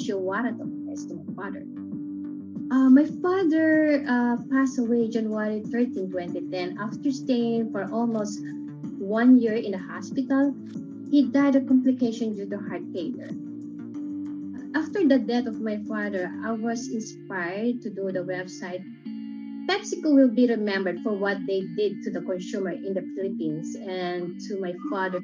Waratong as to my father. My father passed away January 13, 2010 after staying for almost 1 year in a hospital. He died of complication due to heart failure. After the death of my father, I was inspired to do the website. PepsiCo will be remembered for what they did to the consumer in the Philippines and to my father.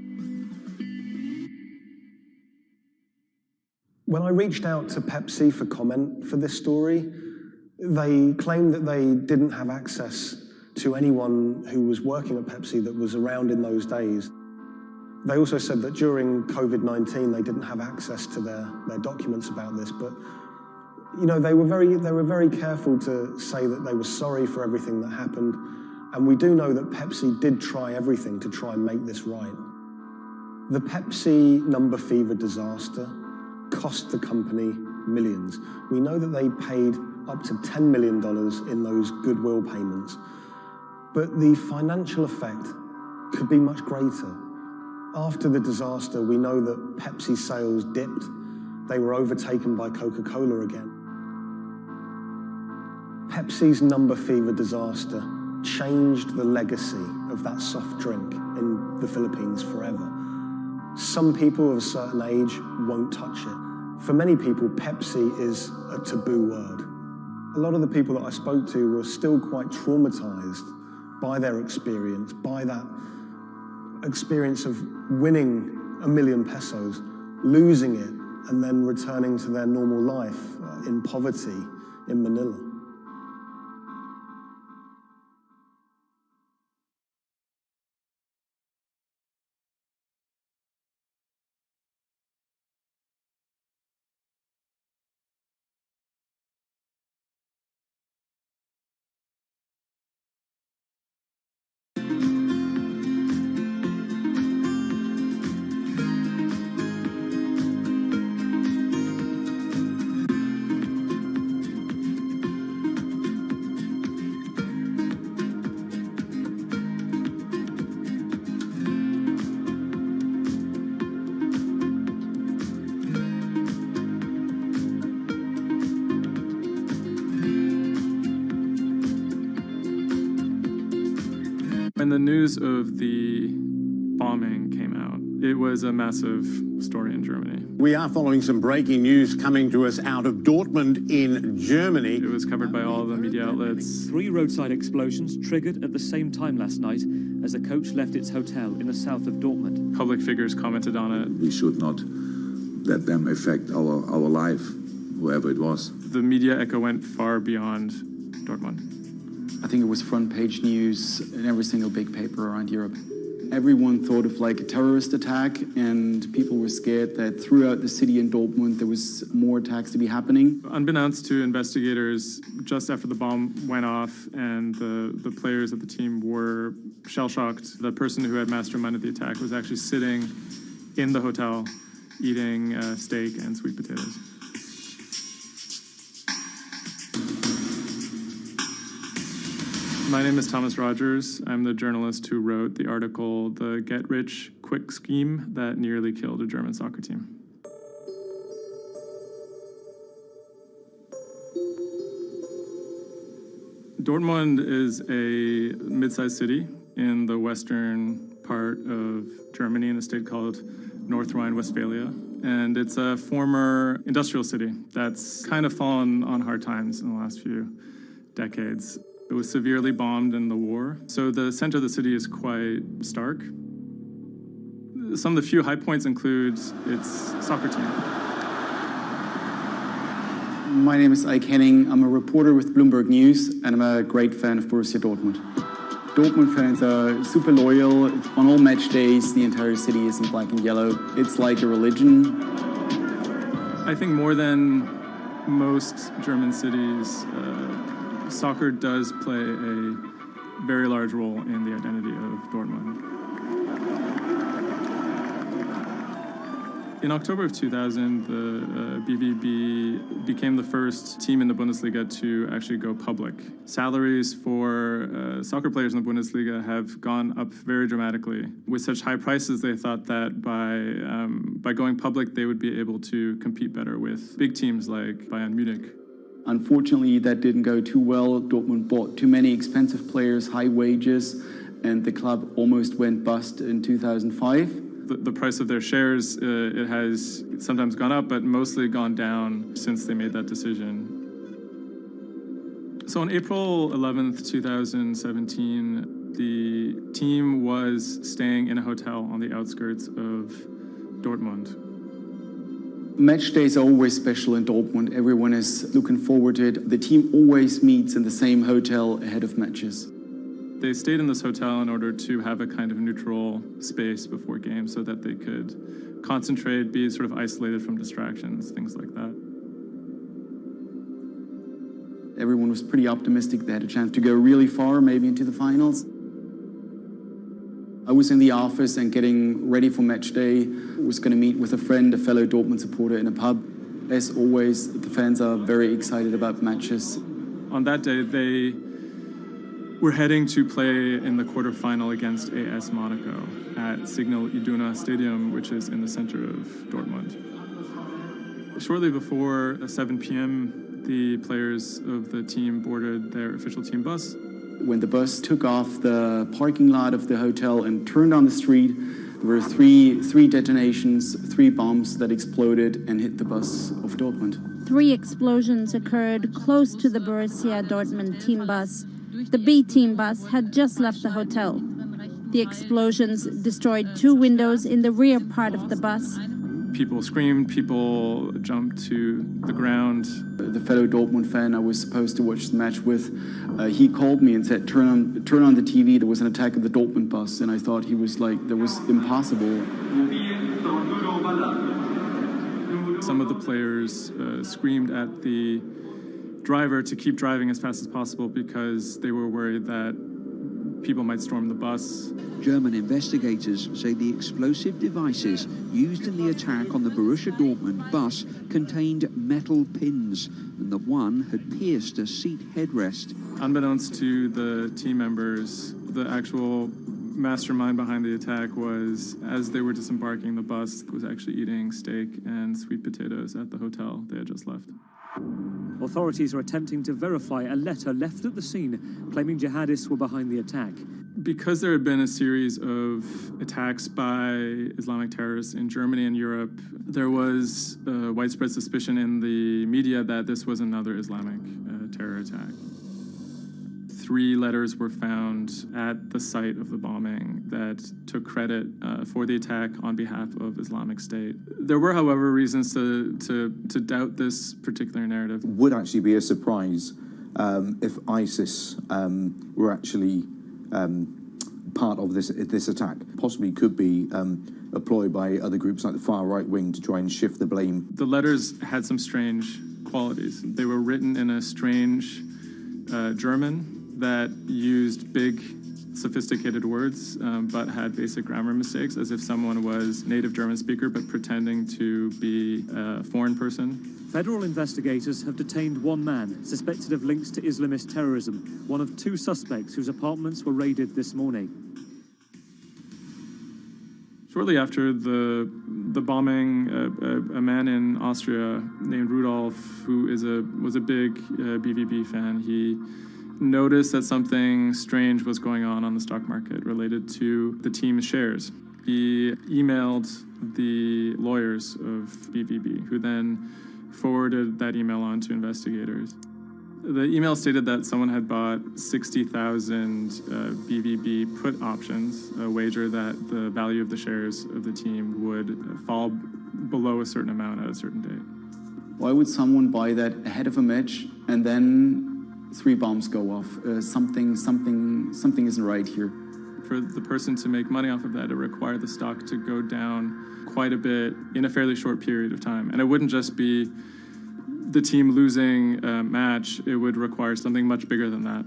When I reached out to Pepsi for comment for this story, they claimed that they didn't have access to anyone who was working at Pepsi that was around in those days. They also said that during COVID-19, they didn't have access to their documents about this, but they were very careful to say that they were sorry for everything that happened, and we do know that Pepsi did try everything to try and make this right. The Pepsi number fever disaster cost the company millions. We know that they paid up to $10 million in those goodwill payments, but the financial effect could be much greater. After the disaster, we know that Pepsi sales dipped. They were overtaken by Coca-Cola again. Pepsi's number fever disaster changed the legacy of that soft drink in the Philippines forever. Some people of a certain age won't touch it. For many people, Pepsi is a taboo word. A lot of the people that I spoke to were still quite traumatized by their experience, by that experience of winning $1 million pesos, losing it, and then returning to their normal life in poverty in Manila. When the news of the bombing came out, it was a massive story in Germany. We are following some breaking news coming to us out of Dortmund in Germany. It was covered by all the media outlets. 3 roadside explosions triggered at the same time last night as a coach left its hotel in the south of Dortmund. Public figures commented on it. We should not let them affect our life, whoever it was. The media echo went far beyond Dortmund. I think it was front page news in every single big paper around Europe. Everyone thought of like a terrorist attack, and people were scared that throughout the city in Dortmund there was more attacks to be happening. Unbeknownst to investigators, just after the bomb went off and the players of the team were shell-shocked, the person who had masterminded the attack was actually sitting in the hotel eating steak and sweet potatoes. My name is Thomas Rogers. I'm the journalist who wrote the article, The Get-Rich-Quick Scheme That Nearly Killed a German Soccer Team. Dortmund is a mid-sized city in the western part of Germany in a state called North Rhine-Westphalia. And it's a former industrial city that's kind of fallen on hard times in the last few decades. It was severely bombed in the war, so the center of the city is quite stark. Some of the few high points include its soccer team. My name is Ike Henning. I'm a reporter with Bloomberg News, and I'm a great fan of Borussia Dortmund. Dortmund fans are super loyal. On all match days, the entire city is in black and yellow. It's like a religion. I think more than most German cities, soccer does play a very large role in the identity of Dortmund. In October of 2000, the BVB became the first team in the Bundesliga to actually go public. Salaries for soccer players in the Bundesliga have gone up very dramatically. With such high prices, they thought that by going public, they would be able to compete better with big teams like Bayern Munich. Unfortunately, that didn't go too well. Dortmund bought too many expensive players, high wages, and the club almost went bust in 2005. The price of their shares, it has sometimes gone up, but mostly gone down since they made that decision. So on April 11th, 2017, the team was staying in a hotel on the outskirts of Dortmund. Match days are always special in Dortmund. Everyone is looking forward to it. The team always meets in the same hotel ahead of matches. They stayed in this hotel in order to have a kind of neutral space before games so that they could concentrate, be sort of isolated from distractions, things like that. Everyone was pretty optimistic. They had a chance to go really far, maybe into the finals. I was in the office and getting ready for match day. I was going to meet with a friend, a fellow Dortmund supporter, in a pub. As always, the fans are very excited about matches. On that day, they were heading to play in the quarterfinal against AS Monaco at Signal Iduna Stadium, which is in the center of Dortmund. Shortly before 7 p.m., the players of the team boarded their official team bus. When the bus took off the parking lot of the hotel and turned on the street, there were three detonations, 3 bombs that exploded and hit the bus of Dortmund. 3 explosions occurred close to the Borussia Dortmund team bus. The B team bus had just left the hotel. The explosions destroyed 2 windows in the rear part of the bus. People screamed, people jumped to the ground. The fellow Dortmund fan I was supposed to watch the match with, he called me and said, turn on the TV, there was an attack of the Dortmund bus. And I thought he was like, that was impossible. Some of the players screamed at the driver to keep driving as fast as possible because they were worried that people might storm the bus. German investigators say the explosive devices used in the attack on the Borussia Dortmund bus contained metal pins, and that one had pierced a seat headrest. Unbeknownst to the team members, the actual mastermind behind the attack was, as they were disembarking the bus, was actually eating steak and sweet potatoes at the hotel they had just left. Authorities are attempting to verify a letter left at the scene claiming jihadists were behind the attack. Because there had been a series of attacks by Islamic terrorists in Germany and Europe, there was widespread suspicion in the media that this was another Islamic terror attack. 3 letters were found at the site of the bombing that took credit for the attack on behalf of Islamic State. There were, however, reasons to doubt this particular narrative. Would actually be a surprise if ISIS were actually part of this attack. Possibly could be a ploy by other groups like the far right wing to try and shift the blame. The letters had some strange qualities. They were written in a strange German that used big, sophisticated words, but had basic grammar mistakes, as if someone was native German speaker, but pretending to be a foreign person. Federal investigators have detained 1 man suspected of links to Islamist terrorism, one of 2 suspects whose apartments were raided this morning. Shortly after the bombing, a man in Austria named Rudolf, who was a big BVB fan, he noticed that something strange was going on the stock market related to the team's shares. He emailed the lawyers of BVB, who then forwarded that email on to investigators. The email stated that someone had bought 60,000 BVB put options, a wager that the value of the shares of the team would fall below a certain amount at a certain date. Why would someone buy that ahead of a match and then 3 bombs go off? Something isn't right here. For the person to make money off of that, it required the stock to go down quite a bit in a fairly short period of time. And it wouldn't just be the team losing a match, it would require something much bigger than that.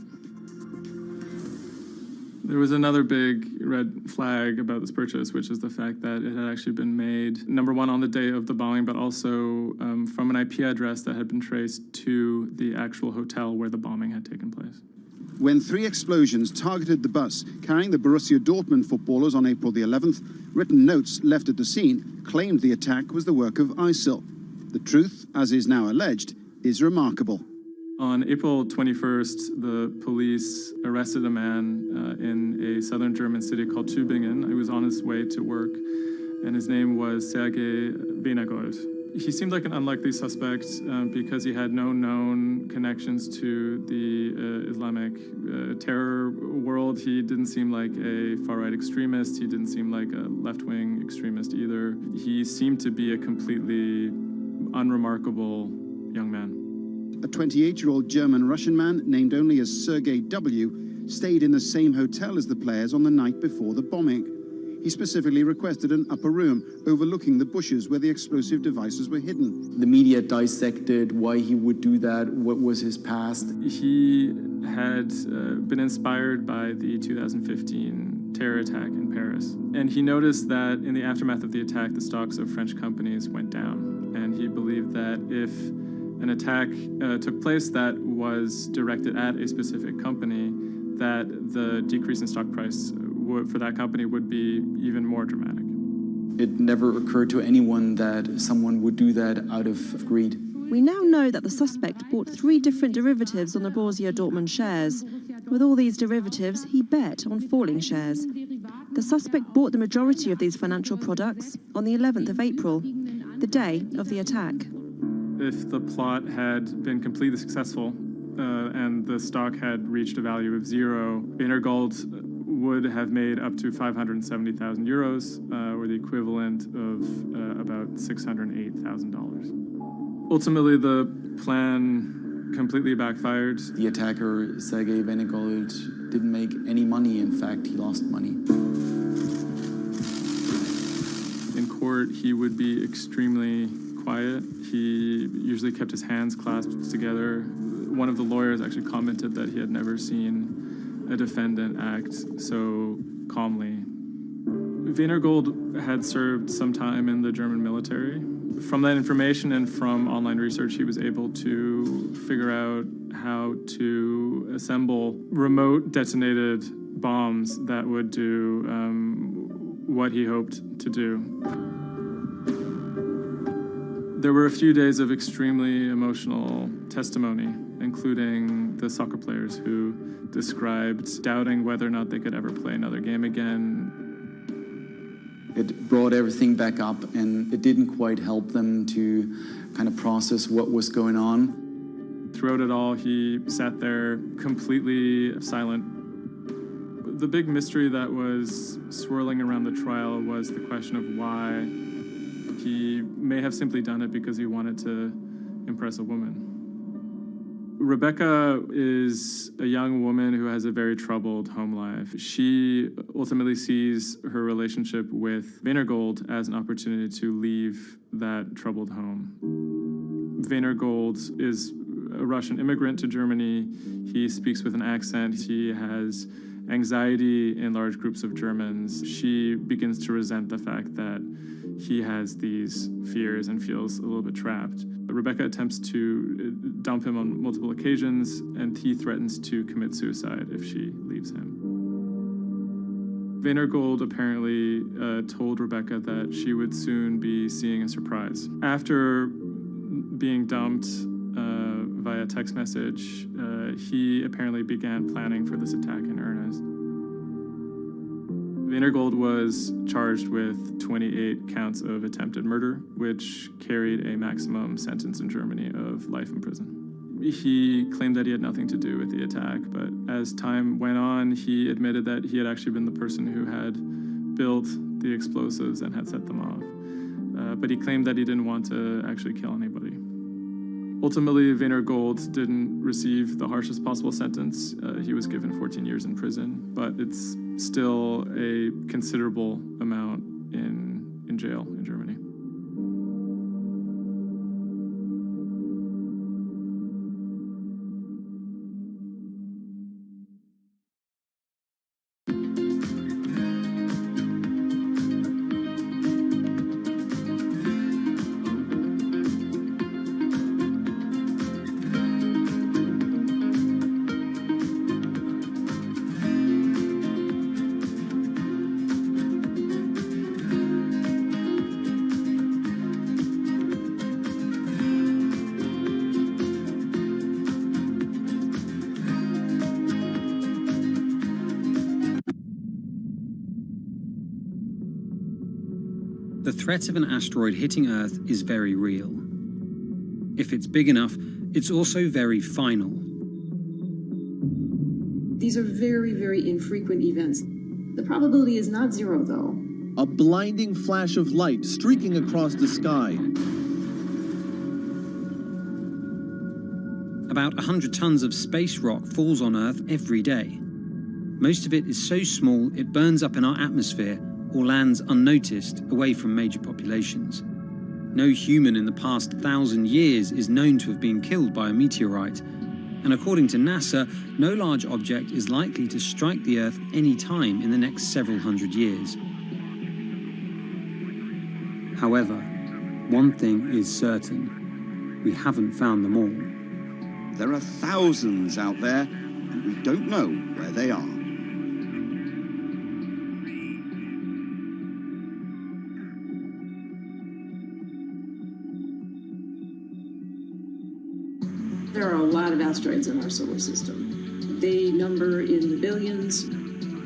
There was another big red flag about this purchase, which is the fact that it had actually been made, number one, on the day of the bombing, but also from an IP address that had been traced to the actual hotel where the bombing had taken place. When 3 explosions targeted the bus carrying the Borussia Dortmund footballers on April the 11th, written notes left at the scene claimed the attack was the work of ISIL. The truth, as is now alleged, is remarkable. On April 21st, the police arrested a man in a southern German city called Tübingen. He was on his way to work, and his name was Sergei Venergold. He seemed like an unlikely suspect because he had no known connections to the Islamic terror world. He didn't seem like a far-right extremist. He didn't seem like a left-wing extremist either. He seemed to be a completely unremarkable young man. A 28-year-old German-Russian man, named only as Sergei W., stayed in the same hotel as the players on the night before the bombing. He specifically requested an upper room overlooking the bushes where the explosive devices were hidden. The media dissected why he would do that, what was his past. He had been inspired by the 2015 terror attack in Paris. And he noticed that in the aftermath of the attack, the stocks of French companies went down. And he believed that if an attack took place that was directed at a specific company, that the decrease in stock price for that company would be even more dramatic. It never occurred to anyone that someone would do that out of greed. We now know that the suspect bought 3 different derivatives on the Borussia Dortmund shares. With all these derivatives, he bet on falling shares. The suspect bought the majority of these financial products on the 11th of April, the day of the attack. If the plot had been completely successful and the stock had reached a value of 0, Venergold would have made up to 570,000 euros, or the equivalent of about $608,000. Ultimately, the plan completely backfired. The attacker, Sergei Venergold, didn't make any money. In fact, he lost money. In court, he would be extremely quiet. He usually kept his hands clasped together. One of the lawyers actually commented that he had never seen a defendant act so calmly. Venergold had served some time in the German military. From that information and from online research, he was able to figure out how to assemble remote detonated bombs that would do what he hoped to do. There were a few days of extremely emotional testimony, including the soccer players who described doubting whether or not they could ever play another game again. It brought everything back up, and it didn't quite help them to kind of process what was going on. Throughout it all, he sat there completely silent. The big mystery that was swirling around the trial was the question of why he may have simply done it because he wanted to impress a woman. Rebecca is a young woman who has a very troubled home life. She ultimately sees her relationship with Venergold as an opportunity to leave that troubled home. Venergold is a Russian immigrant to Germany. He speaks with an accent. He has anxiety in large groups of Germans. She begins to resent the fact that he has these fears and feels a little bit trapped. Rebecca attempts to dump him on multiple occasions, and he threatens to commit suicide if she leaves him. Venergold apparently told Rebecca that she would soon be seeing a surprise. After being dumped via text message, he apparently began planning for this attack in earnest. Venergold was charged with 28 counts of attempted murder, which carried a maximum sentence in Germany of life in prison. He claimed that he had nothing to do with the attack, but as time went on, he admitted that he had actually been the person who had built the explosives and had set them off. But he claimed that he didn't want to actually kill anybody. Ultimately, Venergold didn't receive the harshest possible sentence. He was given 14 years in prison, but it's still a considerable amount in jail in Germany. The threat of an asteroid hitting Earth is very real. If it's big enough, it's also very final. These are very, very infrequent events. The probability is not zero, though. A blinding flash of light streaking across the sky. About 100 tons of space rock falls on Earth every day. Most of it is so small it burns up in our atmosphere or lands unnoticed away from major populations. No human in the past 1,000 years is known to have been killed by a meteorite, and according to NASA, no large object is likely to strike the Earth any time in the next several hundred years. However, one thing is certain: we haven't found them all. There are thousands out there, and we don't know where they are. There are a lot of asteroids in our solar system. They number in the billions.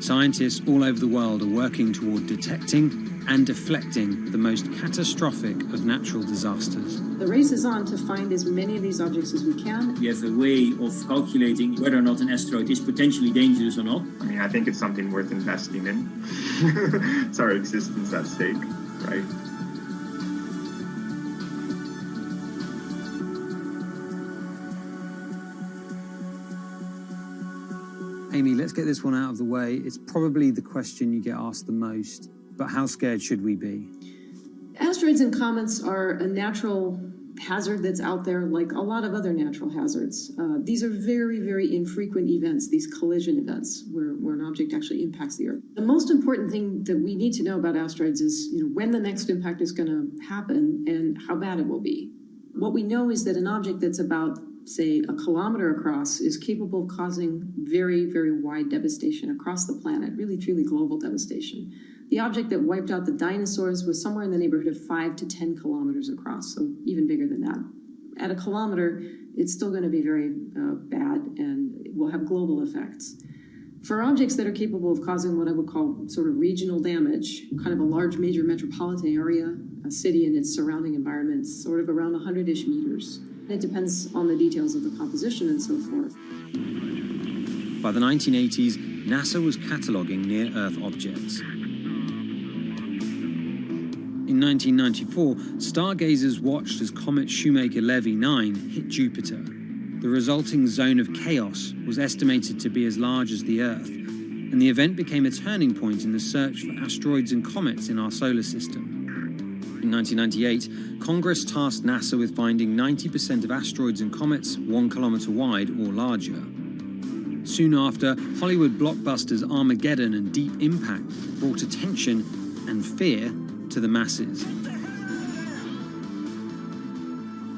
Scientists all over the world are working toward detecting and deflecting the most catastrophic of natural disasters. The race is on to find as many of these objects as we can. We have a way of calculating whether or not an asteroid is potentially dangerous or not. I mean, I think it's something worth investing in. It's our existence at stake, right? Amy, let's get this one out of the way. It's probably the question you get asked the most, but how scared should we be? Asteroids and comets are a natural hazard that's out there like a lot of other natural hazards. These are very, very infrequent events, these collision events, where an object actually impacts the Earth. The most important thing that we need to know about asteroids is when the next impact is going to happen and how bad it will be. What we know is that an object that's about, say, a kilometer across is capable of causing very, very wide devastation across the planet, really, truly global devastation. The object that wiped out the dinosaurs was somewhere in the neighborhood of 5 to 10 kilometers across, so even bigger than that. At a kilometer, it's still going to be very bad and it will have global effects. For objects that are capable of causing what I would call sort of regional damage, kind of a large major metropolitan area, a city and its surrounding environment, sort of around 100-ish meters. It depends on the details of the composition and so forth. By the 1980s, NASA was cataloguing near-Earth objects. In 1994, stargazers watched as comet Shoemaker-Levy 9 hit Jupiter. The resulting zone of chaos was estimated to be as large as the Earth, and the event became a turning point in the search for asteroids and comets in our solar system. In 1998, Congress tasked NASA with finding 90% of asteroids and comets 1 kilometer wide or larger. Soon after, Hollywood blockbusters Armageddon and Deep Impact brought attention and fear to the masses.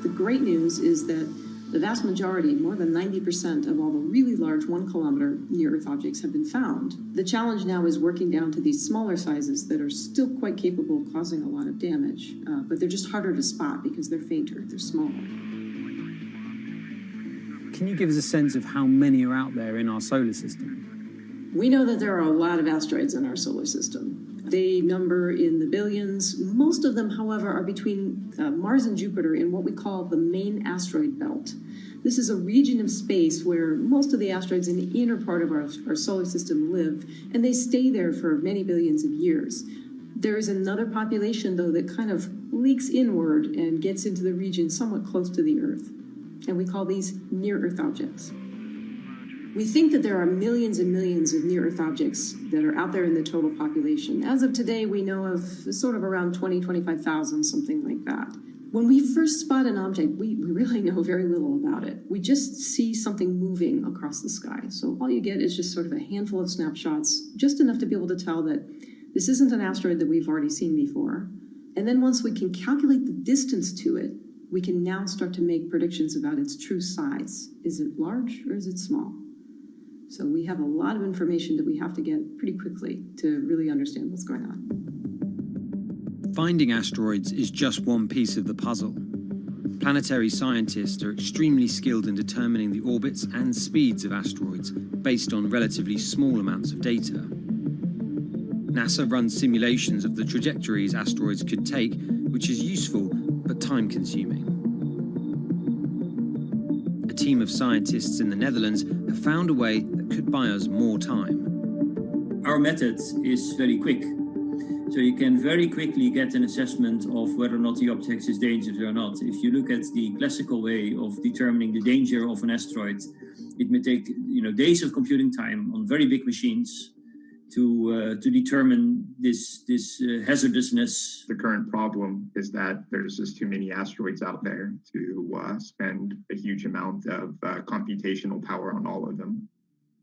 The great news is that the vast majority, more than 90% of all the really large 1 kilometer near-Earth objects have been found. The challenge now is working down to these smaller sizes that are still quite capable of causing a lot of damage, but they're just harder to spot because they're fainter, they're smaller. Can you give us a sense of how many are out there in our solar system? We know that there are a lot of asteroids in our solar system. They number in the billions. Most of them, however, are between Mars and Jupiter in what we call the main asteroid belt. This is a region of space where most of the asteroids in the inner part of our solar system live, and they stay there for many billions of years. There is another population, though, that kind of leaks inward and gets into the region somewhat close to the Earth, and we call these near-Earth objects. We think that there are millions and millions of near-Earth objects that are out there in the total population. As of today, we know of sort of around 25,000, something like that. When we first spot an object, we really know very little about it. We just see something moving across the sky. So all you get is just sort of a handful of snapshots, just enough to be able to tell that this isn't an asteroid that we've already seen before. And then once we can calculate the distance to it, we can now start to make predictions about its true size. Is it large or is it small? So we have a lot of information that we have to get pretty quickly to really understand what's going on. Finding asteroids is just one piece of the puzzle. Planetary scientists are extremely skilled in determining the orbits and speeds of asteroids based on relatively small amounts of data. NASA runs simulations of the trajectories asteroids could take, which is useful but time-consuming. A team of scientists in the Netherlands have found a way that could buy us more time. Our method is very quick. So you can very quickly get an assessment of whether or not the object is dangerous or not. If you look at the classical way of determining the danger of an asteroid, it may take days of computing time on very big machines to determine this hazardousness. The current problem is that there's just too many asteroids out there to spend a huge amount of computational power on all of them.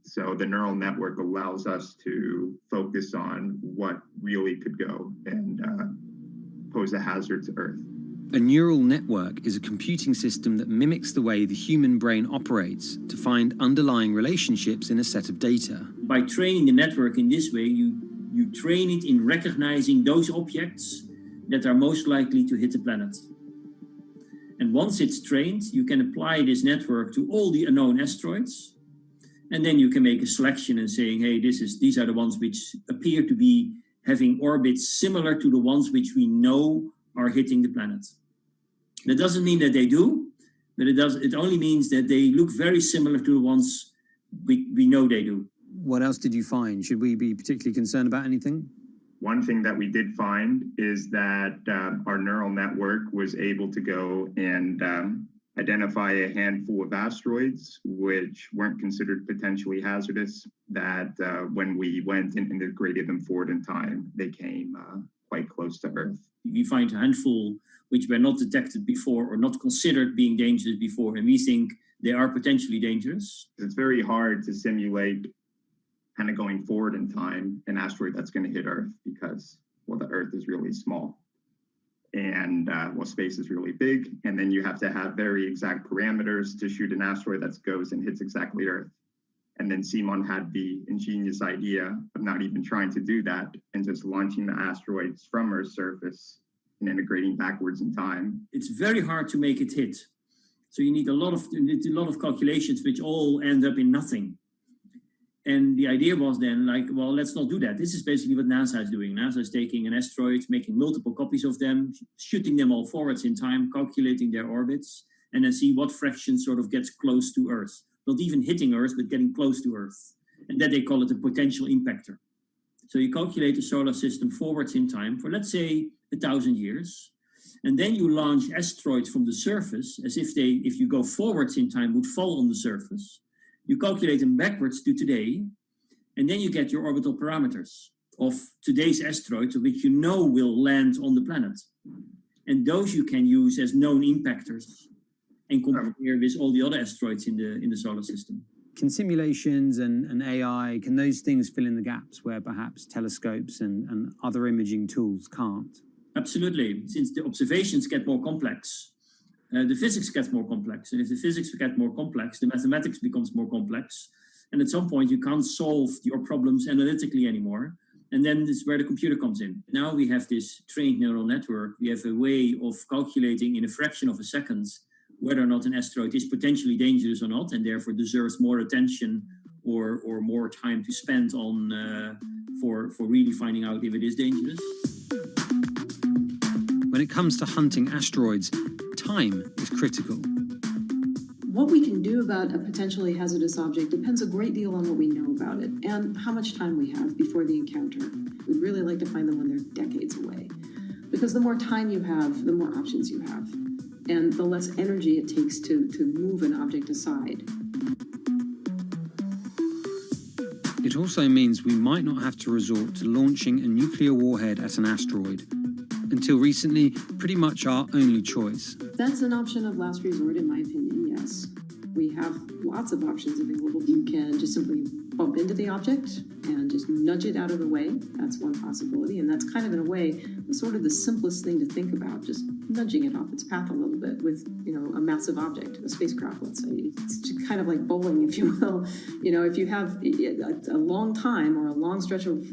So the neural network allows us to focus on what really could go and pose a hazard to Earth. A neural network is a computing system that mimics the way the human brain operates to find underlying relationships in a set of data. By training the network in this way, you train it in recognizing those objects that are most likely to hit the planet. And once it's trained, you can apply this network to all the unknown asteroids. And then you can make a selection and saying, hey, these are the ones which appear to be having orbits similar to the ones which we know are hitting the planet. That doesn't mean that they do, but it only means that they look very similar to the ones we know they do. What else did you find? Should we be particularly concerned about anything? One thing that we did find is that our neural network was able to go and identify a handful of asteroids which weren't considered potentially hazardous, that when we went and integrated them forward in time, they came quite close to Earth. We find a handful which were not detected before or not considered being dangerous before, and we think they are potentially dangerous. It's very hard to simulate kind of going forward in time an asteroid that's going to hit Earth because, well, the Earth is really small. And space is really big, and then you have to have very exact parameters to shoot an asteroid that goes and hits exactly Earth. And then Simon had the ingenious idea of not even trying to do that and just launching the asteroids from Earth's surface and integrating backwards in time. It's very hard to make it hit. So you need a lot of calculations which all end up in nothing. And the idea was then well, let's not do that. This is basically what NASA is doing. NASA is taking an asteroid, making multiple copies of them, shooting them all forwards in time, calculating their orbits, and then see what fraction sort of gets close to Earth. Not even hitting Earth, but getting close to Earth. And that they call it a potential impactor. So you calculate the solar system forwards in time for, let's say, 1,000 years. And then you launch asteroids from the surface as if you go forwards in time, would fall on the surface. You calculate them backwards to today, and then you get your orbital parameters of today's asteroids, which you know will land on the planet. And those you can use as known impactors and compare with all the other asteroids in the solar system. Can simulations and AI, can those things fill in the gaps where perhaps telescopes and other imaging tools can't? Absolutely. Since the observations get more complex, the physics gets more complex. And if the physics get more complex, the mathematics becomes more complex. And at some point, you can't solve your problems analytically anymore. And then this is where the computer comes in. Now we have this trained neural network. We have a way of calculating in a fraction of a second whether or not an asteroid is potentially dangerous or not, and therefore deserves more attention or more time to spend on for really finding out if it is dangerous. When it comes to hunting asteroids, time is critical. What we can do about a potentially hazardous object depends a great deal on what we know about it and how much time we have before the encounter. We'd really like to find them when they're decades away, because the more time you have, the more options you have, and the less energy it takes to move an object aside. It also means we might not have to resort to launching a nuclear warhead at an asteroid. Until recently, pretty much our only choice. That's an option of last resort, in my opinion, yes. We have lots of options available. You can just simply bump into the object and just nudge it out of the way. That's one possibility, and that's kind of, in a way, sort of the simplest thing to think about, just nudging it off its path a little bit with, a massive object, a spacecraft, let's say. It's just kind of like bowling, if you will. If you have a long time or a long stretch of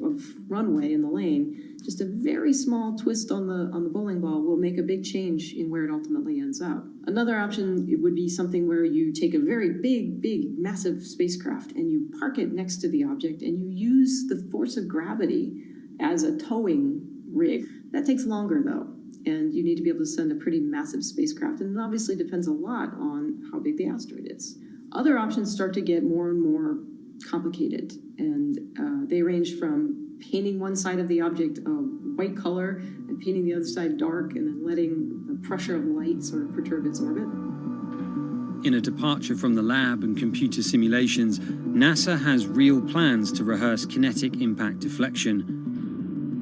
runway in the lane, just a very small twist on the bowling ball will make a big change in where it ultimately ends up. Another option would be something where you take a very big, massive spacecraft and you park it next to the object and you use the force of gravity as a towing rig. That takes longer, though, and you need to be able to send a pretty massive spacecraft, and it obviously depends a lot on how big the asteroid is. Other options start to get more and more complicated, and they range from painting one side of the object a white color and painting the other side dark, and then letting the pressure of light sort of perturb its orbit. In a departure from the lab and computer simulations, NASA has real plans to rehearse kinetic impact deflection.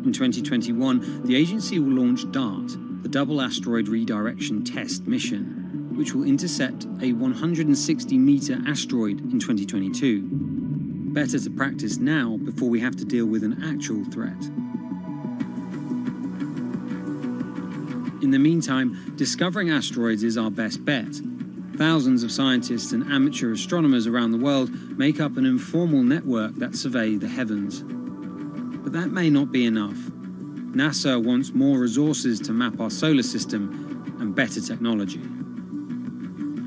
In 2021, the agency will launch DART, the Double Asteroid Redirection Test mission, which will intercept a 160-meter asteroid in 2022. Better to practice now before we have to deal with an actual threat. In the meantime, discovering asteroids is our best bet. Thousands of scientists and amateur astronomers around the world make up an informal network that survey the heavens. But that may not be enough. NASA wants more resources to map our solar system and better technology.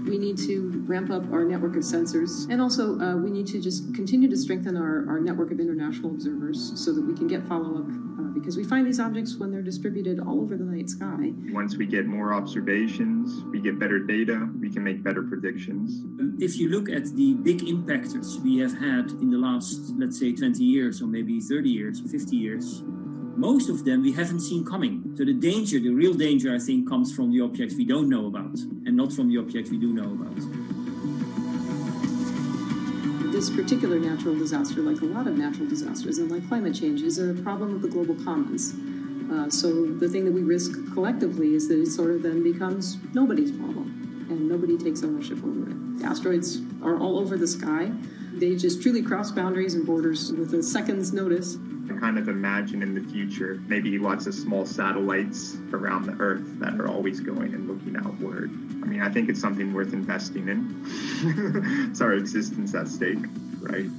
We need to ramp up our network of sensors, and also we need to just continue to strengthen our network of international observers so that we can get follow-up, because we find these objects when they're distributed all over the night sky. Once we get more observations, we get better data, we can make better predictions. If you look at the big impactors we have had in the last, let's say, 20 years, or maybe 30 years, 50 years, most of them we haven't seen coming. So the danger, the real danger, I think, comes from the objects we don't know about, and not from the objects we do know about. This particular natural disaster, like a lot of natural disasters and like climate change, is a problem of the global commons. So the thing that we risk collectively is that it sort of then becomes nobody's problem, and nobody takes ownership over it. The asteroids are all over the sky. They just truly cross boundaries and borders with a second's notice. I kind of imagine in the future, maybe lots of small satellites around the Earth that are always going and looking outward. I mean, I think it's something worth investing in. It's our existence at stake, right?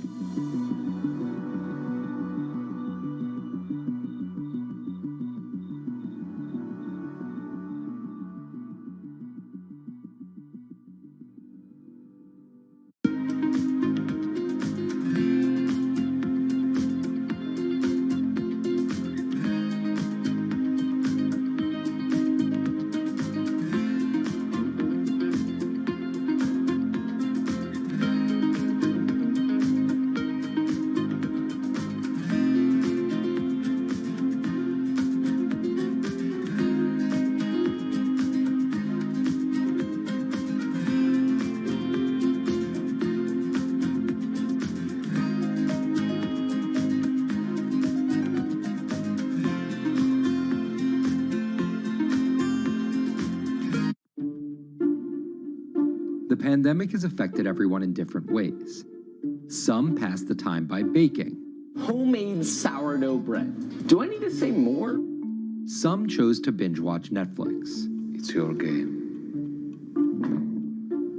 The pandemic has affected everyone in different ways. Some pass the time by baking. Homemade sourdough bread. Do I need to say more? Some chose to binge watch Netflix. It's your game.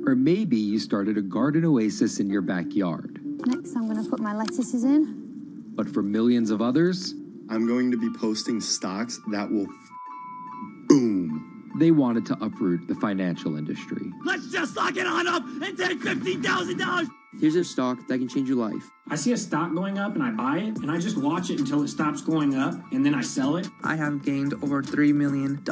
Or maybe you started a garden oasis in your backyard. Next, I'm going to put my lettuces in. But for millions of others, I'm going to be posting stocks that will boom. They wanted to uproot the financial industry. Let's just lock it on up and take $15,000. Here's a stock that can change your life. I see a stock going up and I buy it, and I just watch it until it stops going up, and then I sell it. I have gained over $3 million.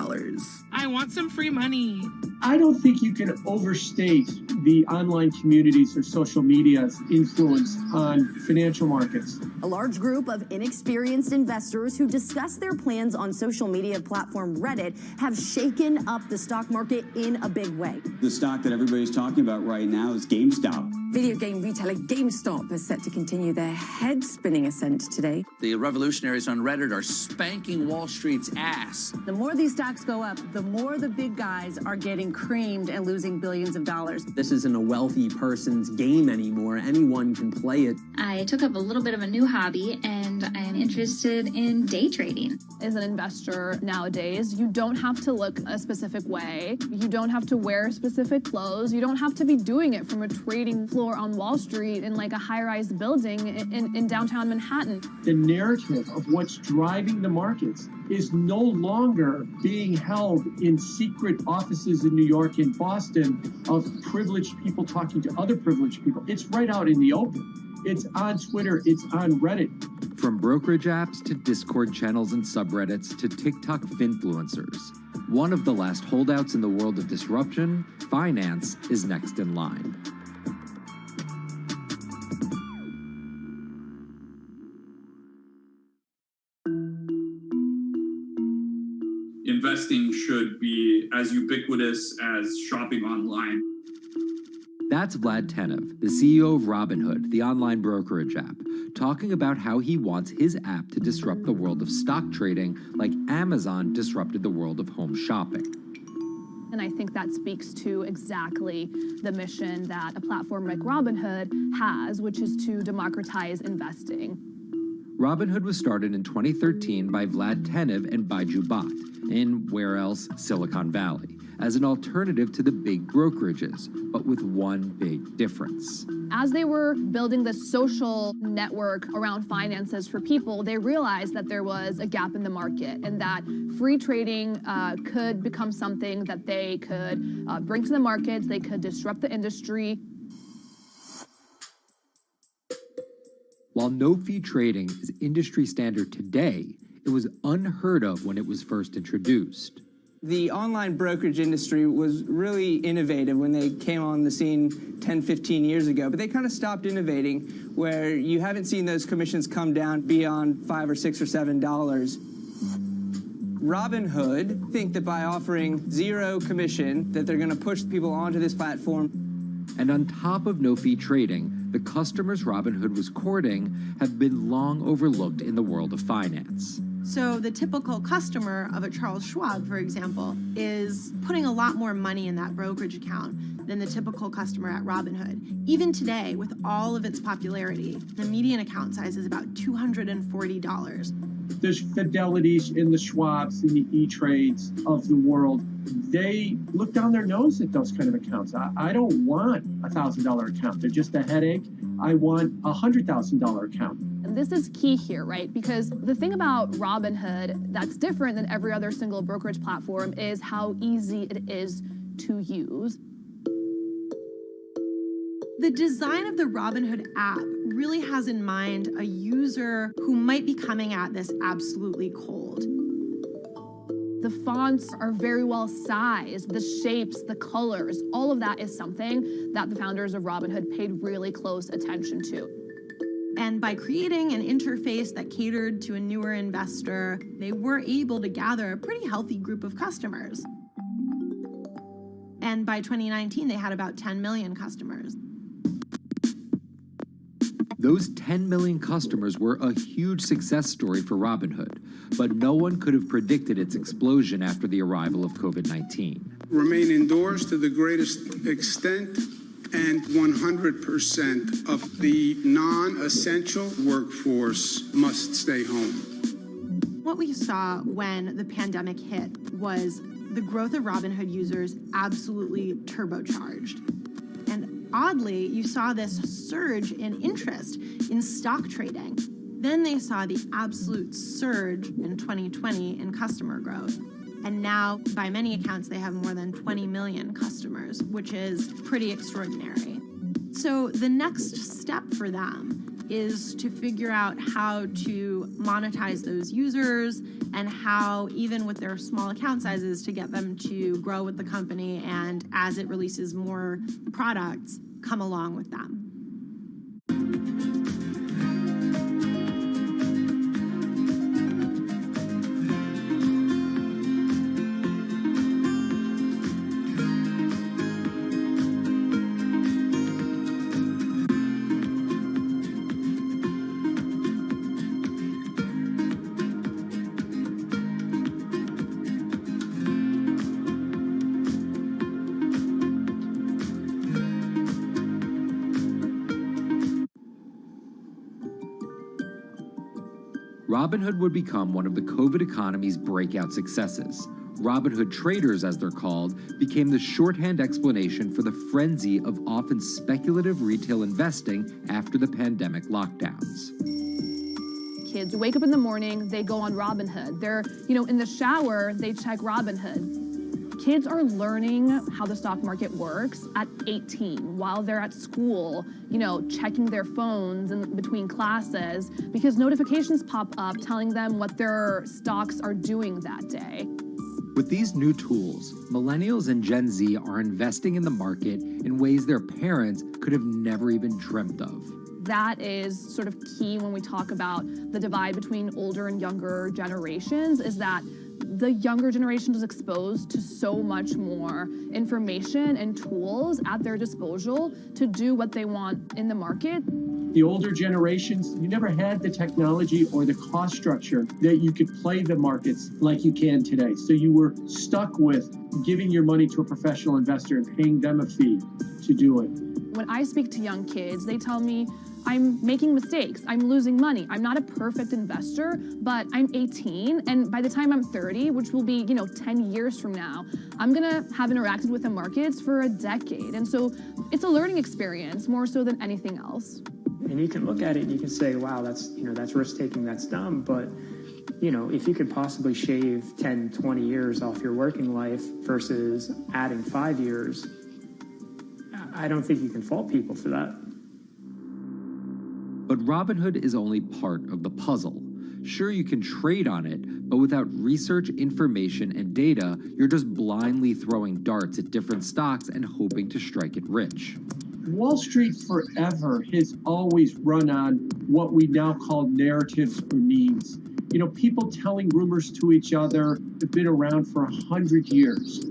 I want some free money. I don't think you can overstate the online communities or social media's influence on financial markets. A large group of inexperienced investors who discuss their plans on social media platform Reddit have shaken up the stock market in a big way. The stock that everybody's talking about right now is GameStop. Video game retailer GameStop is set to continue their head-spinning ascent today. The revolutionaries on Reddit are spanking Wall Street's ass. The more these stocks go up, the more the big guys are getting creamed and losing billions of dollars. This isn't a wealthy person's game anymore. Anyone can play it. I took up a little bit of a new hobby, and I am interested in day trading. As an investor nowadays, you don't have to look a specific way. You don't have to wear specific clothes. You don't have to be doing it from a trading floor on Wall Street in like a high-rise building in downtown Manhattan. The narrative of what's driving the markets is no longer being held in secret offices in New York and Boston of privileged people talking to other privileged people. It's right out in the open. It's on Twitter, it's on Reddit. From brokerage apps to Discord channels and subreddits to TikTok finfluencers, one of the last holdouts in the world of disruption, finance is next in line. Investing should be as ubiquitous as shopping online. That's Vlad Tenev, the CEO of Robinhood, the online brokerage app, talking about how he wants his app to disrupt the world of stock trading like Amazon disrupted the world of home shopping. And I think that speaks to exactly the mission that a platform like Robinhood has, which is to democratize investing. Robinhood was started in 2013 by Vlad Tenev and Baiju Bhatt in, where else, Silicon Valley, as an alternative to the big brokerages, but with one big difference. As they were building the social network around finances for people, they realized that there was a gap in the market and that free trading could become something that they could bring to the markets, they could disrupt the industry. While no-fee trading is industry standard today, it was unheard of when it was first introduced. The online brokerage industry was really innovative when they came on the scene 10, 15 years ago, but they kind of stopped innovating where you haven't seen those commissions come down beyond $5 or $6 or $7. Robinhood think that by offering zero commission that they're going to push people onto this platform. And on top of no-fee trading, the customers Robinhood was courting have been long overlooked in the world of finance. So the typical customer of a Charles Schwab, for example, is putting a lot more money in that brokerage account than the typical customer at Robinhood. Even today, with all of its popularity, the median account size is about $240. There's Fidelities in the Schwabs and the E-Trades of the world. They look down their nose at those kind of accounts. I don't want a $1,000 account. They're just a headache. I want a $100,000 account. And this is key here, right? Because the thing about Robinhood that's different than every other single brokerage platform is how easy it is to use. The design of the Robinhood app really has in mind a user who might be coming at this absolutely cold. The fonts are very well sized, the shapes, the colors, all of that is something that the founders of Robinhood paid really close attention to. And by creating an interface that catered to a newer investor, they were able to gather a pretty healthy group of customers. And by 2019, they had about 10 million customers. Those 10 million customers were a huge success story for Robinhood, but no one could have predicted its explosion after the arrival of COVID-19. Remain indoors to the greatest extent, and 100% of the non-essential workforce must stay home. What we saw when the pandemic hit was the growth of Robinhood users absolutely turbocharged. And oddly, you saw this surge in interest in stock trading. Then they saw the absolute surge in 2020 in customer growth. And now, by many accounts, they have more than 20 million customers, which is pretty extraordinary. So the next step for them is to figure out how to monetize those users and how, even with their small account sizes, to get them to grow with the company and, as it releases more products, come along with them. Robinhood would become one of the COVID economy's breakout successes. Robinhood traders, as they're called, became the shorthand explanation for the frenzy of often speculative retail investing after the pandemic lockdowns. Kids wake up in the morning, they go on Robinhood. They're, in the shower, they check Robinhood. Kids are learning how the stock market works at 18 while they're at school, checking their phones in between classes because notifications pop up telling them what their stocks are doing that day. With these new tools, millennials and Gen Z are investing in the market in ways their parents could have never even dreamt of. That is sort of key when we talk about the divide between older and younger generations, is that the younger generation is exposed to so much more information and tools at their disposal to do what they want in the market. The older generations, you never had the technology or the cost structure that you could play the markets like you can today. So you were stuck with giving your money to a professional investor and paying them a fee to do it. When I speak to young kids, they tell me, I'm making mistakes, I'm losing money. I'm not a perfect investor, but I'm 18, and by the time I'm 30, which will be, 10 years from now, I'm gonna have interacted with the markets for a decade. And so it's a learning experience more so than anything else. And you can look at it and you can say, wow, that's risk-taking, that's dumb, but if you could possibly shave 10, 20 years off your working life versus adding 5 years, I don't think you can fault people for that. But Robinhood is only part of the puzzle. Sure, you can trade on it, but without research, information, and data, you're just blindly throwing darts at different stocks and hoping to strike it rich. Wall Street forever has always run on what we now call narratives or memes. People telling rumors to each other have been around for 100 years.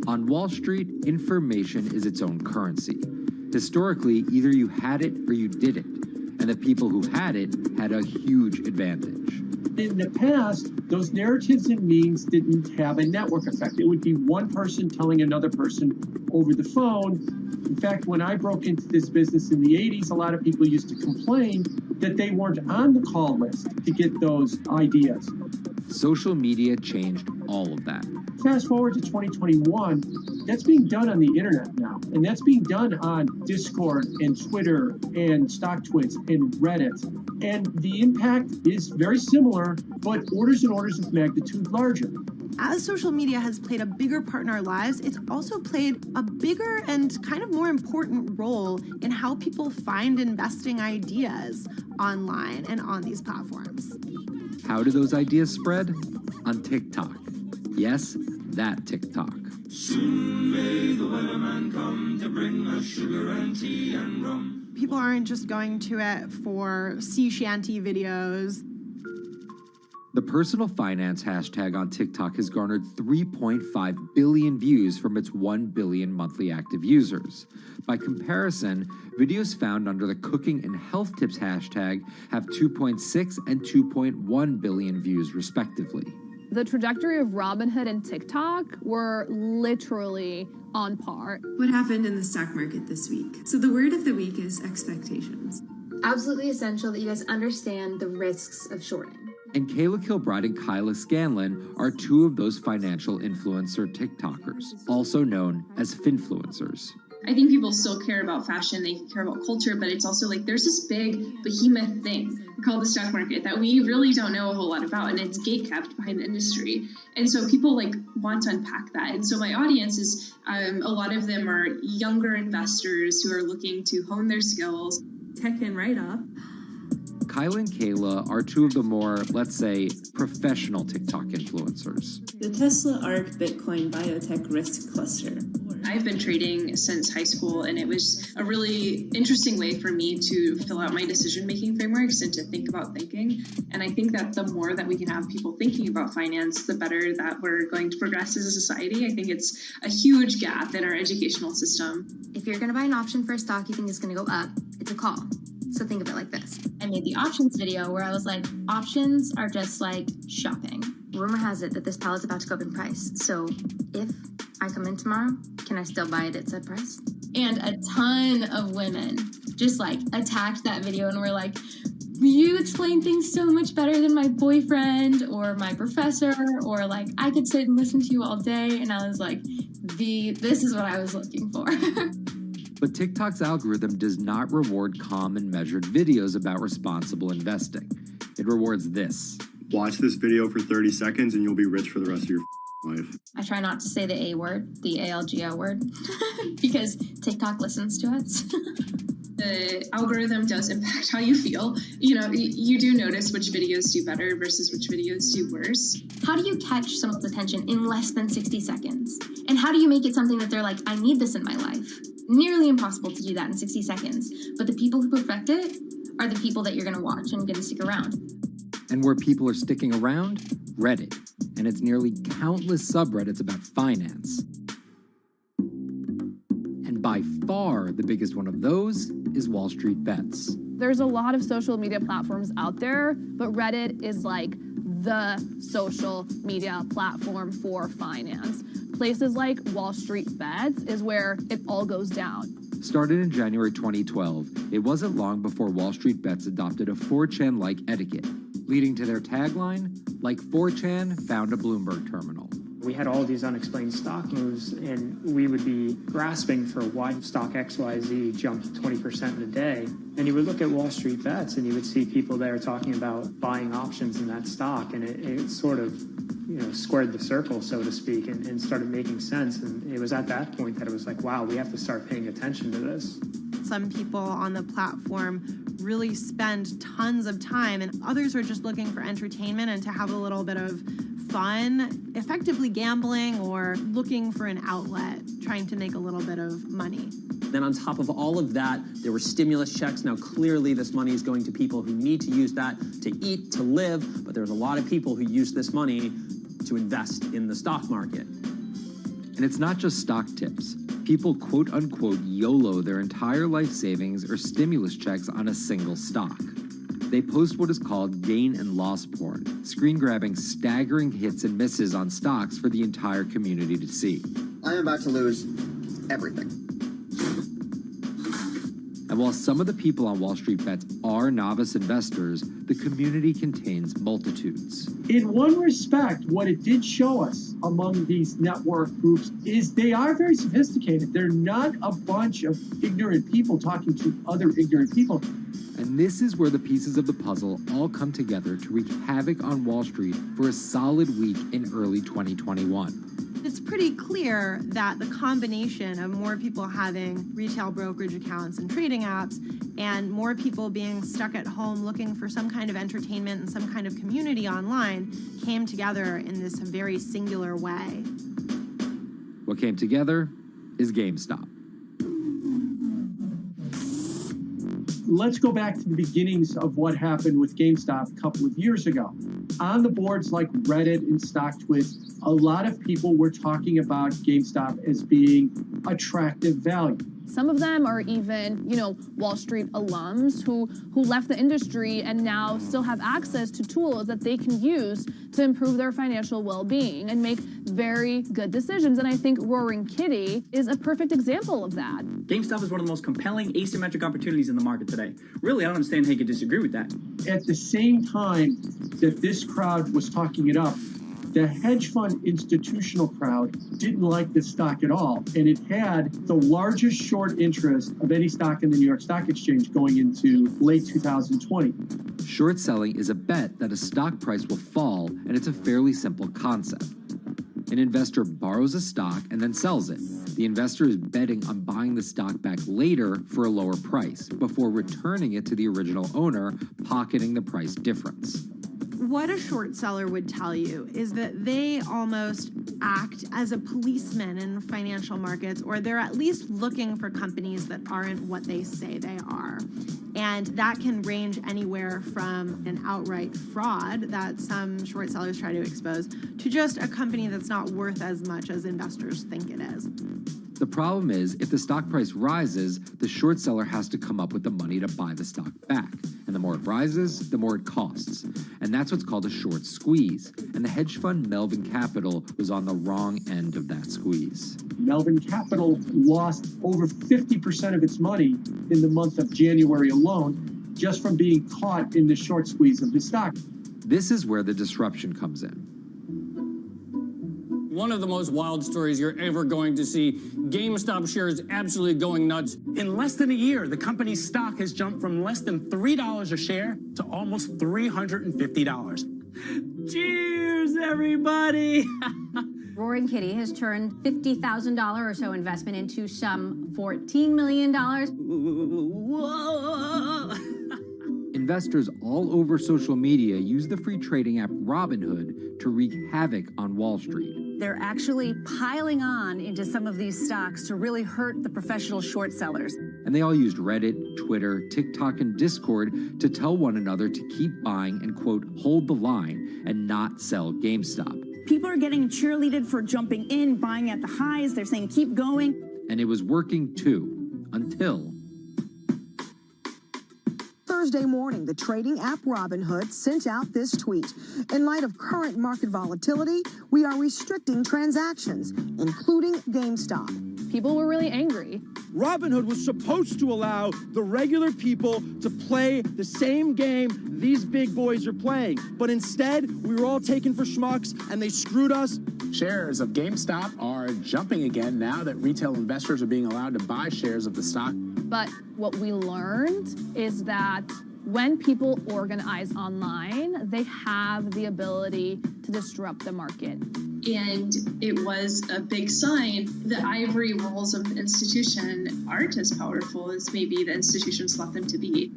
On Wall Street, information is its own currency. Historically, either you had it or you didn't, and the people who had it had a huge advantage. In the past, those narratives and memes didn't have a network effect. It would be one person telling another person over the phone. In fact, when I broke into this business in the 80s, a lot of people used to complain that they weren't on the call list to get those ideas. Social media changed all of that. Fast forward to 2021, that's being done on the internet now. And that's being done on Discord and Twitter and StockTwits and Reddit. And the impact is very similar, but orders and orders of magnitude larger. As social media has played a bigger part in our lives, it's also played a bigger and kind of more important role in how people find investing ideas online and on these platforms. How do those ideas spread? On TikTok. Yes, that TikTok. Soon may the weatherman come to bring us sugar and tea and rum. People aren't just going to it for sea shanty videos. The personal finance hashtag on TikTok has garnered 3.5 billion views from its 1 billion monthly active users. By comparison, videos found under the cooking and health tips hashtag have 2.6 and 2.1 billion views respectively. The trajectory of Robinhood and TikTok were literally on par. What happened in the stock market this week? So the word of the week is expectations. Absolutely essential that you guys understand the risks of shorting. And Kayla Kilbride and Kyla Scanlon are two of those financial influencer TikTokers, also known as finfluencers. I think people still care about fashion, they care about culture, but it's also like there's this big behemoth thing called the stock market that we really don't know a whole lot about, and it's gatekept behind the industry. And so people want to unpack that. And so my audience is, a lot of them are younger investors who are looking to hone their skills. Tech and right up. Kyla and Kayla are two of the more, let's say, professional TikTok influencers. The Tesla ARK Bitcoin Biotech Risk Cluster. I've been trading since high school, and it was a really interesting way for me to fill out my decision-making frameworks and to think about thinking. And I think that the more that we can have people thinking about finance, the better that we're going to progress as a society. I think it's a huge gap in our educational system. If you're going to buy an option for a stock you think is going to go up, it's a call. So think of it like this. I made the options video where I was like, options are just like shopping. Rumor has it that this pallet's about to go up in price. So if I come in tomorrow, can I still buy it at said price? And a ton of women just attacked that video and were like, you explain things so much better than my boyfriend or my professor, or I could sit and listen to you all day. And I was like, this is what I was looking for. But TikTok's algorithm does not reward calm and measured videos about responsible investing. It rewards this. Watch this video for 30 seconds and you'll be rich for the rest of your I try not to say the A word, the ALGO word, because TikTok listens to us. The algorithm does impact how you feel. You know, you do notice which videos do better versus which videos do worse. How do you catch someone's attention in less than 60 seconds? And how do you make it something that they're like, I need this in my life? Nearly impossible to do that in 60 seconds. But the people who perfect it are the people that you're going to watch and going to stick around. And where people are sticking around? Reddit. And its nearly countless subreddits about finance. And by far the biggest one of those is Wall Street Bets. There's a lot of social media platforms out there, but Reddit is like the social media platform for finance. Places like Wall Street Bets is where it all goes down. Started in January 2012, it wasn't long before Wall Street Bets adopted a 4chan-like etiquette, leading to their tagline, like 4chan found a Bloomberg terminal. We had all these unexplained stock moves, and we would be grasping for why stock XYZ jumped 20% in a day. And you would look at Wall Street Bets, and you would see people there talking about buying options in that stock, and it sort of, squared the circle, so to speak, and started making sense. And it was at that point that it was like, wow, we have to start paying attention to this. Some people on the platform really spend tons of time, and others are just looking for entertainment and to have a little bit of fun, effectively gambling or looking for an outlet, trying to make a little bit of money. Then on top of all of that, there were stimulus checks. Now, clearly this money is going to people who need to use that to eat, to live, but there's a lot of people who use this money to invest in the stock market. And it's not just stock tips. People quote-unquote YOLO their entire life savings or stimulus checks on a single stock. They post what is called gain and loss porn, screen-grabbing staggering hits and misses on stocks for the entire community to see. I am about to lose everything. And while some of the people on Wall Street Bets are novice investors, the community contains multitudes. In one respect, what it did show us among these network groups is they are very sophisticated. They're not a bunch of ignorant people talking to other ignorant people. And this is where the pieces of the puzzle all come together to wreak havoc on Wall Street for a solid week in early 2021. It's pretty clear that the combination of more people having retail brokerage accounts and trading apps and more people being stuck at home looking for some kind of entertainment and some kind of community online came together in this very singular way. What came together is GameStop. Let's go back to the beginnings of what happened with GameStop a couple of years ago. On the boards like Reddit and StockTwist, a lot of people were talking about GameStop as being attractive value. Some of them are even, Wall Street alums who left the industry and now still have access to tools that they can use to improve their financial well-being and make very good decisions. And I think Roaring Kitty is a perfect example of that. GameStop is one of the most compelling asymmetric opportunities in the market today. Really, I don't understand how you could disagree with that. At the same time that this crowd was talking it up, the hedge fund institutional crowd didn't like this stock at all, and it had the largest short interest of any stock in the New York Stock Exchange going into late 2020. Short selling is a bet that a stock price will fall, and it's a fairly simple concept. An investor borrows a stock and then sells it. The investor is betting on buying the stock back later for a lower price before returning it to the original owner, pocketing the price difference. What a short seller would tell you is that they almost act as a policeman in financial markets, or they're at least looking for companies that aren't what they say they are. And that can range anywhere from an outright fraud that some short sellers try to expose to just a company that's not worth as much as investors think it is. The problem is, if the stock price rises, the short seller has to come up with the money to buy the stock back. And the more it rises, the more it costs. And that's what's called a short squeeze. And the hedge fund Melvin Capital was on the wrong end of that squeeze. Melvin Capital lost over 50% of its money in the month of January alone, just from being caught in the short squeeze of the stock. This is where the disruption comes in. One of the most wild stories you're ever going to see. GameStop shares absolutely going nuts. In less than a year, the company's stock has jumped from less than $3 a share to almost $350. Cheers, everybody! Roaring Kitty has turned $50,000 or so investment into some $14 million. Whoa! Investors all over social media use the free trading app Robinhood to wreak havoc on Wall Street. They're actually piling on into some of these stocks to really hurt the professional short sellers. And they all used Reddit, Twitter, TikTok, and Discord to tell one another to keep buying and, quote, hold the line and not sell GameStop. People are getting cheerleaded for jumping in, buying at the highs. They're saying, keep going. And it was working too, until Thursday morning, the trading app Robinhood sent out this tweet. In light of current market volatility, we are restricting transactions, including GameStop. People were really angry. Robinhood was supposed to allow the regular people to play the same game these big boys are playing. But instead, we were all taken for schmucks, and they screwed us. Shares of GameStop are jumping again now that retail investors are being allowed to buy shares of the stock. But what we learned is that when people organize online, they have the ability to disrupt the market. And it was a big sign. The ivory walls of the institution aren't as powerful as maybe the institutions thought them to be.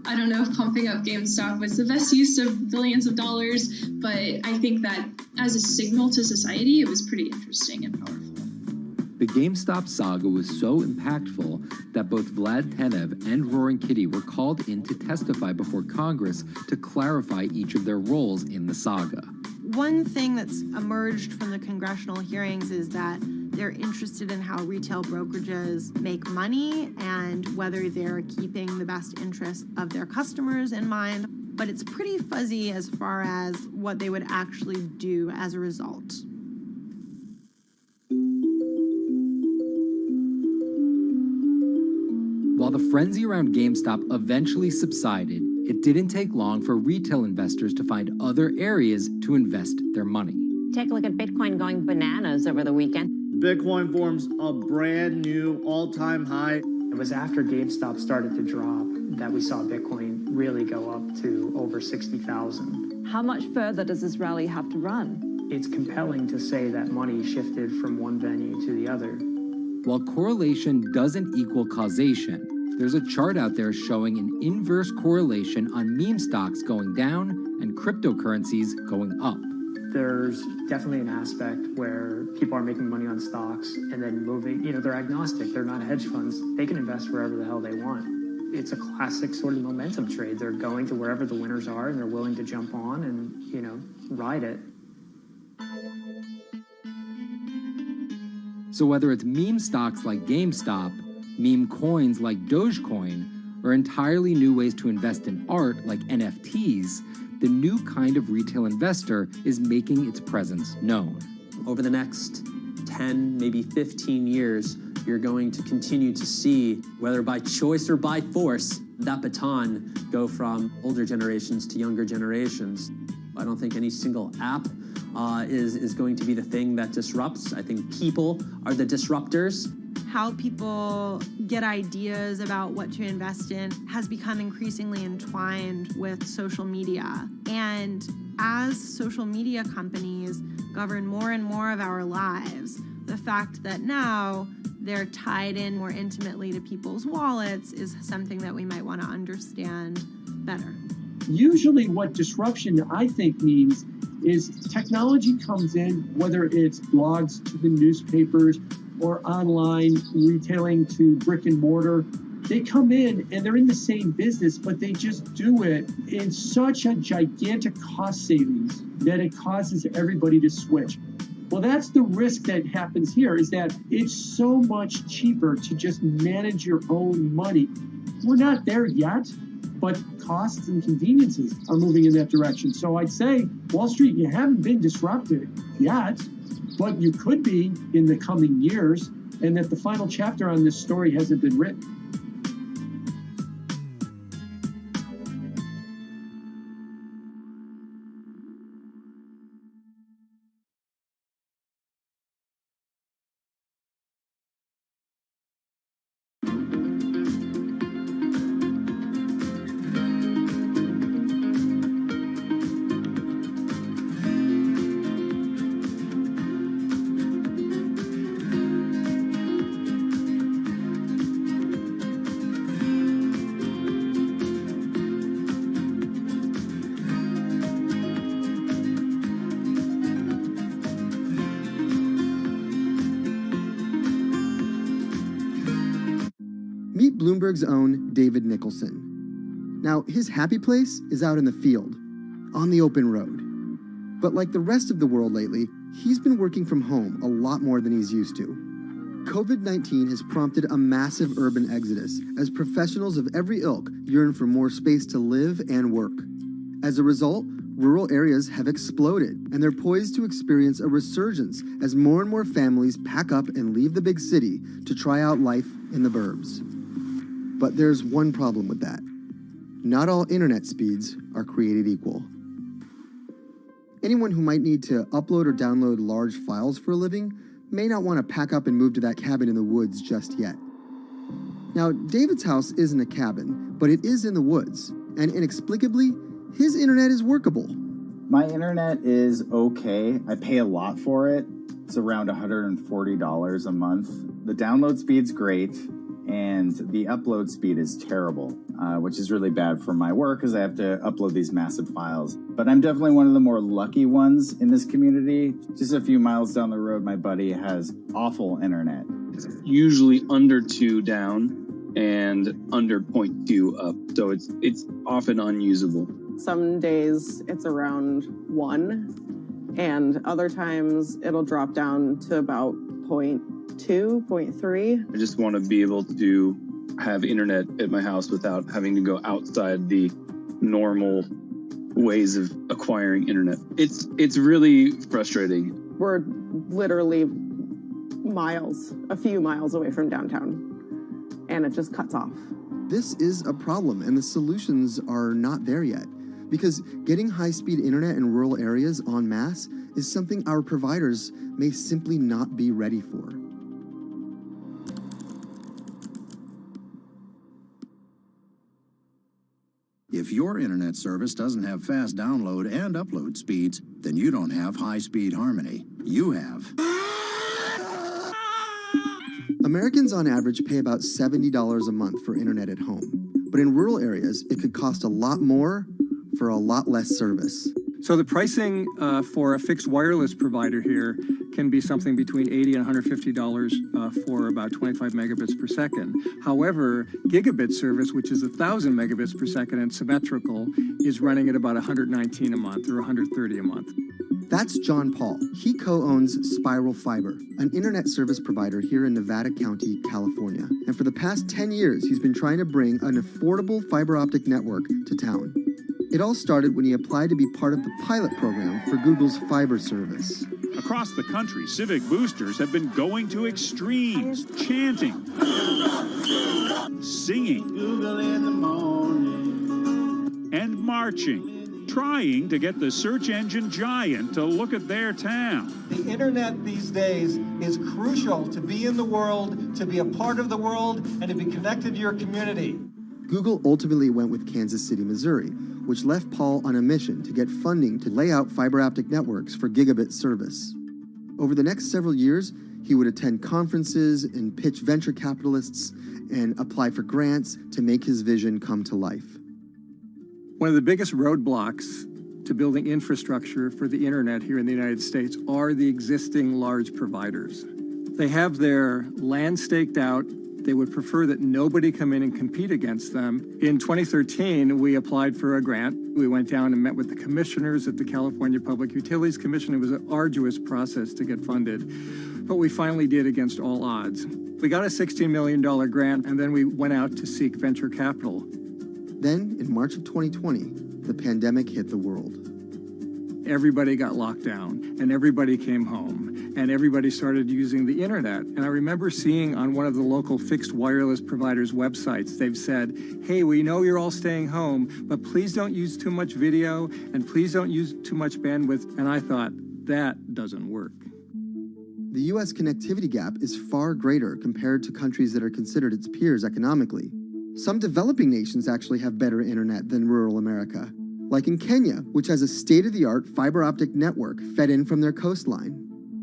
I don't know if pumping up GameStop was the best use of billions of dollars, but I think that as a signal to society, it was pretty interesting and powerful. the GameStop saga was so impactful that both Vlad Tenev and Roaring Kitty were called in to testify before Congress to clarify each of their roles in the saga. One thing that's emerged from the congressional hearings is that they're interested in how retail brokerages make money and whether they're keeping the best interest of their customers in mind, but it's pretty fuzzy as far as what they would actually do as a result. While the frenzy around GameStop eventually subsided, it didn't take long for retail investors to find other areas to invest their money. Take a look at Bitcoin going bananas over the weekend. Bitcoin forms a brand new all-time high. It was after GameStop started to drop that we saw Bitcoin really go up to over 60,000. How much further does this rally have to run? It's compelling to say that money shifted from one venue to the other. While correlation doesn't equal causation, there's a chart out there showing an inverse correlation on meme stocks going down and cryptocurrencies going up. There's definitely an aspect where people are making money on stocks and then moving, they're agnostic, they're not hedge funds. They can invest wherever the hell they want. It's a classic sort of momentum trade. They're going to wherever the winners are and they're willing to jump on and, ride it. So whether it's meme stocks like GameStop, meme coins like Dogecoin, or entirely new ways to invest in art like NFTs, the new kind of retail investor is making its presence known. Over the next 10, maybe 15 years, you're going to continue to see, whether by choice or by force, that baton go from older generations to younger generations. I don't think any single app is going to be the thing that disrupts. I think people are the disruptors. How people get ideas about what to invest in has become increasingly entwined with social media. And as social media companies govern more and more of our lives, the fact that now they're tied in more intimately to people's wallets is something that we might want to understand better. Usually what disruption, I think, means is technology comes in, whether it's blogs to the newspapers or online retailing to brick and mortar. They come in and they're in the same business, but they just do it in such a gigantic cost savings that it causes everybody to switch. Well, that's the risk that happens here, is that it's so much cheaper to just manage your own money. We're not there yet, but costs and conveniences are moving in that direction. So I'd say, Wall Street, you haven't been disrupted yet, but you could be in the coming years, and that the final chapter on this story hasn't been written. Bloomberg's own David Nicholson. Now, his happy place is out in the field, on the open road. But like the rest of the world lately, he's been working from home a lot more than he's used to. COVID-19 has prompted a massive urban exodus as professionals of every ilk yearn for more space to live and work. As a result, rural areas have exploded, and they're poised to experience a resurgence as more and more families pack up and leave the big city to try out life in the burbs. But there's one problem with that. Not all internet speeds are created equal. Anyone who might need to upload or download large files for a living may not want to pack up and move to that cabin in the woods just yet. Now, David's house isn't a cabin, but it is in the woods, and inexplicably, his internet is workable. My internet is okay. I pay a lot for it. It's around $140 a month. The download speed's great, and the upload speed is terrible, which is really bad for my work because I have to upload these massive files. But I'm definitely one of the more lucky ones in this community. Just a few miles down the road, my buddy has awful internet. It's usually under 2 down and under 0.2 up, so it's often unusable. Some days it's around 1, and other times it'll drop down to about 0.2, 0.3. I just want to be able to have internet at my house without having to go outside the normal ways of acquiring internet. It's really frustrating. We're literally miles, a few miles away from downtown, and it just cuts off. This is a problem, and the solutions are not there yet, because getting high-speed internet in rural areas en masse is something our providers may simply not be ready for. If your internet service doesn't have fast download and upload speeds, then you don't have high-speed harmony. You have. Americans on average pay about $70 a month for internet at home. But in rural areas, it could cost a lot more for a lot less service. So the pricing for a fixed wireless provider here can be something between $80 and $150 for about 25 megabits per second. However, gigabit service, which is 1,000 megabits per second and symmetrical, is running at about $119 a month or $130 a month. That's John Paul. He co-owns Spiral Fiber, an internet service provider here in Nevada County, California. And for the past 10 years, he's been trying to bring an affordable fiber optic network to town. It all started when he applied to be part of the pilot program for Google's fiber service. Across the country, civic boosters have been going to extremes, chanting, singing, Google in the morning, and marching, trying to get the search engine giant to look at their town. The internet these days is crucial to be in the world, to be a part of the world, and to be connected to your community. Google ultimately went with Kansas City, Missouri, which left Paul on a mission to get funding to lay out fiber optic networks for gigabit service. Over the next several years, he would attend conferences and pitch venture capitalists and apply for grants to make his vision come to life. One of the biggest roadblocks to building infrastructure for the internet here in the United States are the existing large providers. They have their land staked out. They would prefer that nobody come in and compete against them. In 2013, we applied for a grant. We went down and met with the commissioners at the California Public Utilities Commission. It was an arduous process to get funded, but we finally did against all odds. We got a $16 million grant, and then we went out to seek venture capital. Then, in March of 2020, the pandemic hit the world. Everybody got locked down, and everybody came home, and everybody started using the internet. And I remember seeing on one of the local fixed wireless providers' websites, they've said, hey, we know you're all staying home, but please don't use too much video, and please don't use too much bandwidth. And I thought, that doesn't work. The U.S. connectivity gap is far greater compared to countries that are considered its peers economically. Some developing nations actually have better internet than rural America, like in Kenya, which has a state-of-the-art fiber optic network fed in from their coastline.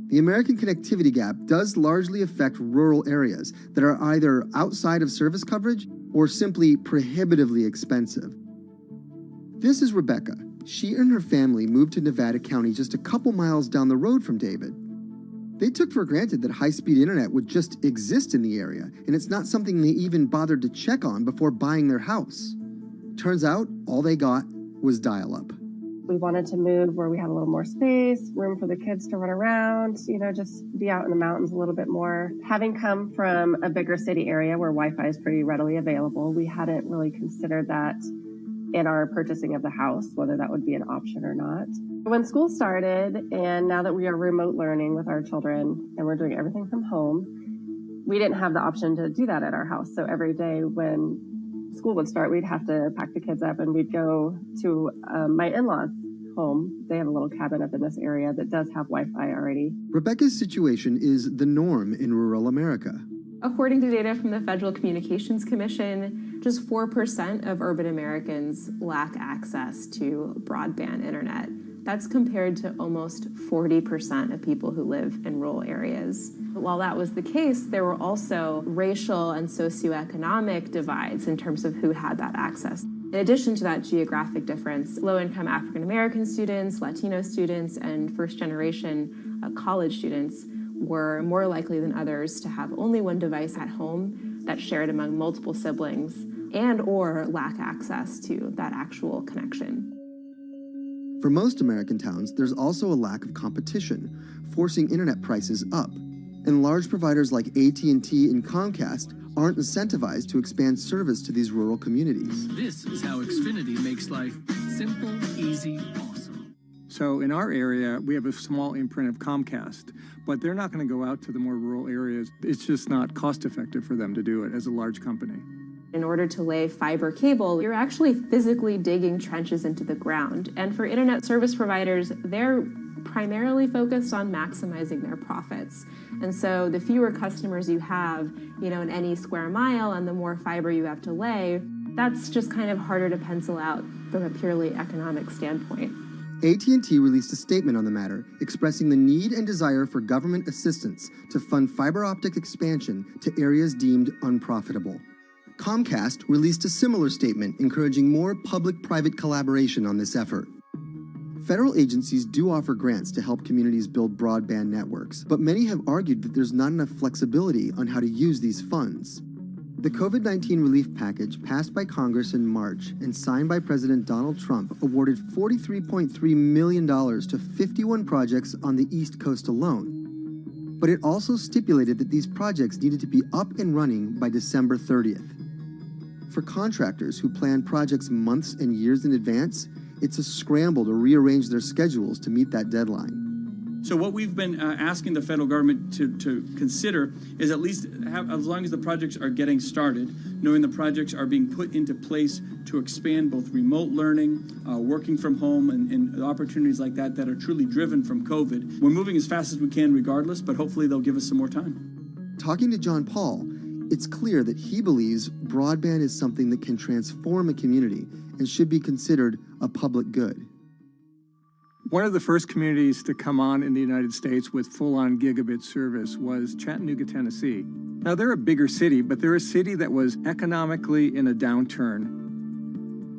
The American connectivity gap does largely affect rural areas that are either outside of service coverage or simply prohibitively expensive. This is Rebecca. She and her family moved to Nevada County just a couple miles down the road from David. They took for granted that high-speed internet would just exist in the area, and it's not something they even bothered to check on before buying their house. Turns out, all they got was dial-up. We wanted to move where we had a little more space, room for the kids to run around, just be out in the mountains a little bit more. Having come from a bigger city area where Wi-Fi is pretty readily available, we hadn't really considered that in our purchasing of the house, whether that would be an option or not. When school started, and now that we are remote learning with our children and we're doing everything from home, we didn't have the option to do that at our house. So every day when school would start, we'd have to pack the kids up and we'd go to my in-laws' home. They have a little cabin up in this area that does have Wi-Fi already. Rebecca's situation is the norm in rural America. According to data from the Federal Communications Commission, just 4% of urban Americans lack access to broadband internet. That's compared to almost 40% of people who live in rural areas. But while that was the case, there were also racial and socioeconomic divides in terms of who had that access. In addition to that geographic difference, low-income African American students, Latino students, and first-generation college students were more likely than others to have only one device at home that's shared among multiple siblings and or lack access to that actual connection. For most American towns, there's also a lack of competition, forcing internet prices up. And large providers like AT&T and Comcast aren't incentivized to expand service to these rural communities. This is how Xfinity makes life simple, easy, awesome. So in our area, we have a small imprint of Comcast, but they're not going to go out to the more rural areas. It's just not cost effective for them to do it as a large company. In order to lay fiber cable, you're actually physically digging trenches into the ground. And for internet service providers, they're primarily focused on maximizing their profits. And so the fewer customers you have, in any square mile and the more fiber you have to lay, that's just kind of harder to pencil out from a purely economic standpoint. AT&T released a statement on the matter, expressing the need and desire for government assistance to fund fiber optic expansion to areas deemed unprofitable. Comcast released a similar statement encouraging more public-private collaboration on this effort. Federal agencies do offer grants to help communities build broadband networks, but many have argued that there's not enough flexibility on how to use these funds. The COVID-19 relief package passed by Congress in March and signed by President Donald Trump awarded $43.3 million to 51 projects on the East Coast alone. But it also stipulated that these projects needed to be up and running by December 30th. For contractors who plan projects months and years in advance, it's a scramble to rearrange their schedules to meet that deadline. So what we've been asking the federal government to consider is at least have, as long as the projects are getting started, knowing the projects are being put into place to expand both remote learning, working from home, and opportunities like that that are truly driven from COVID. We're moving as fast as we can regardless, but hopefully they'll give us some more time. Talking to John Paul, it's clear that he believes broadband is something that can transform a community and should be considered a public good. One of the first communities to come on in the United States with full-on gigabit service was Chattanooga, Tennessee. Now, they're a bigger city, but they're a city that was economically in a downturn.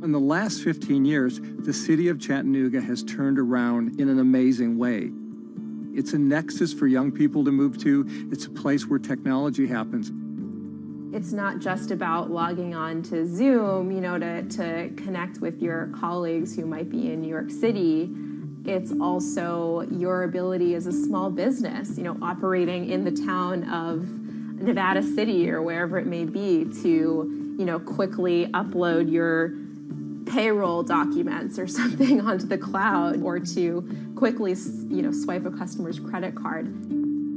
In the last 15 years, the city of Chattanooga has turned around in an amazing way. It's a nexus for young people to move to. It's a place where technology happens. It's not just about logging on to Zoom, to connect with your colleagues who might be in New York City. It's also your ability as a small business, operating in the town of Nevada City or wherever it may be to, quickly upload your payroll documents or something onto the cloud, or to quickly, swipe a customer's credit card.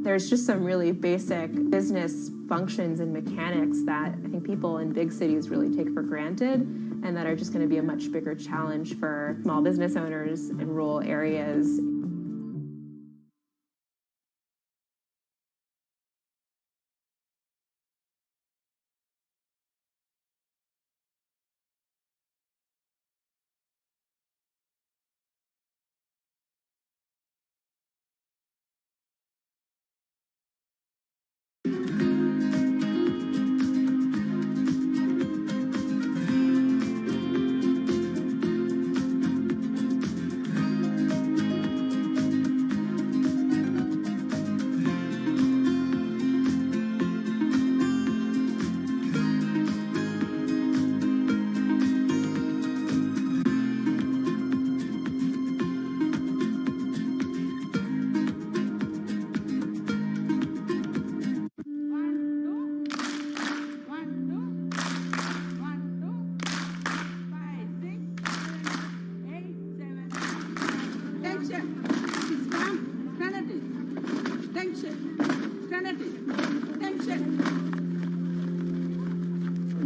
There's just some really basic business functions and mechanics that I think people in big cities really take for granted, and that are just going to be a much bigger challenge for small business owners in rural areas.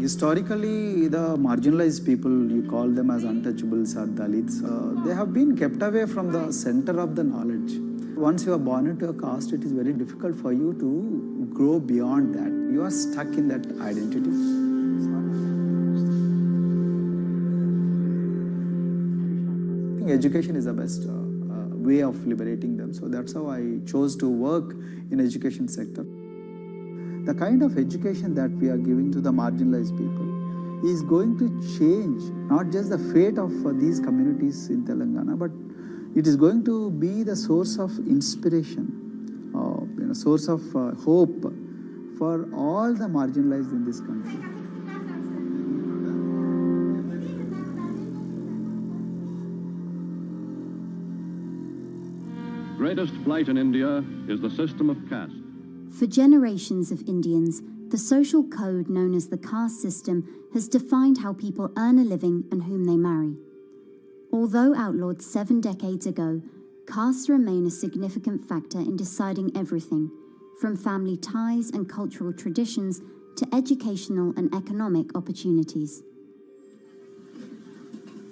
Historically, the marginalized people, you call them as untouchables or Dalits, they have been kept away from the center of the knowledge. Once you are born into a caste, it is very difficult for you to grow beyond that. You are stuck in that identity. I think education is the best way of liberating them. So that's how I chose to work in education sector. The kind of education that we are giving to the marginalized people is going to change not just the fate of these communities in Telangana, but it is going to be the source of inspiration, source of hope for all the marginalized in this country. Greatest blight in India is the system of caste. For generations of Indians, the social code known as the caste system has defined how people earn a living and whom they marry. Although outlawed 7 decades ago, castes remain a significant factor in deciding everything, from family ties and cultural traditions to educational and economic opportunities.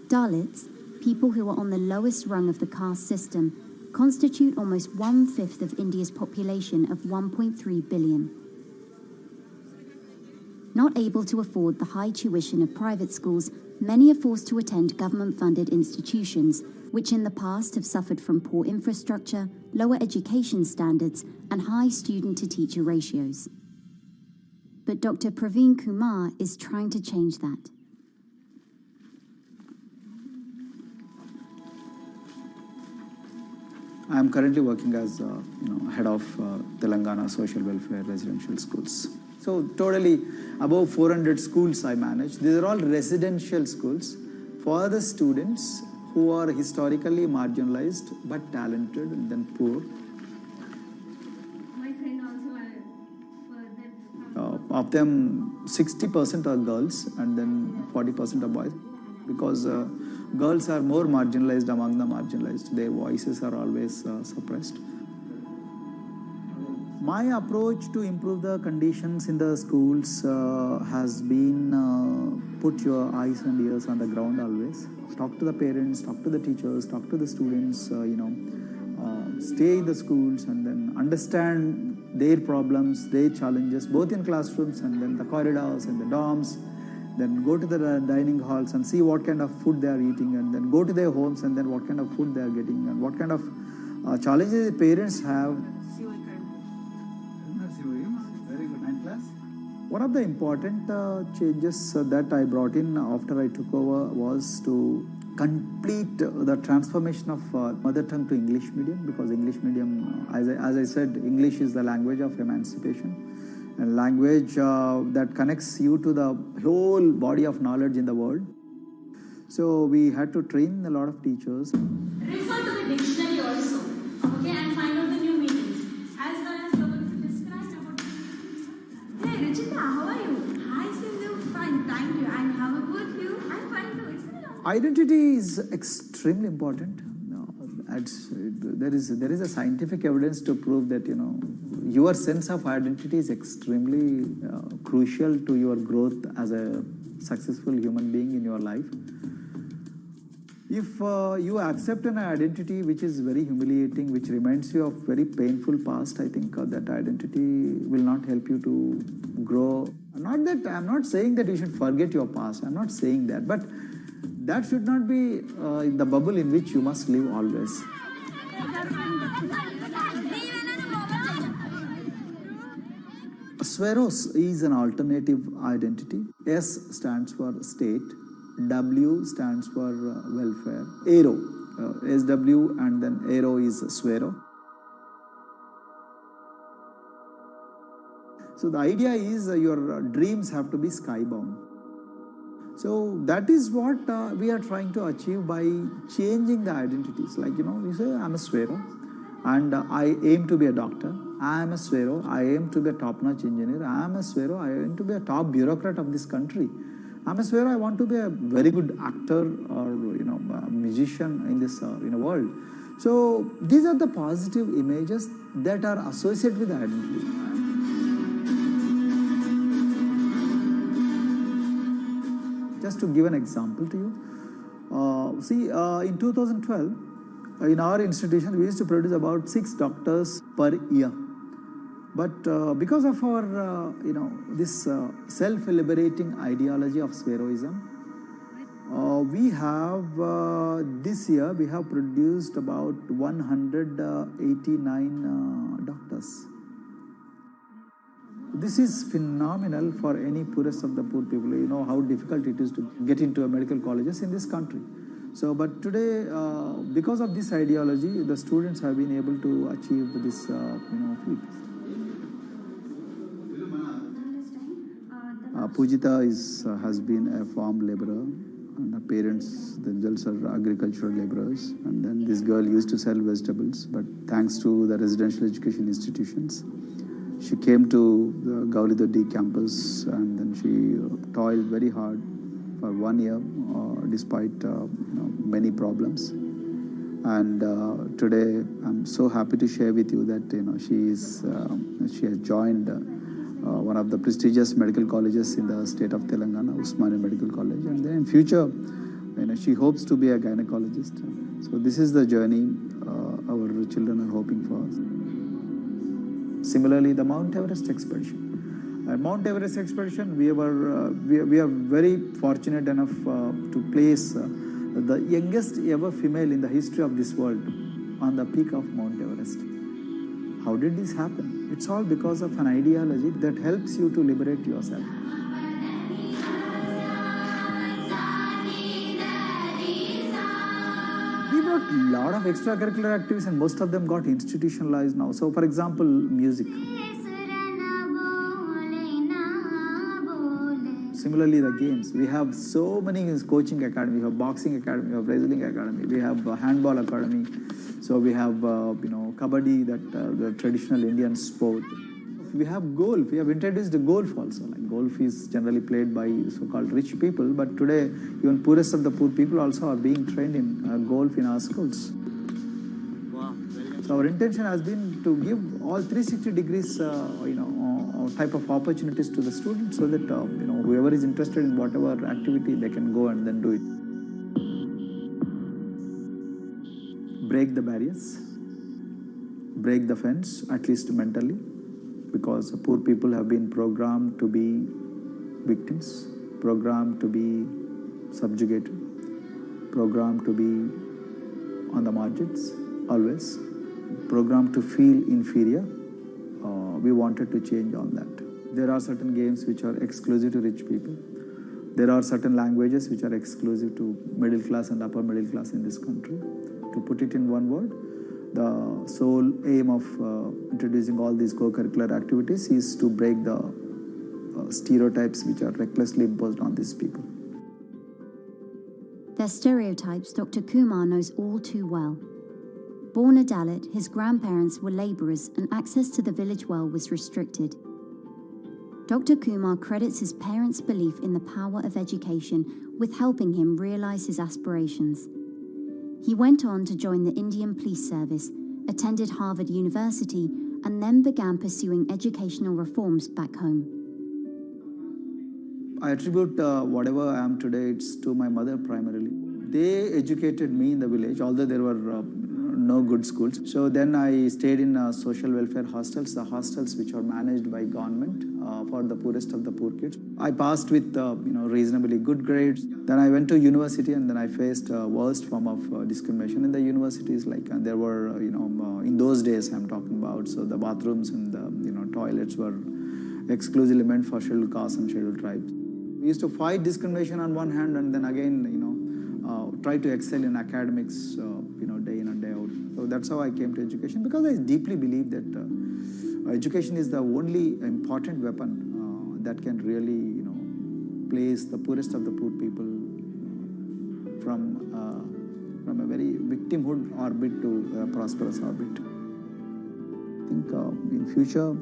Dalits, people who are on the lowest rung of the caste system, constitute almost 1/5 of India's population of 1.3 billion. Not able to afford the high tuition of private schools, many are forced to attend government-funded institutions, which in the past have suffered from poor infrastructure, lower education standards, and high student-to-teacher ratios. But Dr. Praveen Kumar is trying to change that. I am currently working as head of Telangana Social Welfare Residential Schools. So totally above 400 schools I manage. These are all residential schools for the students who are historically marginalized but talented and then poor. My friend also Of them, 60% are girls and then 40% are boys, because girls are more marginalized among the marginalized. Their voices are always suppressed. My approach to improve the conditions in the schools has been put your eyes and ears on the ground always. Talk to the parents, talk to the teachers, talk to the students, stay in the schools and then understand their problems, their challenges, both in classrooms and then the corridors and the dorms. Then go to the dining halls and see what kind of food they are eating, and then go to their homes and then what kind of food they are getting and what kind of challenges the parents have. Very good. 9th class. One of the important changes that I brought in after I took over was to complete the transformation of mother tongue to English medium, because English medium, as I said, English is the language of emancipation. A language that connects you to the whole body of knowledge in the world. So we had to train a lot of teachers. refer to the dictionary also, okay, and find out the new meanings, as well as you're going to describe about. Hey, Ruchita, how are you? Hi, Sindhu. Fine, thank you. And how about you? I'm fine too. It's been a long time. Identity is extremely important. There is a scientific evidence to prove that your sense of identity is extremely crucial to your growth as a successful human being in your life. If you accept an identity which is very humiliating, which reminds you of very painful past, I think that identity will not help you to grow. I'm not saying that you should forget your past. I'm not saying that, but that should not be in the bubble in which you must live always. Sweros is an alternative identity. S stands for state, W stands for welfare, Aero, SW and then Aero is Swero. So the idea is your dreams have to be skybound. So that is what we are trying to achieve by changing the identities. Like, you say, I'm a Swero and I aim to be a doctor. I am a Swero, I aim to be a top-notch engineer. I am a Swero, I aim to be a top bureaucrat of this country. I'm a Swero, I want to be a very good actor or, a musician in this world. So these are the positive images that are associated with the identity. just to give an example to you. In 2012, in our institution, we used to produce about 6 doctors per year. But because of our, this self-liberating ideology of spheroism, we have, this year, we have produced about 189 doctors. This is phenomenal for any poorest of the poor people. You know how difficult it is to get into a medical colleges in this country. So, but today, because of this ideology, the students have been able to achieve this, feat. Pujita has been a farm laborer, and her parents themselves are agricultural laborers. And then this girl used to sell vegetables, but thanks to the residential education institutions, she came to the Gaulido campus, and then she toiled very hard for 1 year, despite many problems. And today, I'm so happy to share with you that she has joined one of the prestigious medical colleges in the state of Telangana, Usmania Medical College, and then in future, she hopes to be a gynecologist. So this is the journey our children are hoping for. Similarly, the Mount Everest expedition. At Mount Everest expedition, we are very fortunate enough to place the youngest ever female in the history of this world on the peak of Mount Everest. How did this happen? It's all because of an ideology that helps you to liberate yourself. We got a lot of extracurricular activities, and most of them got institutionalized now. So, for example, music. Similarly, the games. We have so many coaching academy. We have boxing academy, we have wrestling academy, we have handball academy. So we have, kabaddi, the traditional Indian sport. We have golf. We have introduced the golf also. Like golf is generally played by so-called rich people, but today even poorest of the poor people also are being trained in golf in our schools. Wow. So our intention has been to give all 360 degrees, type of opportunities to the students, so that whoever is interested in whatever activity, they can go and then do it. Break the barriers, break the fence, at least mentally, because poor people have been programmed to be victims, programmed to be subjugated, programmed to be on the margins, always, programmed to feel inferior. We wanted to change all that. There are certain games which are exclusive to rich people. There are certain languages which are exclusive to middle class and upper middle class in this country. To put it in one word, the sole aim of introducing all these co-curricular activities is to break the stereotypes which are recklessly imposed on these people. Their stereotypes Dr. Kumar knows all too well. Born a Dalit, his grandparents were labourers and access to the village well was restricted. Dr. Kumar credits his parents' belief in the power of education with helping him realise his aspirations. He went on to join the Indian Police Service, attended Harvard University, and then began pursuing educational reforms back home. I attribute whatever I am today, it's to my mother primarily. They educated me in the village, although there were no good schools. So then I stayed in social welfare hostels, the hostels which are managed by government for the poorest of the poor kids. I passed with reasonably good grades. Then I went to university, and then I faced worst form of discrimination in the universities. And there were in those days I'm talking about. So the bathrooms and the toilets were exclusively meant for scheduled castes and scheduled tribes. We used to fight discrimination on one hand, and then again try to excel in academics day in and day out. So that's how I came to education, because I deeply believe that education is the only important weapon that can really place the poorest of the poor people from a very victimhood orbit to a prosperous orbit. I think in future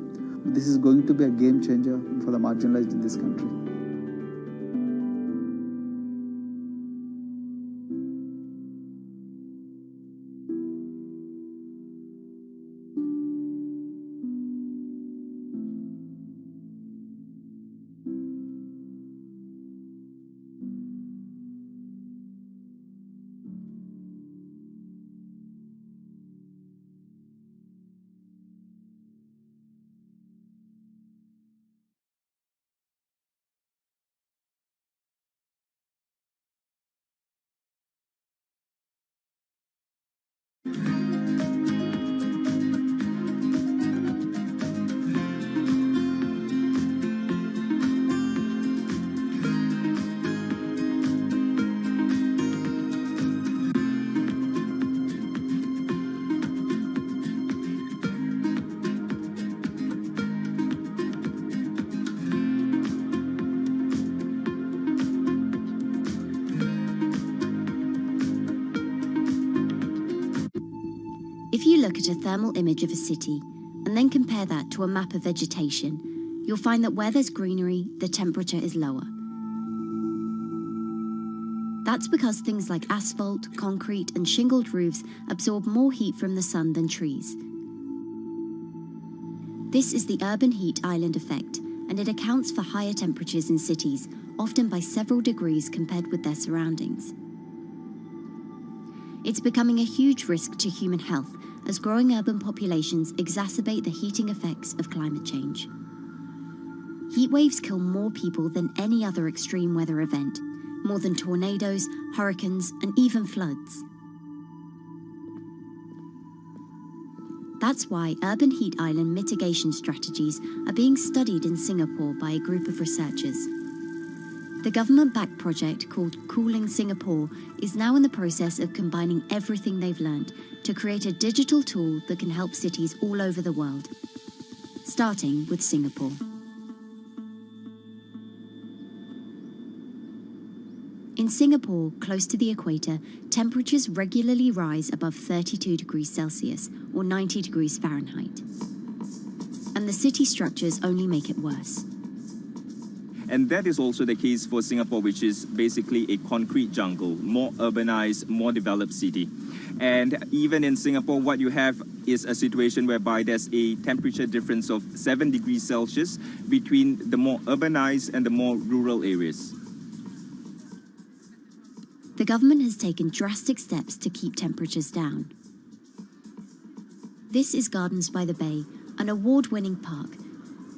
this is going to be a game changer for the marginalized in this country. If you look at a thermal image of a city and then compare that to a map of vegetation, you'll find that where there's greenery, the temperature is lower. That's because things like asphalt, concrete, and shingled roofs absorb more heat from the sun than trees. This is the urban heat island effect, and it accounts for higher temperatures in cities, often by several degrees compared with their surroundings. It's becoming a huge risk to human health as growing urban populations exacerbate the heating effects of climate change. Heat waves kill more people than any other extreme weather event, more than tornadoes, hurricanes, and even floods. That's why urban heat island mitigation strategies are being studied in Singapore by a group of researchers. The government-backed project called Cooling Singapore is now in the process of combining everything they've learned to create a digital tool that can help cities all over the world, starting with Singapore. In Singapore, close to the equator, temperatures regularly rise above 32 degrees Celsius or 90 degrees Fahrenheit. And the city structures only make it worse. And that is also the case for Singapore, which is basically a concrete jungle, more urbanized, more developed city. And even in Singapore, what you have is a situation whereby there's a temperature difference of 7 degrees Celsius between the more urbanized and the more rural areas. The government has taken drastic steps to keep temperatures down. This is Gardens by the Bay, an award-winning park,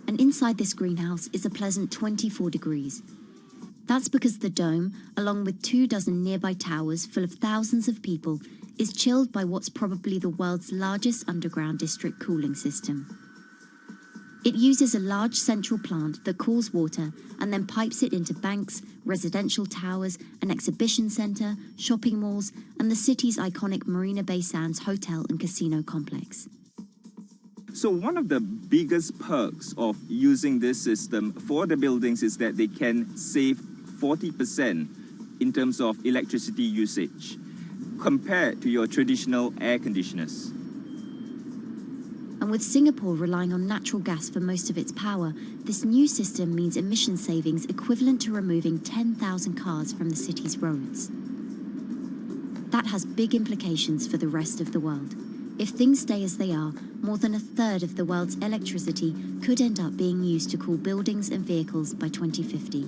and inside this greenhouse is a pleasant 24 degrees. That's because the dome, along with 24 nearby towers full of thousands of people, is chilled by what's probably the world's largest underground district cooling system. It uses a large central plant that cools water and then pipes it into banks, residential towers, an exhibition centre, shopping malls, and the city's iconic Marina Bay Sands hotel and casino complex. So one of the biggest perks of using this system for the buildings is that they can save 40% in terms of electricity usage compared to your traditional air conditioners. And with Singapore relying on natural gas for most of its power, this new system means emission savings equivalent to removing 10,000 cars from the city's roads. That has big implications for the rest of the world. If things stay as they are, more than a third of the world's electricity could end up being used to cool buildings and vehicles by 2050.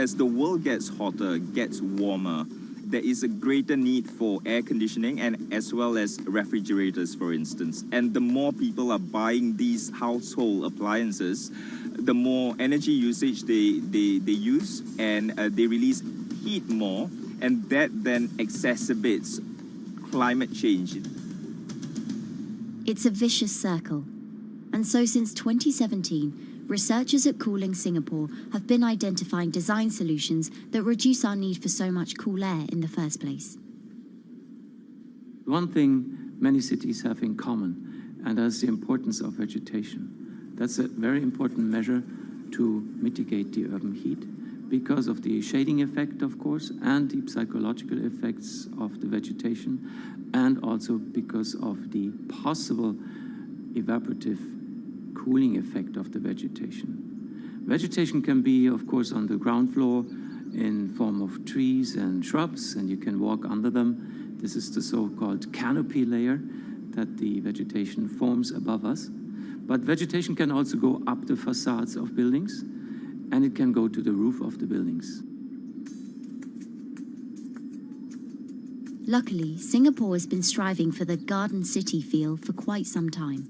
As the world gets hotter, gets warmer, there is a greater need for air conditioning and as well as refrigerators, for instance. And the more people are buying these household appliances, the more energy usage they use, and they release heat more, and that then exacerbates climate change. It's a vicious circle. And so since 2017, researchers at Cooling Singapore have been identifying design solutions that reduce our need for so much cool air in the first place. One thing many cities have in common, and that's the importance of vegetation. That's a very important measure to mitigate the urban heat because of the shading effect, of course, and the psychological effects of the vegetation, and also because of the possible evaporative cooling effect of the vegetation. Vegetation can be, of course, on the ground floor in form of trees and shrubs, and you can walk under them. This is the so-called canopy layer that the vegetation forms above us. But vegetation can also go up the facades of buildings, and it can go to the roof of the buildings. Luckily, Singapore has been striving for the garden city feel for quite some time.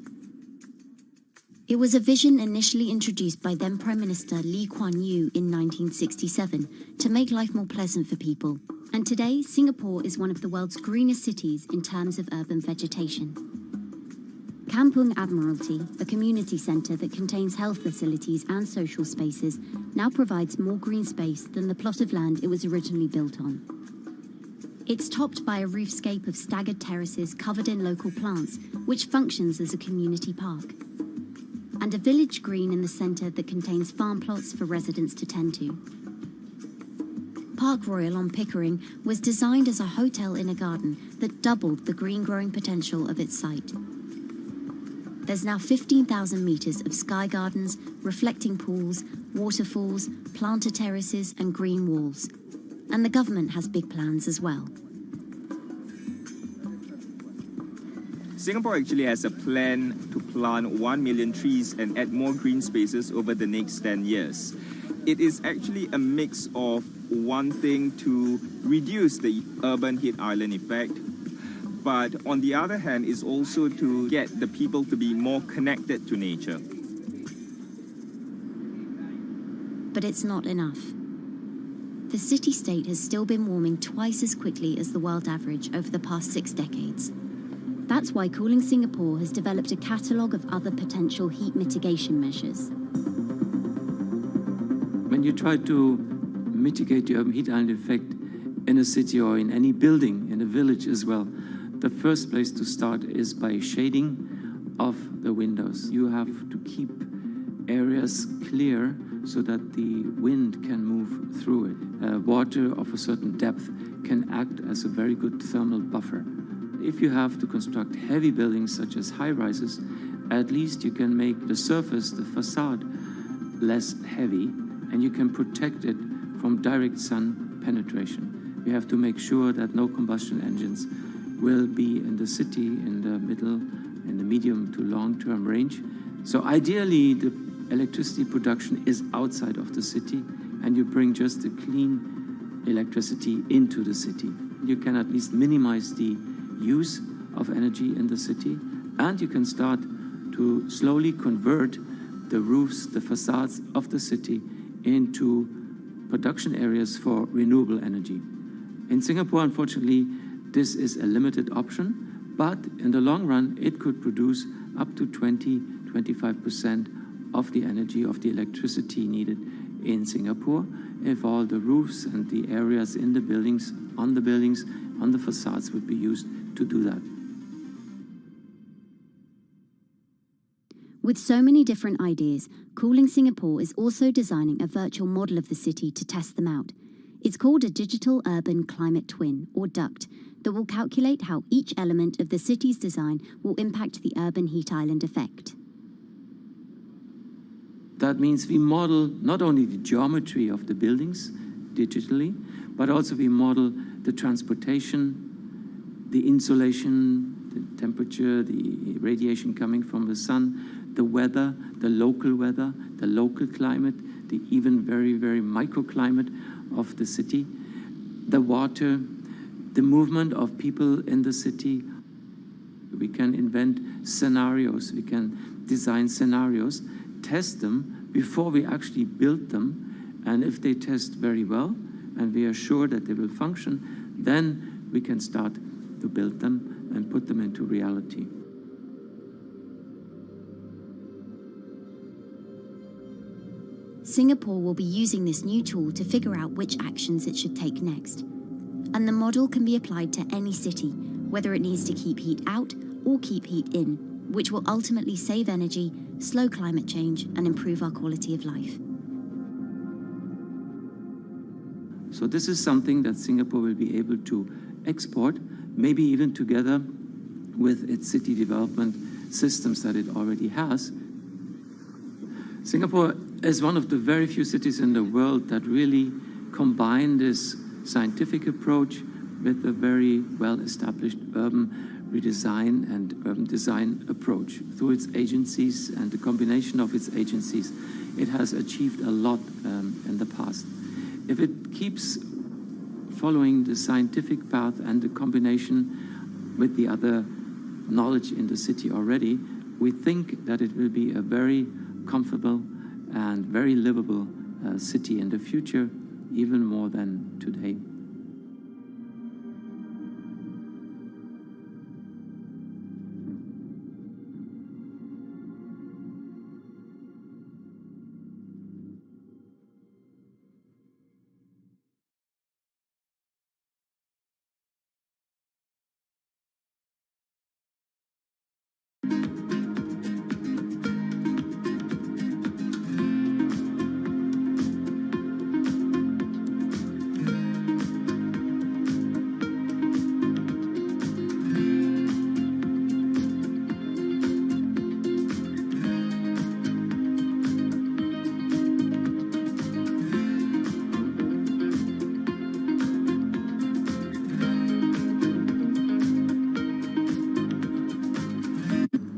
It was a vision initially introduced by then Prime Minister Lee Kuan Yew in 1967 to make life more pleasant for people. And today, Singapore is one of the world's greenest cities in terms of urban vegetation. Kampung Admiralty, a community centre that contains health facilities and social spaces, now provides more green space than the plot of land it was originally built on. It's topped by a roofscape of staggered terraces covered in local plants, which functions as a community park. And a village green in the centre that contains farm plots for residents to tend to. Park Royal on Pickering was designed as a hotel in a garden that doubled the green growing potential of its site. There's now 15,000 metres of sky gardens, reflecting pools, waterfalls, planted terraces and green walls. And the government has big plans as well. Singapore actually has a plan to plant 1 million trees and add more green spaces over the next 10 years. It is actually a mix of wanting to reduce the urban heat island effect, but on the other hand is also to get the people to be more connected to nature. But it's not enough. The city-state has still been warming twice as quickly as the world average over the past 6 decades. That's why Cooling Singapore has developed a catalogue of other potential heat mitigation measures. When you try to mitigate the urban heat island effect in a city or in any building, in a village as well, the first place to start is by shading of the windows. You have to keep areas clear so that the wind can move through it. Water of a certain depth can act as a very good thermal buffer. If you have to construct heavy buildings such as high-rises, at least you can make the surface, the facade, less heavy, and you can protect it from direct sun penetration. You have to make sure that no combustion engines will be in the city in the middle, in the medium to long-term range. So ideally, the electricity production is outside of the city, and you bring just the clean electricity into the city. You can at least minimize the use of energy in the city, and you can start to slowly convert the roofs, the facades of the city into production areas for renewable energy. In Singapore, unfortunately, this is a limited option, but in the long run, it could produce up to 20-25% of the energy, of the electricity needed in Singapore if all the roofs and the areas in the buildings, on the facades would be used to do that. With so many different ideas, Cooling Singapore is also designing a virtual model of the city to test them out. It's called a Digital Urban Climate Twin, or DUCT, that will calculate how each element of the city's design will impact the urban heat island effect. That means we model not only the geometry of the buildings digitally, but also we model the transportation, the insulation, the temperature, the radiation coming from the sun, the weather, the local climate, the even very, very microclimate of the city, the water, the movement of people in the city. We can invent scenarios, we can design scenarios, test them before we actually build them, and if they test very well, and we are sure that they will function, then we can start to build them and put them into reality. Singapore will be using this new tool to figure out which actions it should take next. And the model can be applied to any city, whether it needs to keep heat out or keep heat in, which will ultimately save energy, slow climate change, and improve our quality of life. So this is something that Singapore will be able to export, maybe even together with its city development systems that it already has. Singapore is one of the very few cities in the world that really combine this scientific approach with a very well-established urban redesign and urban design approach. Through its agencies and the combination of its agencies, it has achieved a lot in the past. If it keeps following the scientific path and the combination with the other knowledge in the city already, we think that it will be a very comfortable and very livable city in the future, even more than today.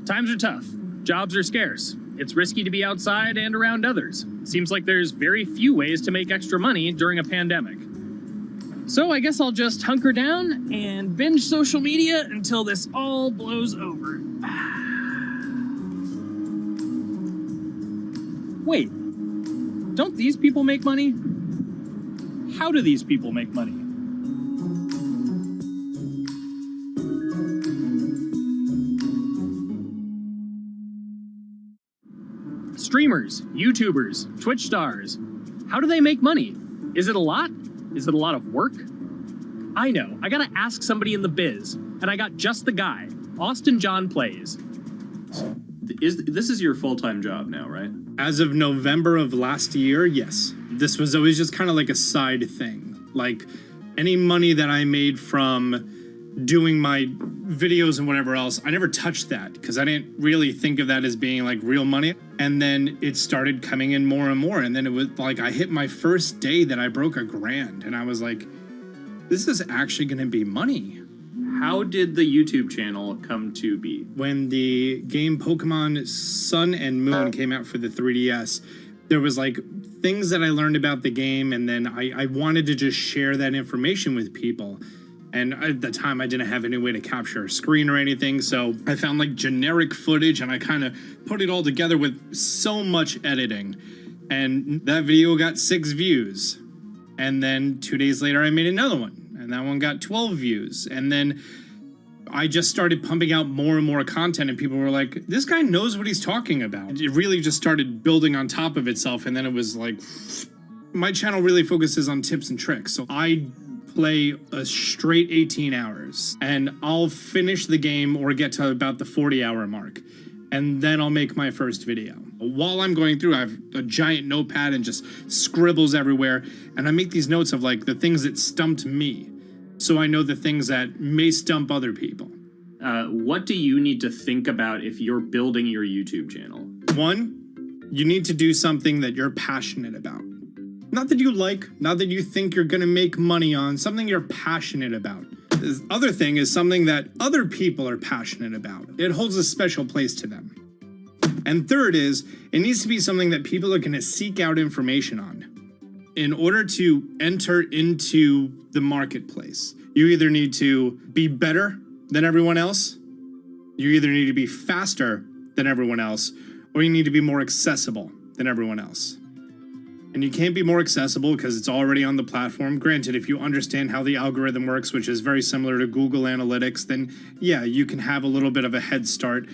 Times are tough. Jobs are scarce. It's risky to be outside and around others. Seems like there's very few ways to make extra money during a pandemic. So I guess I'll just hunker down and binge social media until this all blows over. Wait, don't these people make money? How do these people make money? Streamers, YouTubers, Twitch stars. How do they make money? Is it a lot? Is it a lot of work? I know, I gotta ask somebody in the biz, and I got just the guy. Austin John Plays. This is your full-time job now, right? As of November of last year, yes. This was always just kind of like a side thing. Like, any money that I made from doing my videos and whatever else, I never touched that because I didn't really think of that as being like real money. And then it started coming in more and more. And then it was like I hit my first day that I broke $1,000 and I was like, this is actually going to be money. How did the YouTube channel come to be? When the game Pokemon Sun and Moon came out for the 3DS, there was like things that I learned about the game, and then I wanted to just share that information with people. And at the time, I didn't have any way to capture a screen or anything, so I found like generic footage and I kind of put it all together with so much editing. And that video got 6 views. And then 2 days later, I made another one, and that one got 12 views. And then I just started pumping out more and more content, and people were like, this guy knows what he's talking about. It really just started building on top of itself, and then it was like, my channel really focuses on tips and tricks. So I play a straight 18 hours, and I'll finish the game or get to about the 40-hour mark, and then I'll make my first video. While I'm going through, I have a giant notepad and just scribbles everywhere, and I make these notes of like the things that stumped me, so I know the things that may stump other people. What do you need to think about if you're building your YouTube channel? 1, you need to do something that you're passionate about. Not that you like, not that you think you're gonna make money on, something you're passionate about. The other thing is something that other people are passionate about. It holds a special place to them. And third is, it needs to be something that people are gonna seek out information on. In order to enter into the marketplace, you either need to be better than everyone else, you either need to be faster than everyone else, or you need to be more accessible than everyone else. And you can't be more accessible because it's already on the platform. Granted, if you understand how the algorithm works, which is very similar to Google Analytics, then yeah, you can have a little bit of a head start.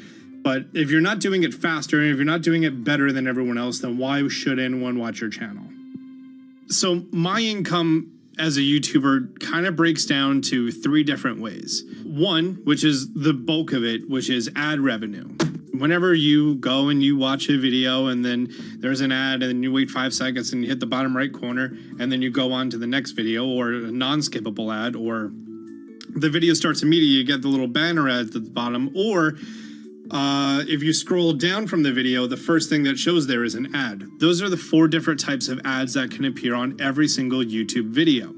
But if you're not doing it faster, and if you're not doing it better than everyone else, then why should anyone watch your channel? So my income as a YouTuber kind of breaks down to 3 different ways. 1, which is the bulk of it, which is ad revenue. Whenever you go and you watch a video and then there's an ad and then you wait 5 seconds and you hit the bottom right corner and then you go on to the next video, or a non-skippable ad, or the video starts immediately, you get the little banner ad at the bottom, or if you scroll down from the video, the first thing that shows there is an ad. Those are the 4 different types of ads that can appear on every single YouTube video.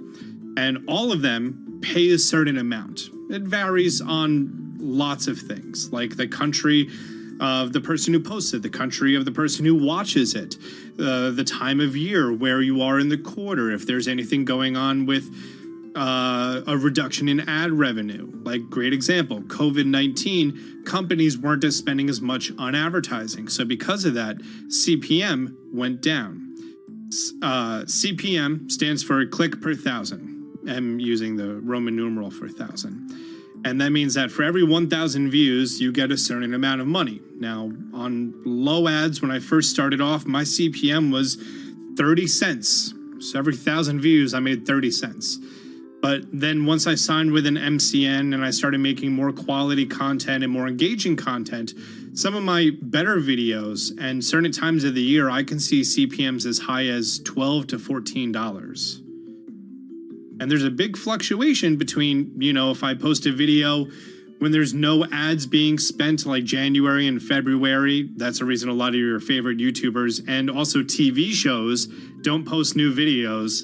And all of them pay a certain amount. It varies on lots of things, like the country of the person who posts it, the country of the person who watches it, the time of year, where you are in the quarter, if there's anything going on with a reduction in ad revenue. Like, great example, COVID-19, companies weren't spending as much on advertising. So because of that, CPM went down. CPM stands for click per thousand. I'm using the Roman numeral for 1,000. And that means that for every 1,000 views, you get a certain amount of money. Now, on low ads, when I first started off, my CPM was 30 cents. So every 1,000 views, I made 30 cents. But then once I signed with an MCN and I started making more quality content and more engaging content, some of my better videos and certain times of the year, I can see CPMs as high as $12 to $14. And there's a big fluctuation between, if I post a video when there's no ads being spent, like January and February, that's the reason a lot of your favorite YouTubers and also TV shows don't post new videos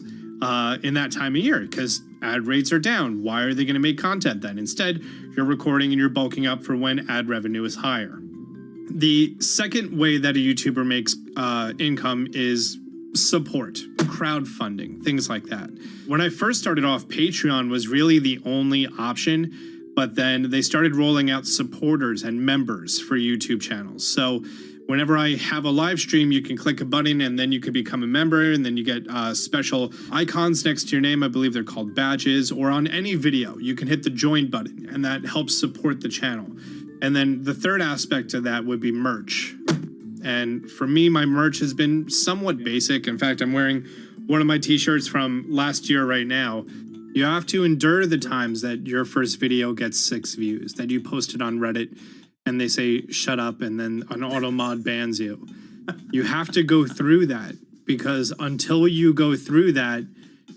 in that time of year because ad rates are down. Why are they going to make content then? Instead, you're recording and you're bulking up for when ad revenue is higher. The second way that a YouTuber makes income is support, crowdfunding, things like that. When I first started off, Patreon was really the only option, but then they started rolling out supporters and members for YouTube channels. So whenever I have a live stream, you can click a button and then you can become a member, and then you get special icons next to your name. I believe they're called badges, or on any video, you can hit the join button and that helps support the channel. And then the third aspect of that would be merch. And for me, my merch has been somewhat basic. In fact, I'm wearing one of my t-shirts from last year right now. You have to endure the times that your first video gets 6 views, that you post it on Reddit and they say, shut up, and then an auto mod bans you. You have to go through that, because until you go through that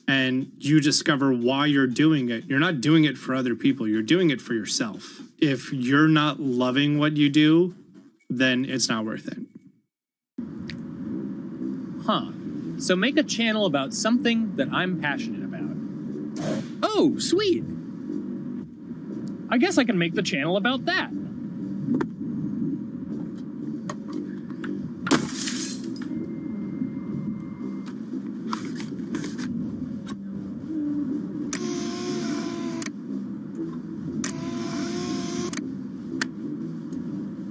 and you discover why you're doing it, you're not doing it for other people, you're doing it for yourself. If you're not loving what you do, then it's not worth it. Huh. So make a channel about something that I'm passionate about. Oh, sweet. I guess I can make the channel about that.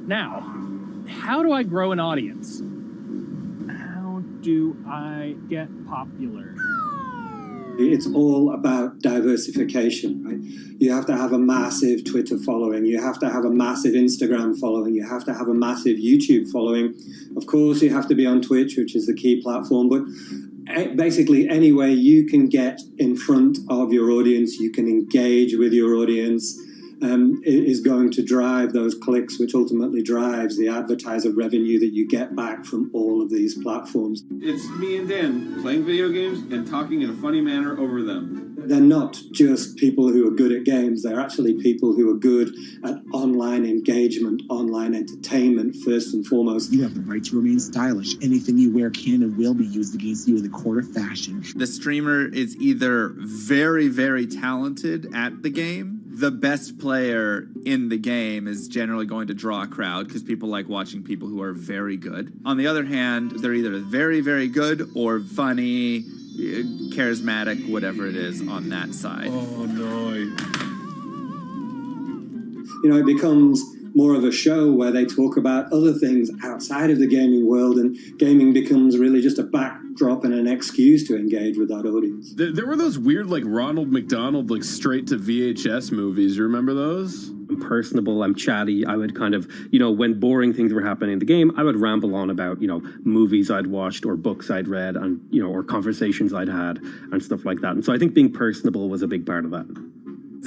Now, how do I grow an audience? How do I get popular? It's all about diversification, right? You have to have a massive Twitter following. You have to have a massive Instagram following. You have to have a massive YouTube following. Of course, you have to be on Twitch, which is the key platform. But basically, any way you can get in front of your audience, you can engage with your audience, is going to drive those clicks, which ultimately drives the advertiser revenue that you get back from all of these platforms. It's me and Dan playing video games and talking in a funny manner over them. They're not just people who are good at games, they're actually people who are good at online engagement, online entertainment, first and foremost. You have the right to remain stylish. Anything you wear can and will be used against you in the court of fashion. The streamer is either very, very talented at the game. The best player in the game is generally going to draw a crowd because people like watching people who are very good. On the other hand, they're either very, very good or funny, charismatic, whatever it is on that side. Oh, no. You know, it becomes more of a show where they talk about other things outside of the gaming world, and gaming becomes really just a backdrop and an excuse to engage with that audience. There were those weird, like, Ronald McDonald, like, straight to VHS movies. You remember those? I'm personable, I'm chatty. I would kind of, when boring things were happening in the game, I would ramble on about, movies I'd watched or books I'd read and, or conversations I'd had and stuff like that. And so I think being personable was a big part of that.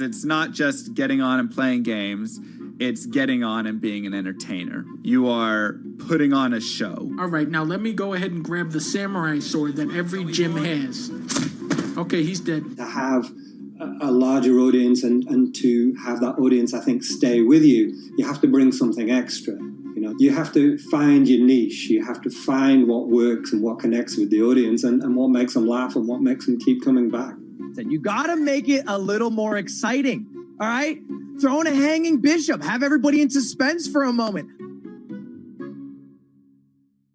It's not just getting on and playing games. It's getting on and being an entertainer. You are putting on a show. All right, now let me go ahead and grab the samurai sword that every gym has. Okay, he's dead. To have a larger audience and to have that audience, I think, stay with you, you have to bring something extra. You have to find your niche. You have to find what works and what connects with the audience and what makes them laugh and what makes them keep coming back. You got to make it a little more exciting, all right? Throw in a hanging bishop. Have everybody in suspense for a moment.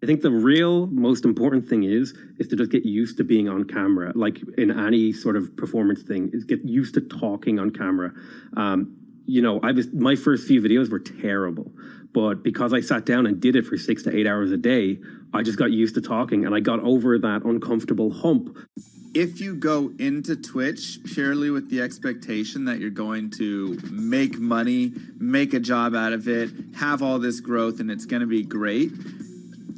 I think the real most important thing is to just get used to being on camera. Like in any sort of performance thing, is get used to talking on camera. My first few videos were terrible, but because I sat down and did it for 6 to 8 hours a day, I just got used to talking and I got over that uncomfortable hump. If you go into Twitch purely with the expectation that you're going to make money, make a job out of it, have all this growth, and it's going to be great,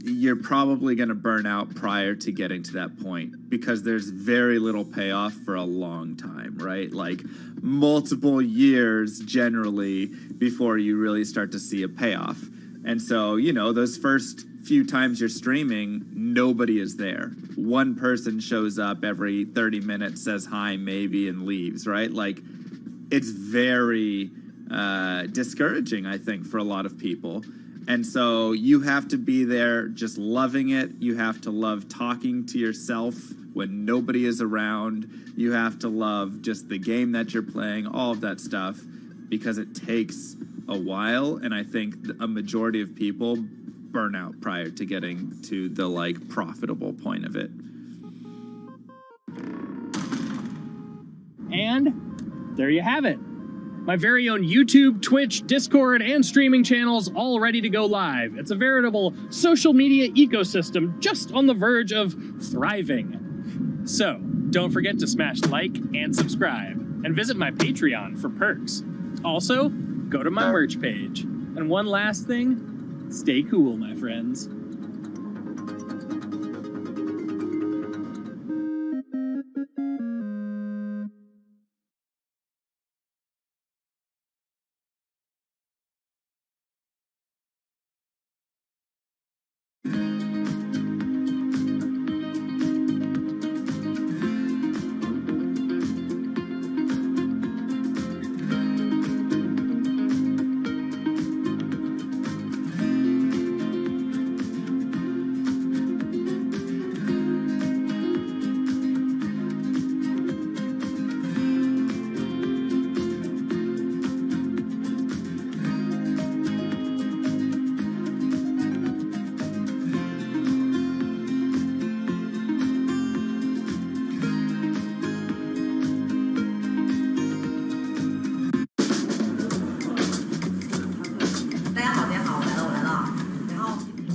you're probably going to burn out prior to getting to that point, because there's very little payoff for a long time, right? Like multiple years generally before you really start to see a payoff. And so, those first few times you're streaming, nobody is there. One person shows up every 30 minutes, says hi maybe, and leaves, right? Like, it's very discouraging, I think, for a lot of people. And so you have to be there just loving it. You have to love talking to yourself when nobody is around. You have to love just the game that you're playing, all of that stuff, because it takes a while. And I think a majority of people burn out prior to getting to the profitable point of it. And there you have it. My very own YouTube, Twitch, Discord, and streaming channels all ready to go live. It's a veritable social media ecosystem just on the verge of thriving. So, don't forget to smash like and subscribe, and visit my Patreon for perks. Also, go to my merch page. And one last thing, stay cool, my friends.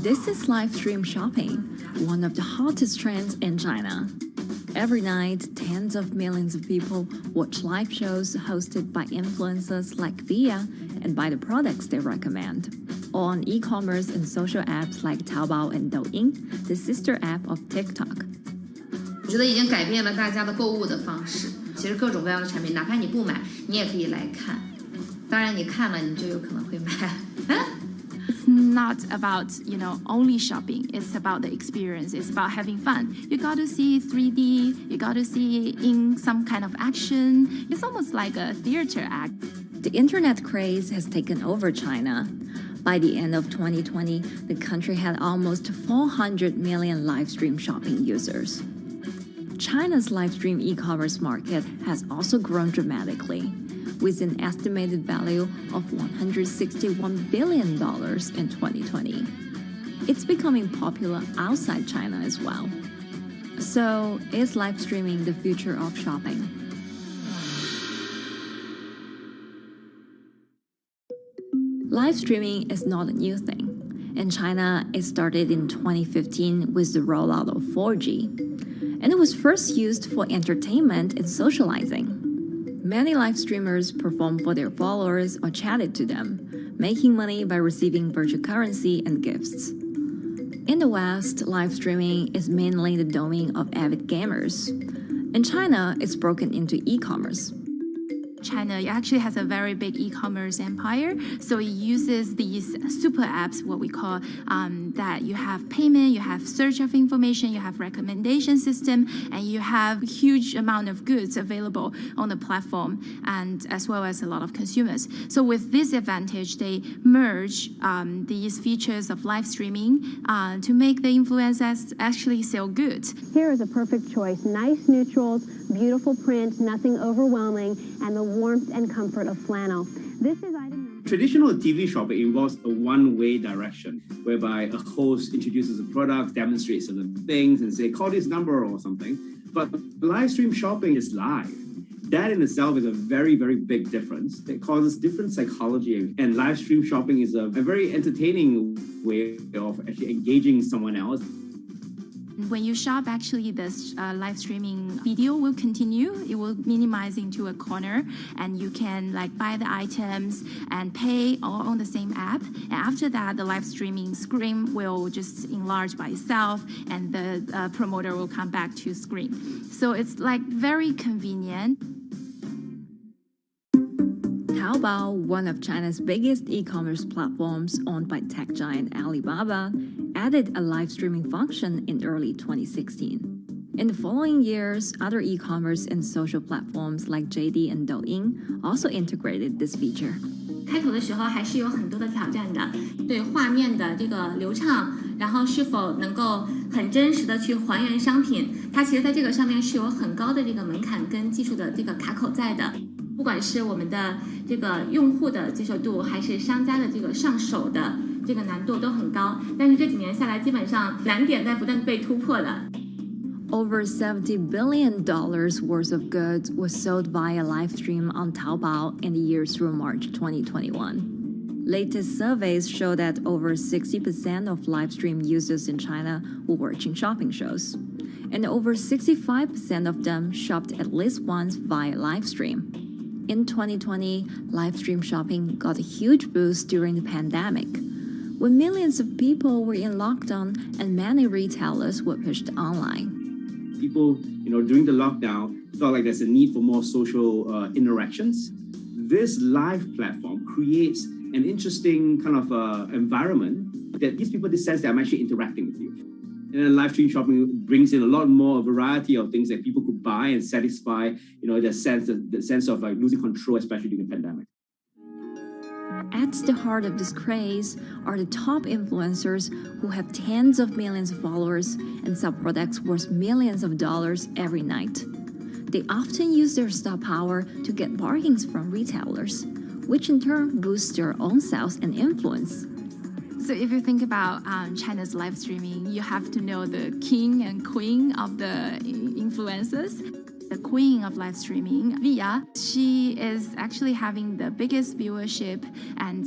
This is live stream shopping, one of the hottest trends in China. Every night, tens of millions of people watch live shows hosted by influencers like Via and buy the products they recommend. On e-commerce and social apps like Taobao and Douyin, the sister app of TikTok. 我觉得已经改变了大家的购物的方式。其实各种各样的产品，哪怕你不买，你也可以来看。当然，你看了，你就有可能会买。It's not about, only shopping. It's about the experience. It's about having fun. You got to see 3D. You got to see in some kind of action. It's almost like a theater act. The internet craze has taken over China. By the end of 2020, the country had almost 400 million live stream shopping users. China's live stream e-commerce market has also grown dramatically, with an estimated value of $161 billion in 2020. It's becoming popular outside China as well. So, is live streaming the future of shopping? Live streaming is not a new thing. In China, it started in 2015 with the rollout of 4G. And it was first used for entertainment and socializing. Many live streamers performed for their followers or chatted to them, making money by receiving virtual currency and gifts. In the West, live streaming is mainly the domain of avid gamers. In China, it's broken into e-commerce. China actually has a very big e-commerce empire, so it uses these super apps, what we call that you have payment, you have search of information, you have recommendation system, and you have huge amount of goods available on the platform, and as well as a lot of consumers. So with this advantage, they merge these features of live streaming to make the influencers actually sell goods. Here is a perfect choice: nice neutrals, beautiful print, nothing overwhelming, and the warmth and comfort of flannel. This is item number Traditional TV shopping involves a one-way direction, whereby a host introduces a product, demonstrates certain things, and say, call this number or something. But live stream shopping is live. That in itself is a very, very big difference. It causes different psychology. And live stream shopping is a very entertaining way of actually engaging someone else. When you shop, actually, this live streaming video will continue. It will minimize into a corner, and you can like buy the items and pay all on the same app. And after that, the live streaming screen will just enlarge by itself, and the promoter will come back to screen. So it's like very convenient. Taobao, one of China's biggest e-commerce platforms owned by tech giant Alibaba, added a live streaming function in early 2016. In the following years, other e-commerce and social platforms like JD and Douyin also integrated this feature. 开头的时候还是有很多的挑战的，对画面的这个流畅，然后是否能够很真实的去还原商品，它其实在这个上面是有很高的这个门槛跟技术的这个卡口在的。不管是我们的这个用户的接受度，还是商家的这个上手的这个难度都很高，但是这几年下来，基本上难点在不断被突破的。Over $70 billion worth of goods was sold via live stream on Taobao in the years through March 2021. Latest surveys show that over 60% of live stream users in China were watching shopping shows, and over 65% of them shopped at least once via live stream. In 2020, live stream shopping got a huge boost during the pandemic, when millions of people were in lockdown and many retailers were pushed online. People, during the lockdown, felt like there's a need for more social interactions. This live platform creates an interesting kind of environment that gives people the sense that I'm actually interacting with you. And then live stream shopping brings in a lot more variety of things that people could buy and satisfy, the sense of like losing control, especially during the pandemic. At the heart of this craze are the top influencers who have tens of millions of followers and sell products worth millions of dollars every night. They often use their star power to get bargains from retailers, which in turn boosts their own sales and influence. So if you think about China's live streaming, you have to know the king and queen of the influencers. The queen of live streaming, Via, she is actually having the biggest viewership and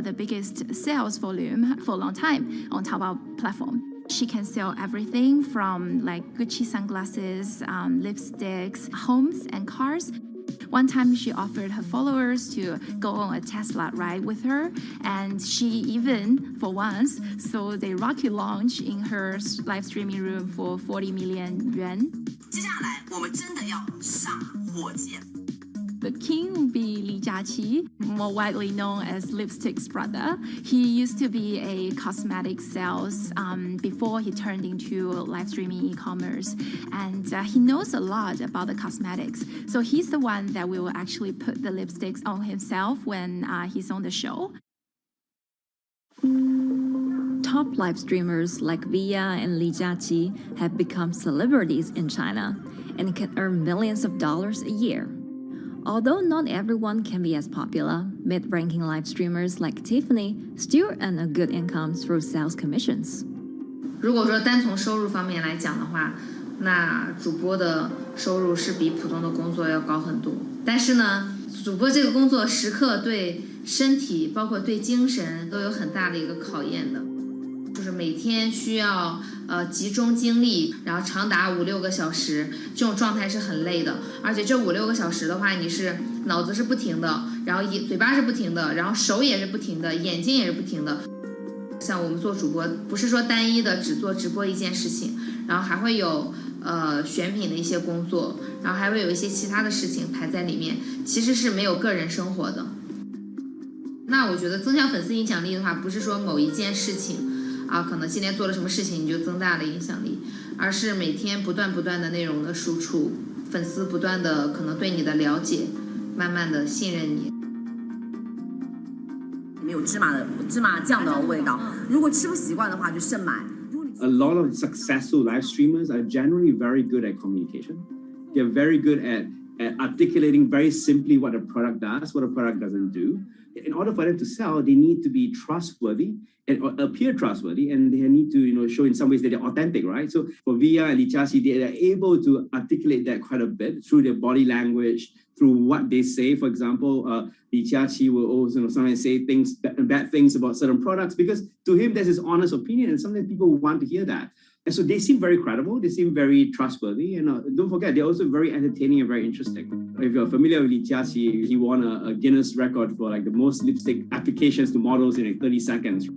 the biggest sales volume for a long time on Taobao platform. She can sell everything from like Gucci sunglasses, lipsticks, homes, and cars. One time she offered her followers to go on a Tesla ride with her, and she even, for once, sold a rocket launch in her live streaming room for 40 million yuan. The king will be Li Jiaqi, more widely known as Lipstick's brother. He used to be a cosmetic sales before he turned into live streaming e-commerce. And he knows a lot about the cosmetics. So he's the one that will actually put the lipsticks on himself when he's on the show. Top live streamers like Via and Li Jiaqi have become celebrities in China and can earn millions of dollars a year. Although not everyone can be as popular, mid-ranking live streamers like Tiffany still earn a good income through sales commissions. 如果说单从收入方面来讲的话，那主播的收入是比普通的工作要高很多。但是呢，主播这个工作时刻对身体，包括对精神都有很大的一个考验的。就是每天需要集中精力，然后长达5-6个小时，这种状态是很累的。而且这5-6个小时的话，你是脑子是不停的，然后嘴巴是不停的，然后手也是不停的，眼睛也是不停的。像我们做主播，不是说单一的只做直播一件事情，然后还会有选品的一些工作，然后还会有一些其他的事情排在里面，其实是没有个人生活的。那我觉得增强粉丝影响力的话，不是说某一件事情。可能今天做了什么事情你就增大了影响力，而是每天不断的内容的输出，粉丝不断的可能对你的了解，慢慢的信任你。没有芝麻酱的味道，如果吃不习惯的话就慎买。A lot of successful live streamers are generally very good at communication. They're very good at at articulating very simply what a product does, what a product doesn't do. In order for them to sell, they need to be trustworthy and appear trustworthy, and they need to, show in some ways that they're authentic, right? So for Via and Li Jiaqi, they are able to articulate that quite a bit through their body language, through what they say. For example, Li Jiaqi will also sometimes say bad things about certain products because to him, that's his honest opinion, and sometimes people want to hear that. And so they seem very credible, they seem very trustworthy, and don't forget, they're also very entertaining and very interesting. If you're familiar with Li Jiaqi, he won a Guinness record for like the most lipstick applications to models in like 30 seconds.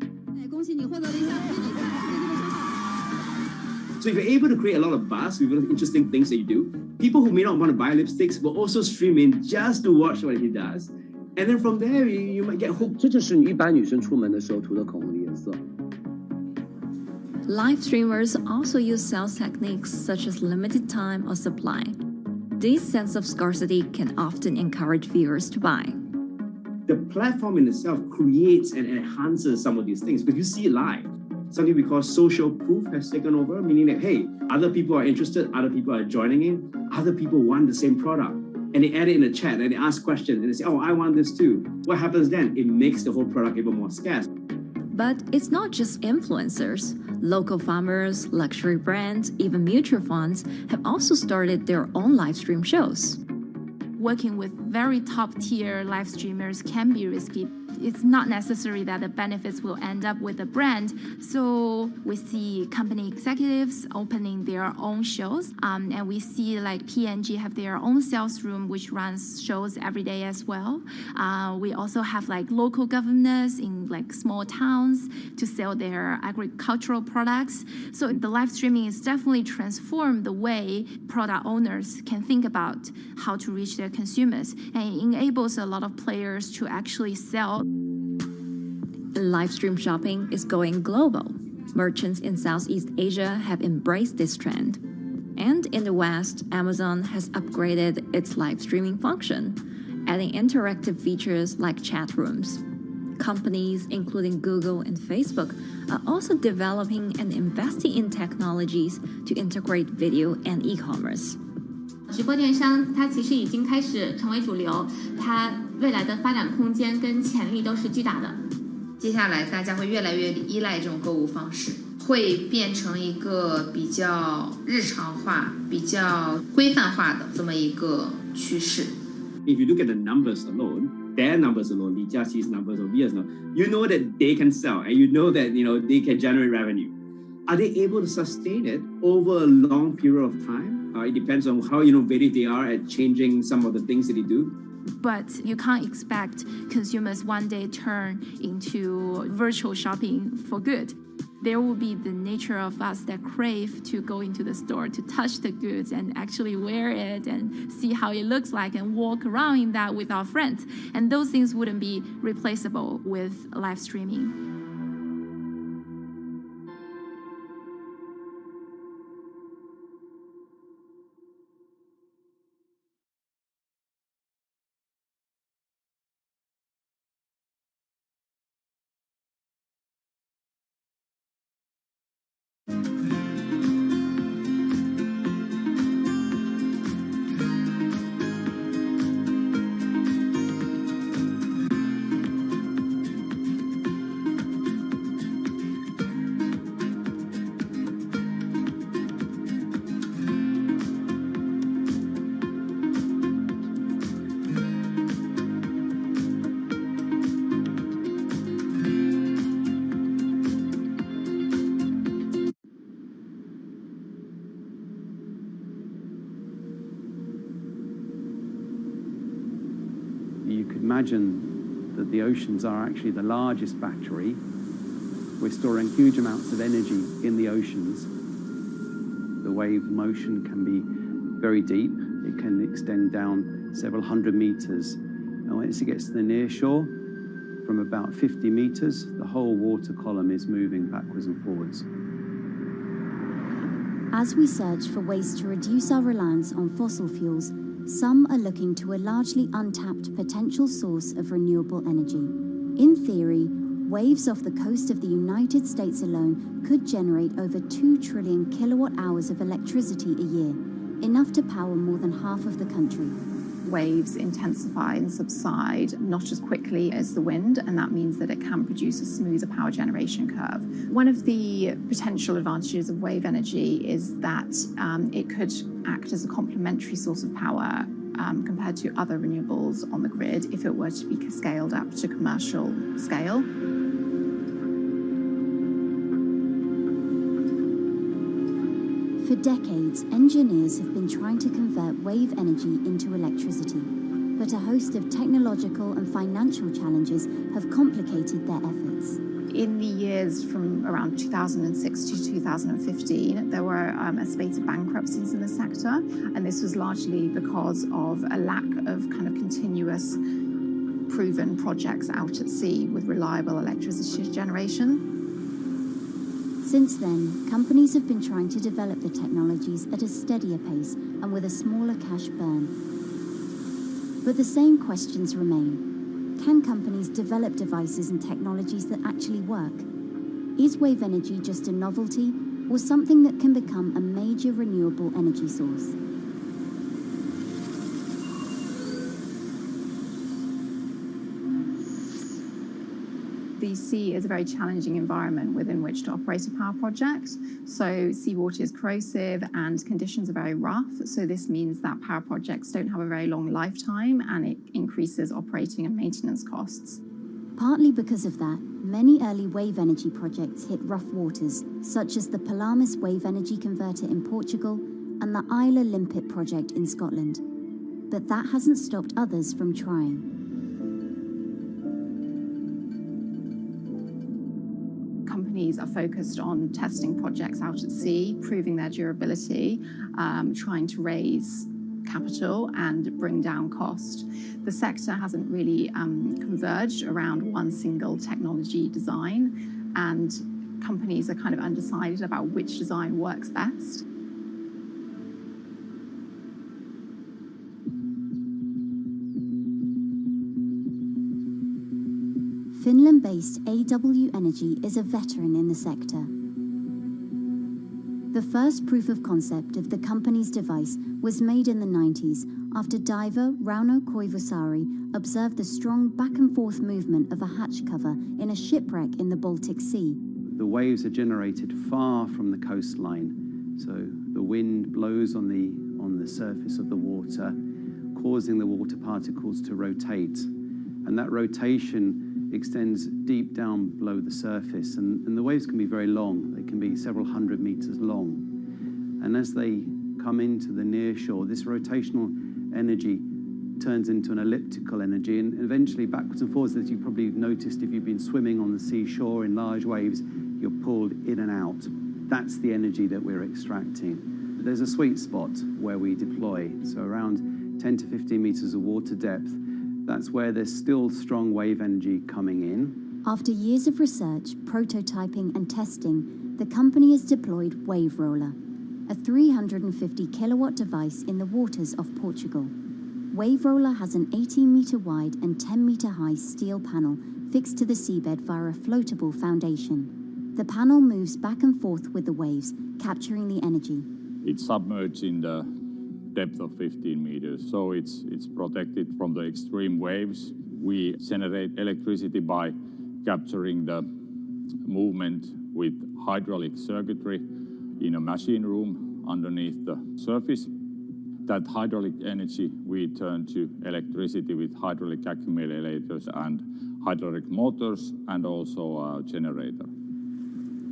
So if you're able to create a lot of buzz with interesting things that you do, people who may not want to buy lipsticks will also stream in just to watch what he does. And then from there, you might get hooked. 这就是一般女生出门的时候涂的口红的颜色。 Live streamers also use sales techniques such as limited time or supply. This sense of scarcity can often encourage viewers to buy. The platform in itself creates and enhances some of these things because you see it live. Something we call social proof has taken over, meaning that, hey, other people are interested, other people are joining in, other people want the same product. And they add it in a chat and they ask questions and they say, oh, I want this too. What happens then? It makes the whole product even more scarce. But it's not just influencers. Local farmers, luxury brands, even mutual funds have also started their own live stream shows. Working with very top-tier live streamers can be risky. It's not necessary that the benefits will end up with the brand. So we see company executives opening their own shows. And we see like P&G have their own sales room, which runs shows every day as well. We also have like local governors in like small towns to sell their agricultural products. So the live streaming is definitely transformed the way product owners can think about how to reach their consumers, and it enables a lot of players to actually sell. Live stream shopping is going global. Merchants in Southeast Asia have embraced this trend. And in the West, Amazon has upgraded its live streaming function, adding interactive features like chat rooms. Companies, including Google and Facebook, are also developing and investing in technologies to integrate video and e-commerce. 直播电商它其实已经开始成为主流，它未来的发展空间跟潜力都是巨大的。接下来大家会越来越依赖这种购物方式，会变成一个比较日常化、比较规范化的这么一个趋势。If you look at the numbers alone, their numbers alone, Li Jiaqi's numbers or Via's numbers, you know that they can sell and you know that they can generate revenue. Are they able to sustain it over a long period of time? It depends on how innovative they are at changing some of the things that they do. But you can't expect consumers one day turn into virtual shopping for good. There will be the nature of us that crave to go into the store, to touch the goods and actually wear it and see how it looks like and walk around in that with our friends. And those things wouldn't be replaceable with live streaming. You could imagine that the oceans are actually the largest battery. We're storing huge amounts of energy in the oceans. The wave motion can be very deep. It can extend down several hundred meters. And once it gets to the near shore, from about 50 meters, the whole water column is moving backwards and forwards. As we search for ways to reduce our reliance on fossil fuels, some are looking to a largely untapped potential source of renewable energy. In theory, waves off the coast of the United States alone could generate over 2 trillion kilowatt hours of electricity a year, enough to power more than half of the country. Waves intensify and subside not as quickly as the wind, and that means that it can produce a smoother power generation curve. One of the potential advantages of wave energy is that it could act as a complementary source of power compared to other renewables on the grid if it were to be scaled up to commercial scale. For decades, engineers have been trying to convert wave energy into electricity, but a host of technological and financial challenges have complicated their efforts. In the years from around 2006 to 2015, there were a spate of bankruptcies in the sector, and this was largely because of a lack of kind of continuous proven projects out at sea with reliable electricity generation. Since then, companies have been trying to develop the technologies at a steadier pace and with a smaller cash burn. But the same questions remain. Can companies develop devices and technologies that actually work? Is wave energy just a novelty or something that can become a major renewable energy source? The sea is a very challenging environment within which to operate a power project. So seawater is corrosive and conditions are very rough. So this means that power projects don't have a very long lifetime, and it increases operating and maintenance costs. Partly because of that, many early wave energy projects hit rough waters, such as the Palamas Wave Energy Converter in Portugal and the Isla Limpet project in Scotland. But that hasn't stopped others from trying. Companies are focused on testing projects out at sea, proving their durability, trying to raise capital and bring down cost. The sector hasn't really converged around one single technology design, and companies are kind of undecided about which design works best. Finland-based AW Energy is a veteran in the sector. The first proof of concept of the company's device was made in the 90s after diver Rauno Koivusaari observed the strong back-and-forth movement of a hatch cover in a shipwreck in the Baltic Sea. The waves are generated far from the coastline, so the wind blows on the surface of the water, causing the water particles to rotate, and that rotation extends deep down below the surface, and the waves can be very long. They can be several hundred meters long. And as they come into the near shore, this rotational energy turns into an elliptical energy, and eventually backwards and forwards, as you probably noticed if you've been swimming on the seashore in large waves, you're pulled in and out. That's the energy that we're extracting. There's a sweet spot where we deploy, so around 10 to 15 meters of water depth. That's where there's still strong wave energy coming in. After years of research, prototyping and testing, the company has deployed Wave Roller, a 350 kilowatt device in the waters of Portugal. Wave Roller has an 18-meter wide and 10-meter high steel panel fixed to the seabed via a floatable foundation. The panel moves back and forth with the waves, capturing the energy. It's submerged in the depth of 15 meters, so it's protected from the extreme waves. We generate electricity by capturing the movement with hydraulic circuitry in a machine room underneath the surface. That hydraulic energy we turn to electricity with hydraulic accumulators and hydraulic motors, and also a generator.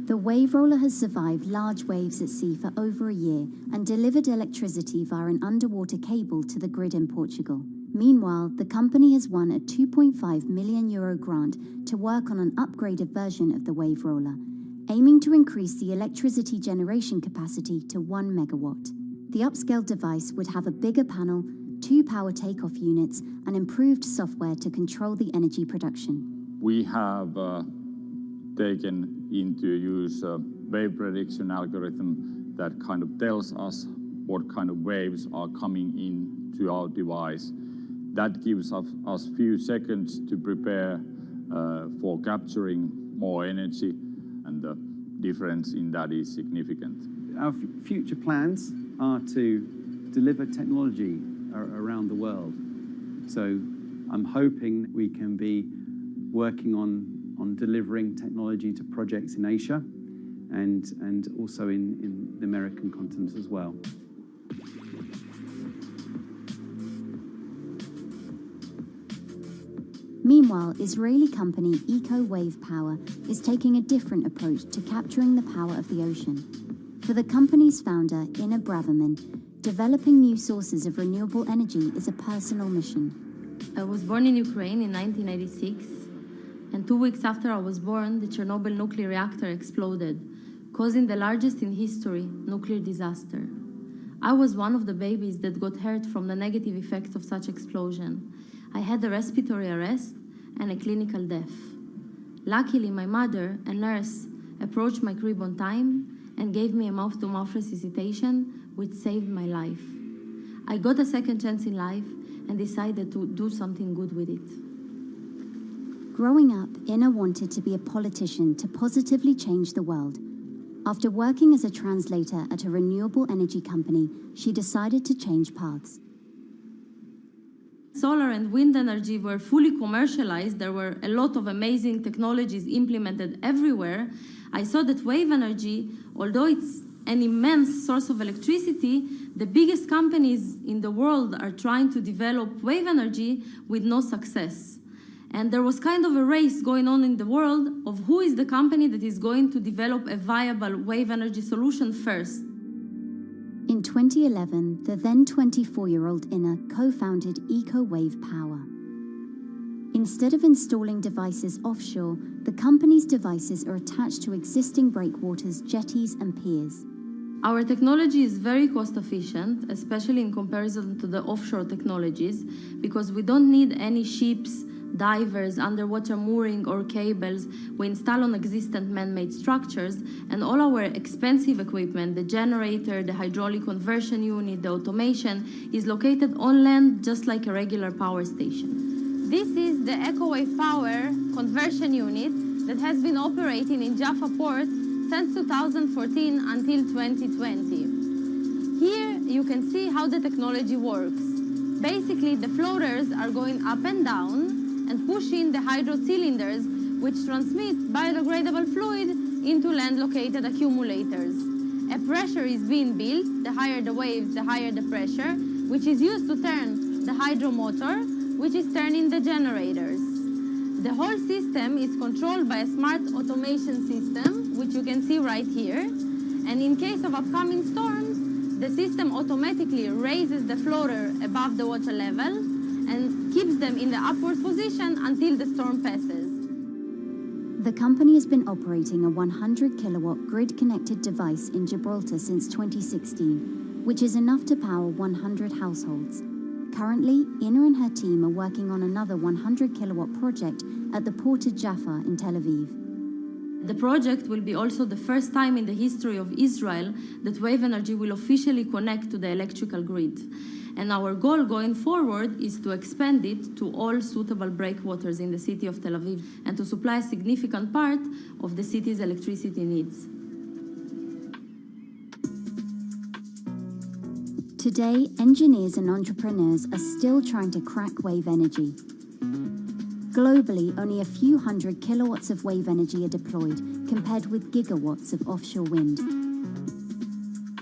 The Wave Roller has survived large waves at sea for over a year and delivered electricity via an underwater cable to the grid in Portugal. Meanwhile, the company has won a €2.5 million grant to work on an upgraded version of the Wave Roller, aiming to increase the electricity generation capacity to 1 megawatt. The upscaled device would have a bigger panel, 2 power takeoff units, and improved software to control the energy production. We have taken into use a wave prediction algorithm that kind of tells us what kind of waves are coming in to our device. That gives us few seconds to prepare for capturing more energy, and the difference in that is significant. Our future plans are to deliver technology around the world. So I'm hoping we can be working on delivering technology to projects in Asia and also in the American continent as well. Meanwhile, Israeli company EcoWave Power is taking a different approach to capturing the power of the ocean. For the company's founder, Inna Braverman, developing new sources of renewable energy is a personal mission. I was born in Ukraine in 1986, and 2 weeks after I was born, the Chernobyl nuclear reactor exploded, causing the largest in history nuclear disaster. I was one of the babies that got hurt from the negative effects of such explosion. I had a respiratory arrest and a clinical death. Luckily, my mother, a nurse, approached my crib on time and gave me a mouth-to-mouth resuscitation, which saved my life. I got a second chance in life and decided to do something good with it. Growing up, Inna wanted to be a politician to positively change the world. After working as a translator at a renewable energy company, she decided to change paths. Solar and wind energy were fully commercialized. There were a lot of amazing technologies implemented everywhere. I saw that wave energy, although it's an immense source of electricity, the biggest companies in the world are trying to develop wave energy with no success. And there was kind of a race going on in the world of who is the company that is going to develop a viable wave energy solution first. In 2011, the then 24-year-old Inna co-founded EcoWave Power. Instead of installing devices offshore, the company's devices are attached to existing breakwaters, jetties, and piers. Our technology is very cost efficient, especially in comparison to the offshore technologies, because we don't need any ships, divers, underwater mooring or cables. We install on existing man-made structures, and all our expensive equipment, the generator, the hydraulic conversion unit, the automation, is located on land just like a regular power station. This is the EcoWave Power conversion unit that has been operating in Jaffa Port since 2014 until 2020. Here you can see how the technology works. Basically, the floaters are going up and down and pushing the hydro cylinders, which transmit biodegradable fluid into land-located accumulators. A pressure is being built. The higher the waves, the higher the pressure, which is used to turn the hydro motor, which is turning the generators. The whole system is controlled by a smart automation system, which you can see right here. And in case of upcoming storms, the system automatically raises the floater above the water level and keeps them in the upward position until the storm passes. The company has been operating a 100-kilowatt grid-connected device in Gibraltar since 2016, which is enough to power 100 households. Currently, Inna and her team are working on another 100-kilowatt project at the port of Jaffa in Tel Aviv. The project will be also the first time in the history of Israel that wave energy will officially connect to the electrical grid. And our goal going forward is to expand it to all suitable breakwaters in the city of Tel Aviv and to supply a significant part of the city's electricity needs. Today, engineers and entrepreneurs are still trying to crack wave energy. Globally, only a few hundred kilowatts of wave energy are deployed, compared with gigawatts of offshore wind.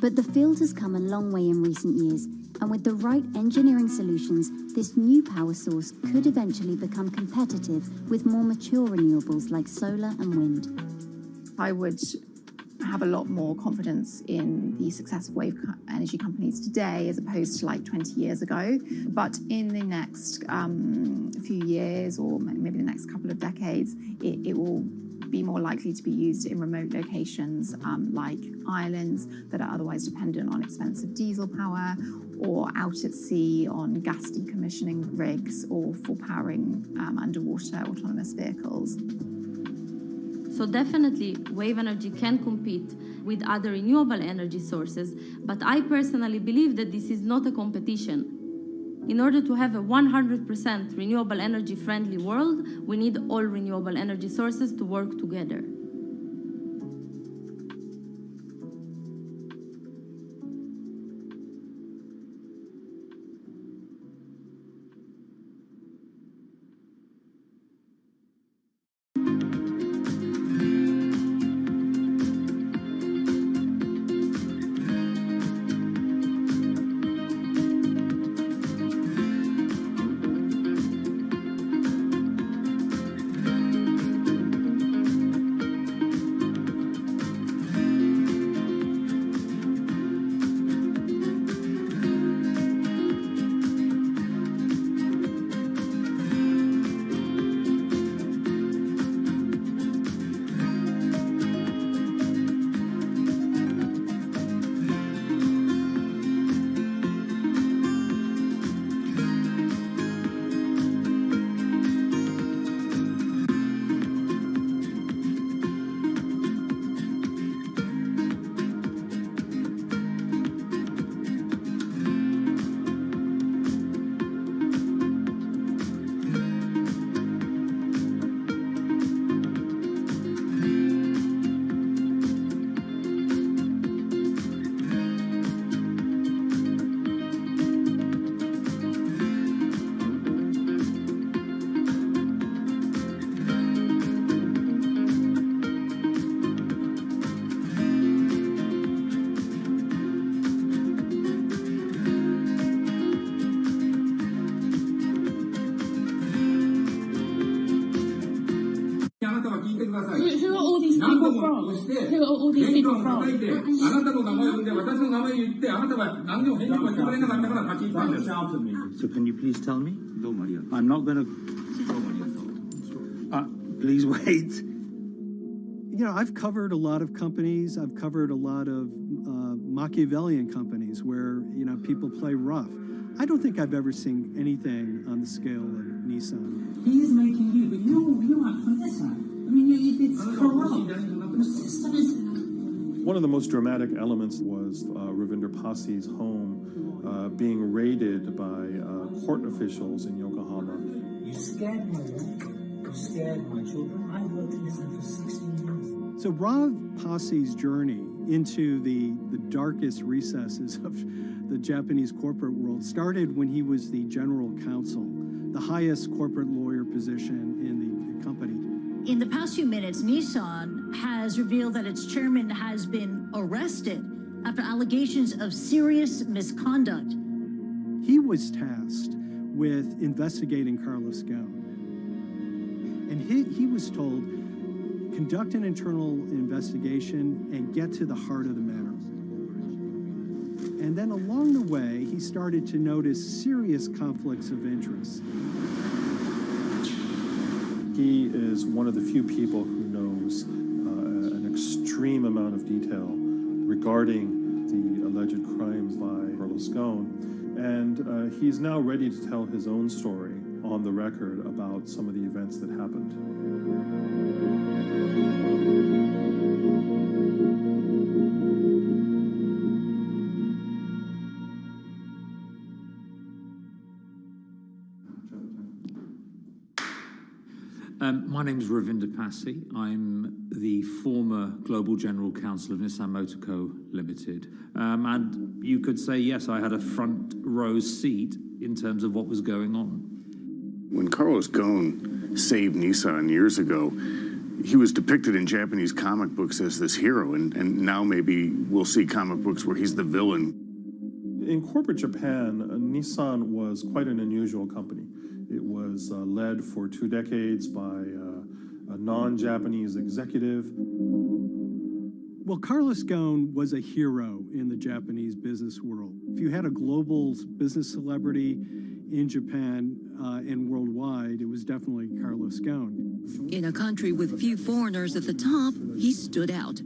But the field has come a long way in recent years, and with the right engineering solutions, this new power source could eventually become competitive with more mature renewables like solar and wind. I would have a lot more confidence in the success of wave energy companies today as opposed to like 20 years ago. But in the next few years, or maybe the next couple of decades, it will be more likely to be used in remote locations like islands that are otherwise dependent on expensive diesel power, or out at sea on gas decommissioning rigs, or for powering underwater autonomous vehicles. So definitely, wave energy can compete with other renewable energy sources, but I personally believe that this is not a competition. In order to have a 100% renewable energy friendly world, we need all renewable energy sources to work together. Who are all these people from? Who are all these people from? Don't shout at me. So can you please tell me? I'm not going to... please wait. You know, I've covered a lot of companies. I've covered a lot of Machiavellian companies where, you know, people play rough. I don't think I've ever seen anything on the scale of Nissan. He is making you, but you act for Nissan. I mean, it's corrupt. The system is... One of the most dramatic elements was Ravinder Passi's home being raided by court officials in Yokohama. You scared my wife. You scared my children. I worked in Nissan for 16 years. So Rav Passi's journey into the darkest recesses of the Japanese corporate world started when he was the general counsel, the highest corporate lawyer position in the company. In the past few minutes, Nissan has revealed that its chairman has been arrested after allegations of serious misconduct. He was tasked with investigating Carlos Ghosn. And he was told, conduct an internal investigation and get to the heart of the matter. And then along the way, he started to notice serious conflicts of interest. He is one of the few people who knows an extreme amount of detail regarding the alleged crimes by Carlos Ghosn. And he's now ready to tell his own story on the record about some of the events that happened. My name is Ravinder Passi. I'm the former Global General Counsel of Nissan Motor Co. Limited. And you could say, yes, I had a front row seat in terms of what was going on. When Carlos Ghosn saved Nissan years ago, he was depicted in Japanese comic books as this hero, and now maybe we'll see comic books where he's the villain. In corporate Japan, Nissan was quite an unusual company. It was led for 2 decades by a non-Japanese executive. Well, Carlos Ghosn was a hero in the Japanese business world. If you had a global business celebrity in Japan and worldwide, it was definitely Carlos Ghosn. In a country with few foreigners at the top, he stood out.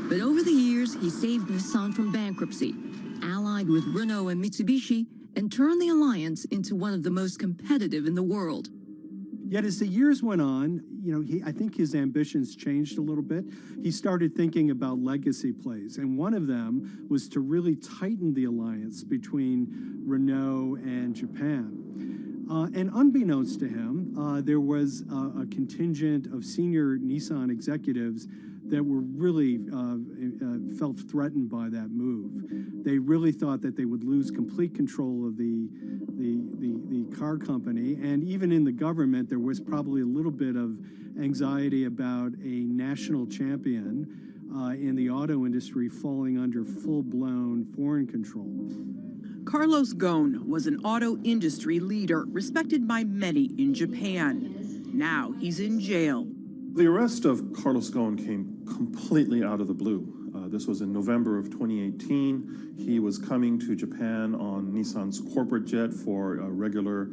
But over the years, he saved Nissan from bankruptcy, allied with Renault and Mitsubishi, and turned the alliance into one of the most competitive in the world. Yet as the years went on, you know, I think his ambitions changed a little bit. He started thinking about legacy plays, and one of them was to really tighten the alliance between Renault and Japan. And unbeknownst to him, there was a contingent of senior Nissan executives that were really felt threatened by that move. They really thought that they would lose complete control of the car company, and even in the government, there was probably a little bit of anxiety about a national champion in the auto industry falling under full-blown foreign control. Carlos Ghosn was an auto industry leader, respected by many in Japan. Now he's in jail. The arrest of Carlos Ghosn came completely out of the blue. This was in November of 2018. He was coming to Japan on Nissan's corporate jet for a regular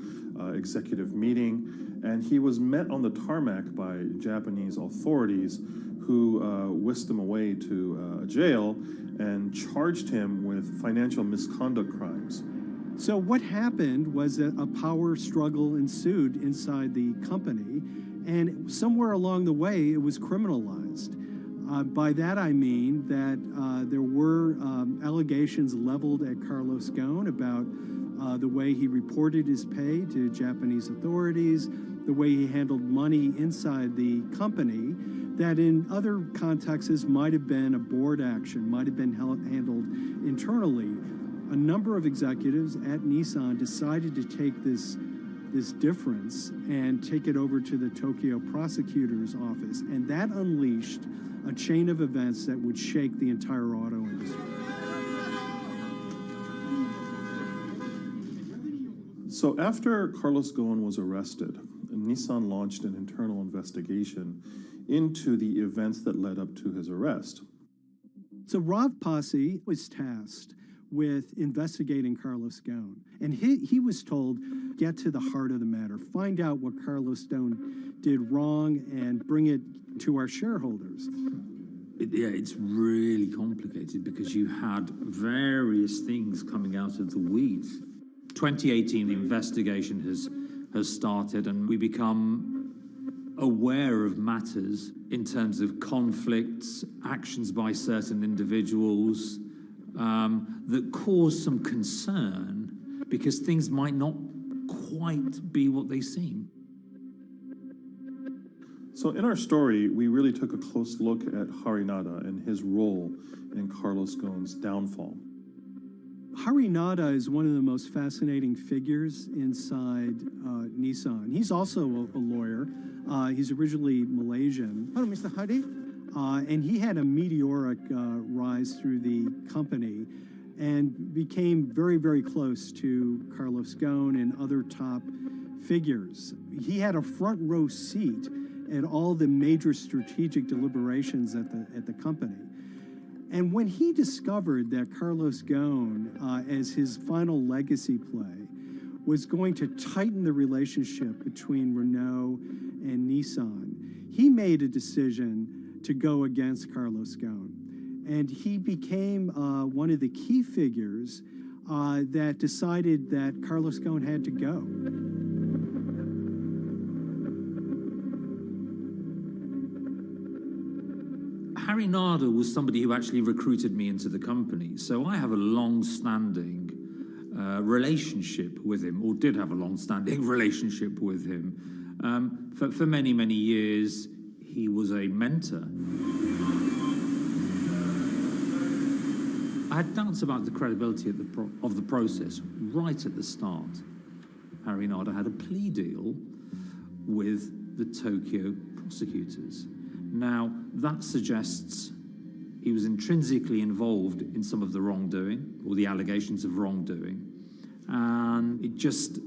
executive meeting, and he was met on the tarmac by Japanese authorities who whisked him away to a jail and charged him with financial misconduct crimes. So what happened was that a power struggle ensued inside the company, and somewhere along the way, it was criminalized. By that I mean that there were allegations leveled at Carlos Ghosn about the way he reported his pay to Japanese authorities, the way he handled money inside the company, that in other contexts might have been a board action, might have been handled internally. A number of executives at Nissan decided to take this difference and take it over to the Tokyo prosecutor's office, and that unleashed a chain of events that would shake the entire auto industry. So after Carlos Ghosn was arrested, Nissan launched an internal investigation into the events that led up to his arrest. So Rob Posse was tasked with investigating Carlos Ghosn, and he was told, get to the heart of the matter, find out what Carlos Ghosn did wrong and bring it to our shareholders. It's really complicated because you had various things coming out of the weeds. 2018, the investigation has started, and we become aware of matters in terms of conflicts, actions by certain individuals that cause some concern because things might not quite be what they seem. So in our story, we really took a close look at Harinada and his role in Carlos Ghosn's downfall. Harinada is one of the most fascinating figures inside Nissan. He's also a lawyer. He's originally Malaysian. Hello, Mr. Hari. And he had a meteoric rise through the company and became very, very close to Carlos Ghosn and other top figures. He had a front row seat at all the major strategic deliberations at the company. And when he discovered that Carlos Ghosn, as his final legacy play, was going to tighten the relationship between Renault and Nissan, he made a decision to go against Carlos Ghosn. And he became one of the key figures that decided that Carlos Ghosn had to go. Harinada was somebody who actually recruited me into the company, so I have a long-standing relationship with him, or did have a long-standing relationship with him. For many, many years, he was a mentor. I had doubts about the credibility of the process right at the start. Harinada had a plea deal with the Tokyo prosecutors. Now, that suggests he was intrinsically involved in some of the wrongdoing, or the allegations of wrongdoing, and it just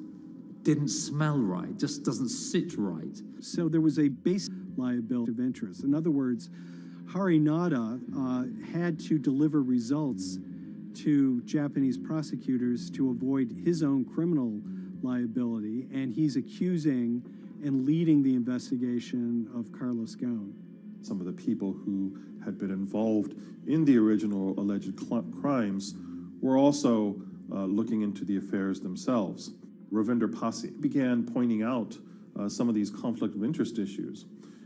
didn't smell right, just doesn't sit right. So there was a basic liability of interest. In other words, Harinada had to deliver results to Japanese prosecutors to avoid his own criminal liability, and he's accusing and leading the investigation of Carlos Ghosn. Some of the people who had been involved in the original alleged crimes were also looking into the affairs themselves. Ravinder Pasi began pointing out some of these conflict of interest issues.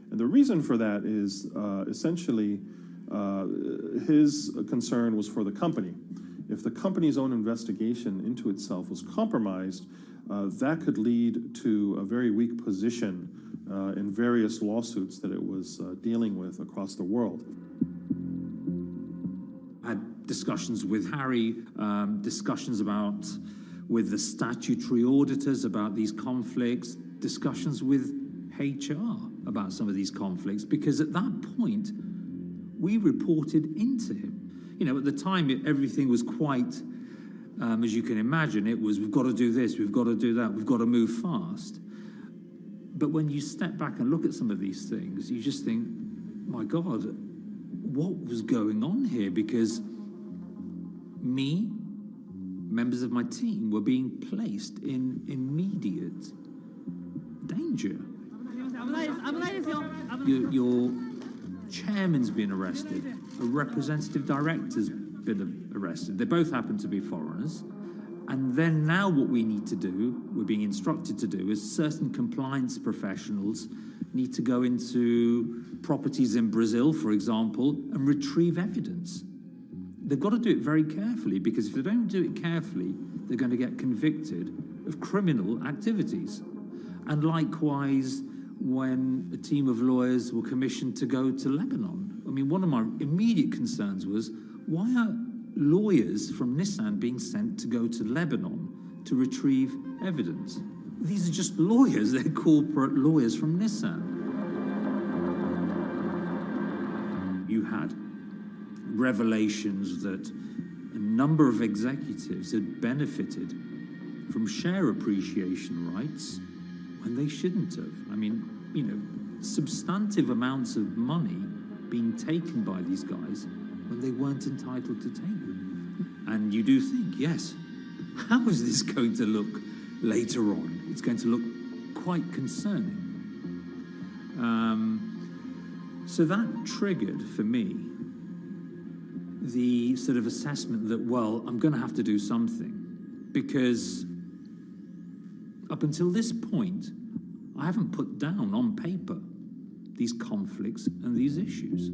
And the reason for that is essentially his concern was for the company. If the company's own investigation into itself was compromised, that could lead to a very weak position in various lawsuits that it was dealing with across the world. I had discussions with Harry, discussions with the statutory auditors about these conflicts, discussions with HR about some of these conflicts, because at that point, we reported into him. You know, at the time, everything was quite, as you can imagine, it was, we've got to do this, we've got to do that, we've got to move fast. But when you step back and look at some of these things, you just think, my God, what was going on here? Because me, members of my team, were being placed in immediate danger. Your chairman's been arrested, a representative director's been arrested. They both happen to be foreigners. And then now what we need to do, we're being instructed to do, is certain compliance professionals need to go into properties in Brazil, for example, and retrieve evidence. They've got to do it very carefully, because if they don't do it carefully, they're going to get convicted of criminal activities. And likewise, when a team of lawyers were commissioned to go to Lebanon. I mean, one of my immediate concerns was, why are lawyers from Nissan being sent to go to Lebanon to retrieve evidence? These are just lawyers, they're corporate lawyers from Nissan. You had revelations that a number of executives had benefited from share appreciation rights when they shouldn't have. I mean, you know, substantive amounts of money being taken by these guys when they weren't entitled to take them. And you do think, yes, how is this going to look later on? It's going to look quite concerning. So that triggered for me the sort of assessment that, well, I'm going to have to do something, because up until this point, I haven't put down on paper these conflicts and these issues.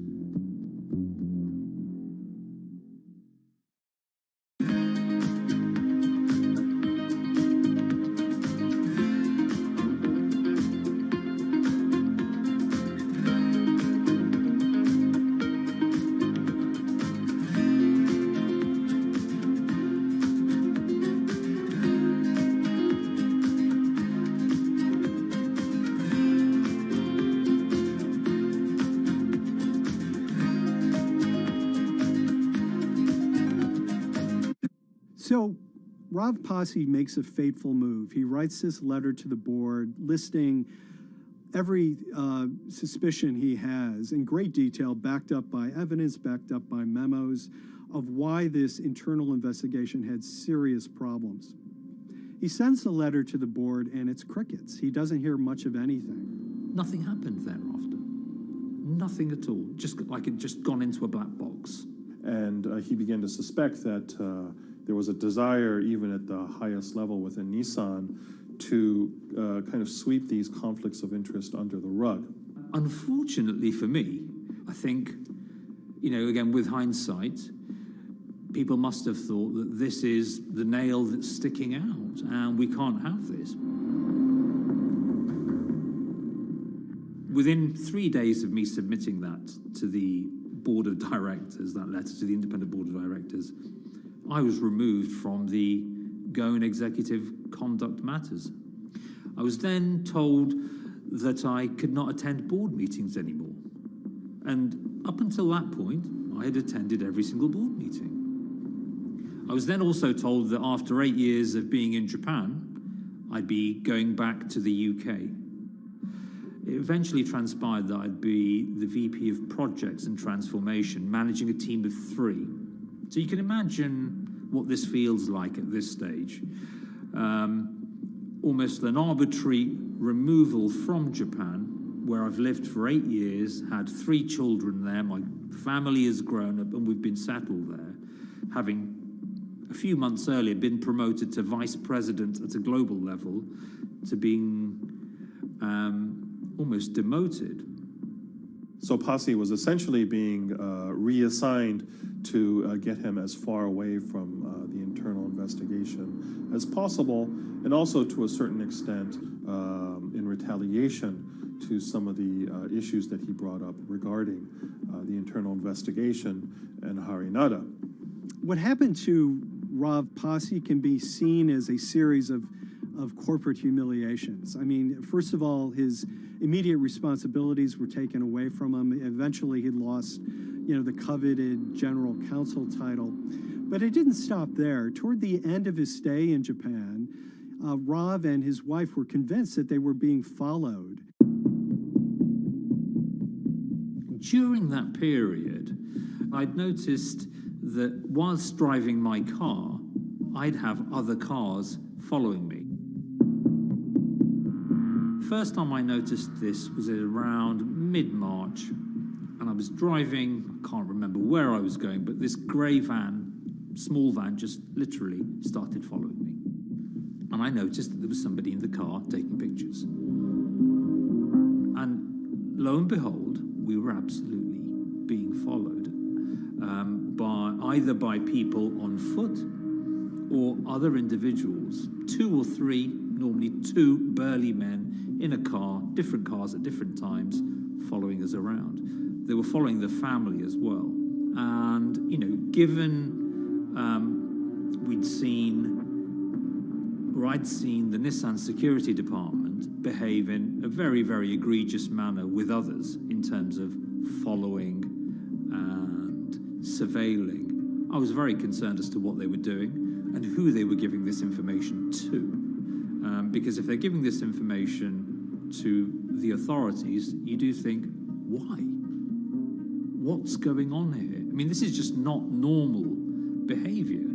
So Rob Posse makes a fateful move. He writes this letter to the board listing every suspicion he has in great detail, backed up by evidence, backed up by memos, of why this internal investigation had serious problems. He sends the letter to the board and it's crickets. He doesn't hear much of anything. Nothing happened thereafter. Nothing at all. Just like it just gone into a black box. And he began to suspect that there was a desire, even at the highest level within Nissan, to kind of sweep these conflicts of interest under the rug. Unfortunately for me, I think, again, with hindsight, people must have thought that this is the nail that's sticking out, and we can't have this. Within 3 days of me submitting that to the board of directors, that letter to the independent board of directors, I was removed from the Goan Executive Conduct Matters. I was then told that I could not attend board meetings anymore. And up until that point, I had attended every single board meeting. I was then also told that after 8 years of being in Japan, I'd be going back to the UK. It eventually transpired that I'd be the VP of Projects and Transformation, managing a team of 3. So you can imagine what this feels like at this stage. Almost an arbitrary removal from Japan, where I've lived for 8 years, had 3 children there, my family has grown up, and we've been settled there, having a few months earlier been promoted to vice president at a global level, to being almost demoted. So Posse was essentially being reassigned to get him as far away from the internal investigation as possible, and also to a certain extent in retaliation to some of the issues that he brought up regarding the internal investigation and Harinada. What happened to Rob Posse can be seen as a series of corporate humiliations. I mean, first of all, his immediate responsibilities were taken away from him. Eventually, he lost, the coveted general counsel title. But it didn't stop there. Toward the end of his stay in Japan, Rob and his wife were convinced that they were being followed. During that period, I'd noticed that whilst driving my car, I'd have other cars following me. First time I noticed this was around mid-March, and I was driving, I can't remember where I was going, but this grey van, small van, just literally started following me. And I noticed that there was somebody in the car taking pictures. And lo and behold, we were absolutely being followed either by people on foot or other individuals, 2 or 3, normally 2 burly men in a car, different cars at different times, following us around. They were following the family as well. And, given I'd seen the Nissan security department behave in a very, very egregious manner with others in terms of following and surveilling, I was very concerned as to what they were doing and who they were giving this information to. Because if they're giving this information to the authorities, you do think, why? What's going on here? I mean, this is just not normal behavior.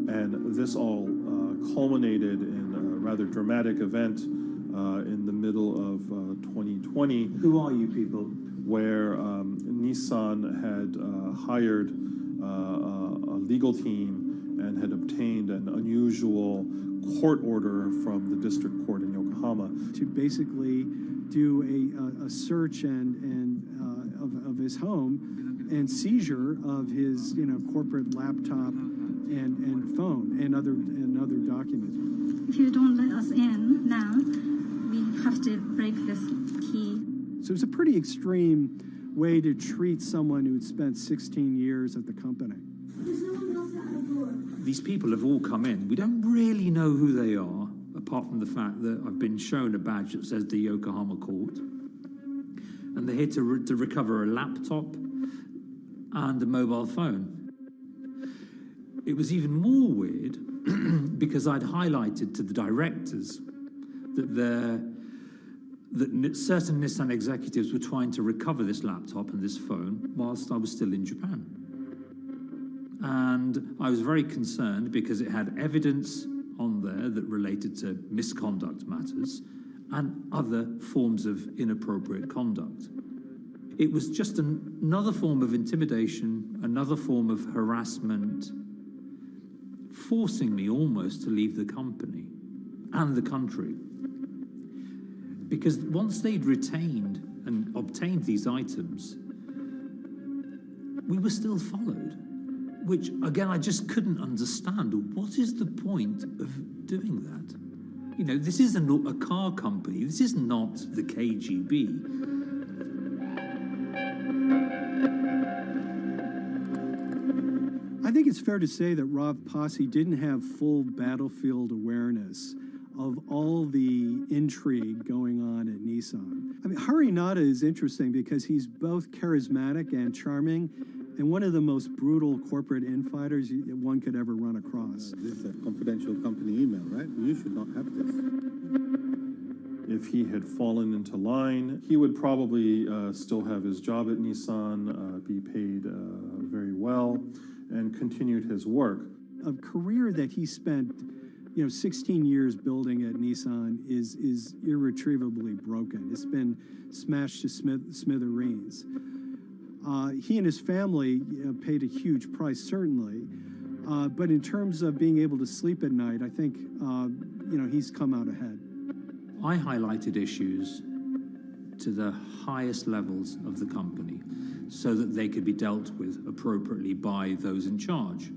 And this all culminated in a rather dramatic event in the middle of 2020. Who are you people? Where Nissan had hired a legal team and had obtained an unusual court order from the district court in Yokohama to basically do a search of his home and seizure of his corporate laptop and phone and other documents. If you don't let us in now, we have to break this key. So it's a pretty extreme way to treat someone who had spent 16 years at the company. These people have all come in. We don't really know who they are, apart from the fact that I've been shown a badge that says the Yokohama court. And they're here to recover a laptop and a mobile phone. It was even more weird because I'd highlighted to the directors that certain Nissan executives were trying to recover this laptop and this phone whilst I was still in Japan. And I was very concerned because it had evidence on there that related to misconduct matters and other forms of inappropriate conduct. It was just another form of intimidation, another form of harassment, forcing me almost to leave the company and the country. Because once they'd retained and obtained these items, we were still followed, which, again, I just couldn't understand. What is the point of doing that? You know, this isn't a car company. This is not the KGB. I think it's fair to say that Rob Posse didn't have full battlefield awareness of all the intrigue going on at Nissan. I mean, Harinata is interesting because he's both charismatic and charming, and one of the most brutal corporate infighters one could ever run across. This is a confidential company email, right? You should not have this. If he had fallen into line, he would probably still have his job at Nissan, be paid very well, and continued his work. A career that he spent 16 years building at Nissan is irretrievably broken. It's been smashed to smithereens. He and his family paid a huge price, certainly. But in terms of being able to sleep at night, I think, he's come out ahead. I highlighted issues to the highest levels of the company so that they could be dealt with appropriately by those in charge.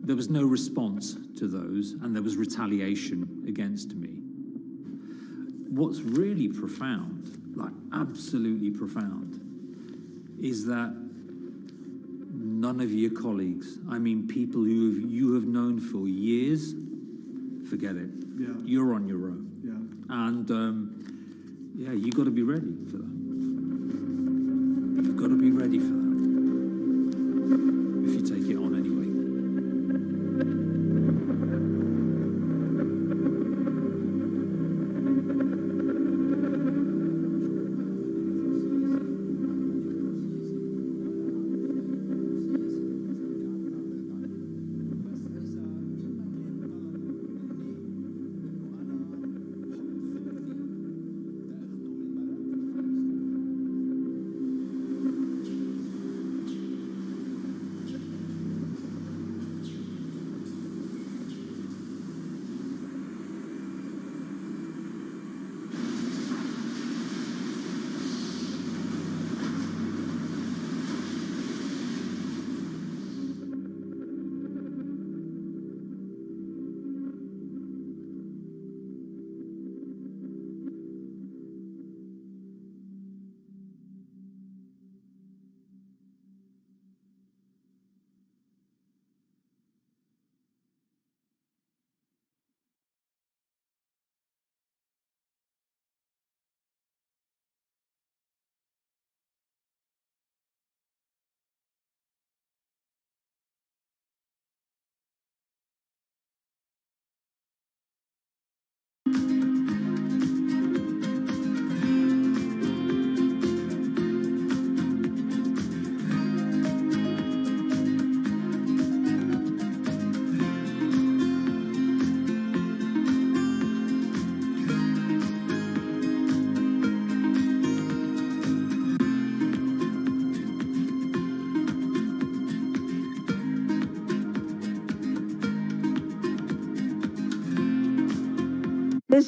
There was no response to those, and there was retaliation against me. What's really profound, like absolutely profound, is that none of your colleagues, I mean people who you have known for years, forget it. Yeah. You're on your own. Yeah. And you got to be ready for that. You've got to be ready for that. If you take it on anyway.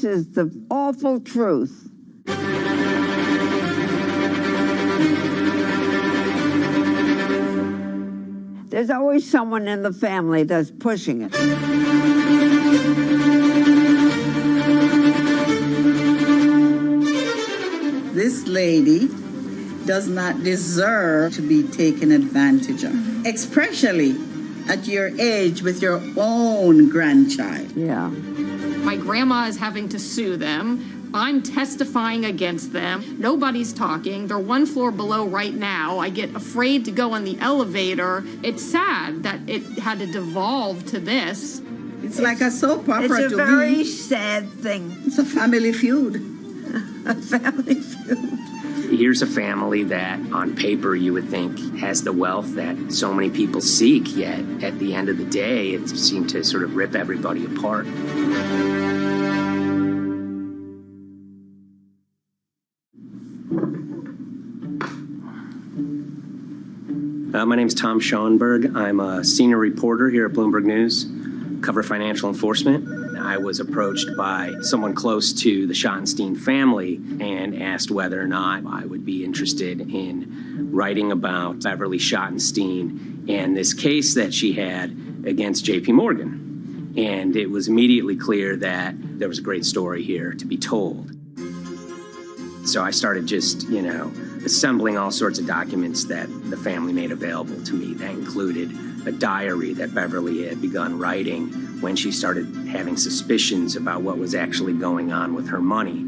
This is the awful truth. There's always someone in the family that's pushing it. This lady does not deserve to be taken advantage of, especially at your age with your own grandchild. Yeah. My grandma is having to sue them. I'm testifying against them. Nobody's talking. They're one floor below right now. I get afraid to go on the elevator. It's sad that it had to devolve to this. It's like a soap opera. It's a very sad thing. It's a family feud. A family feud. Here's a family that, on paper, you would think has the wealth that so many people seek, yet at the end of the day, it seemed to sort of rip everybody apart. My name's Tom Schoenberg. I'm a senior reporter here at Bloomberg News, cover financial enforcement. I was approached by someone close to the Schottenstein family and asked whether or not I would be interested in writing about Beverly Schottenstein and this case that she had against JP Morgan. And it was immediately clear that there was a great story here to be told. So I started just, assembling all sorts of documents that the family made available to me. That included a diary that Beverly had begun writing when she started having suspicions about what was actually going on with her money.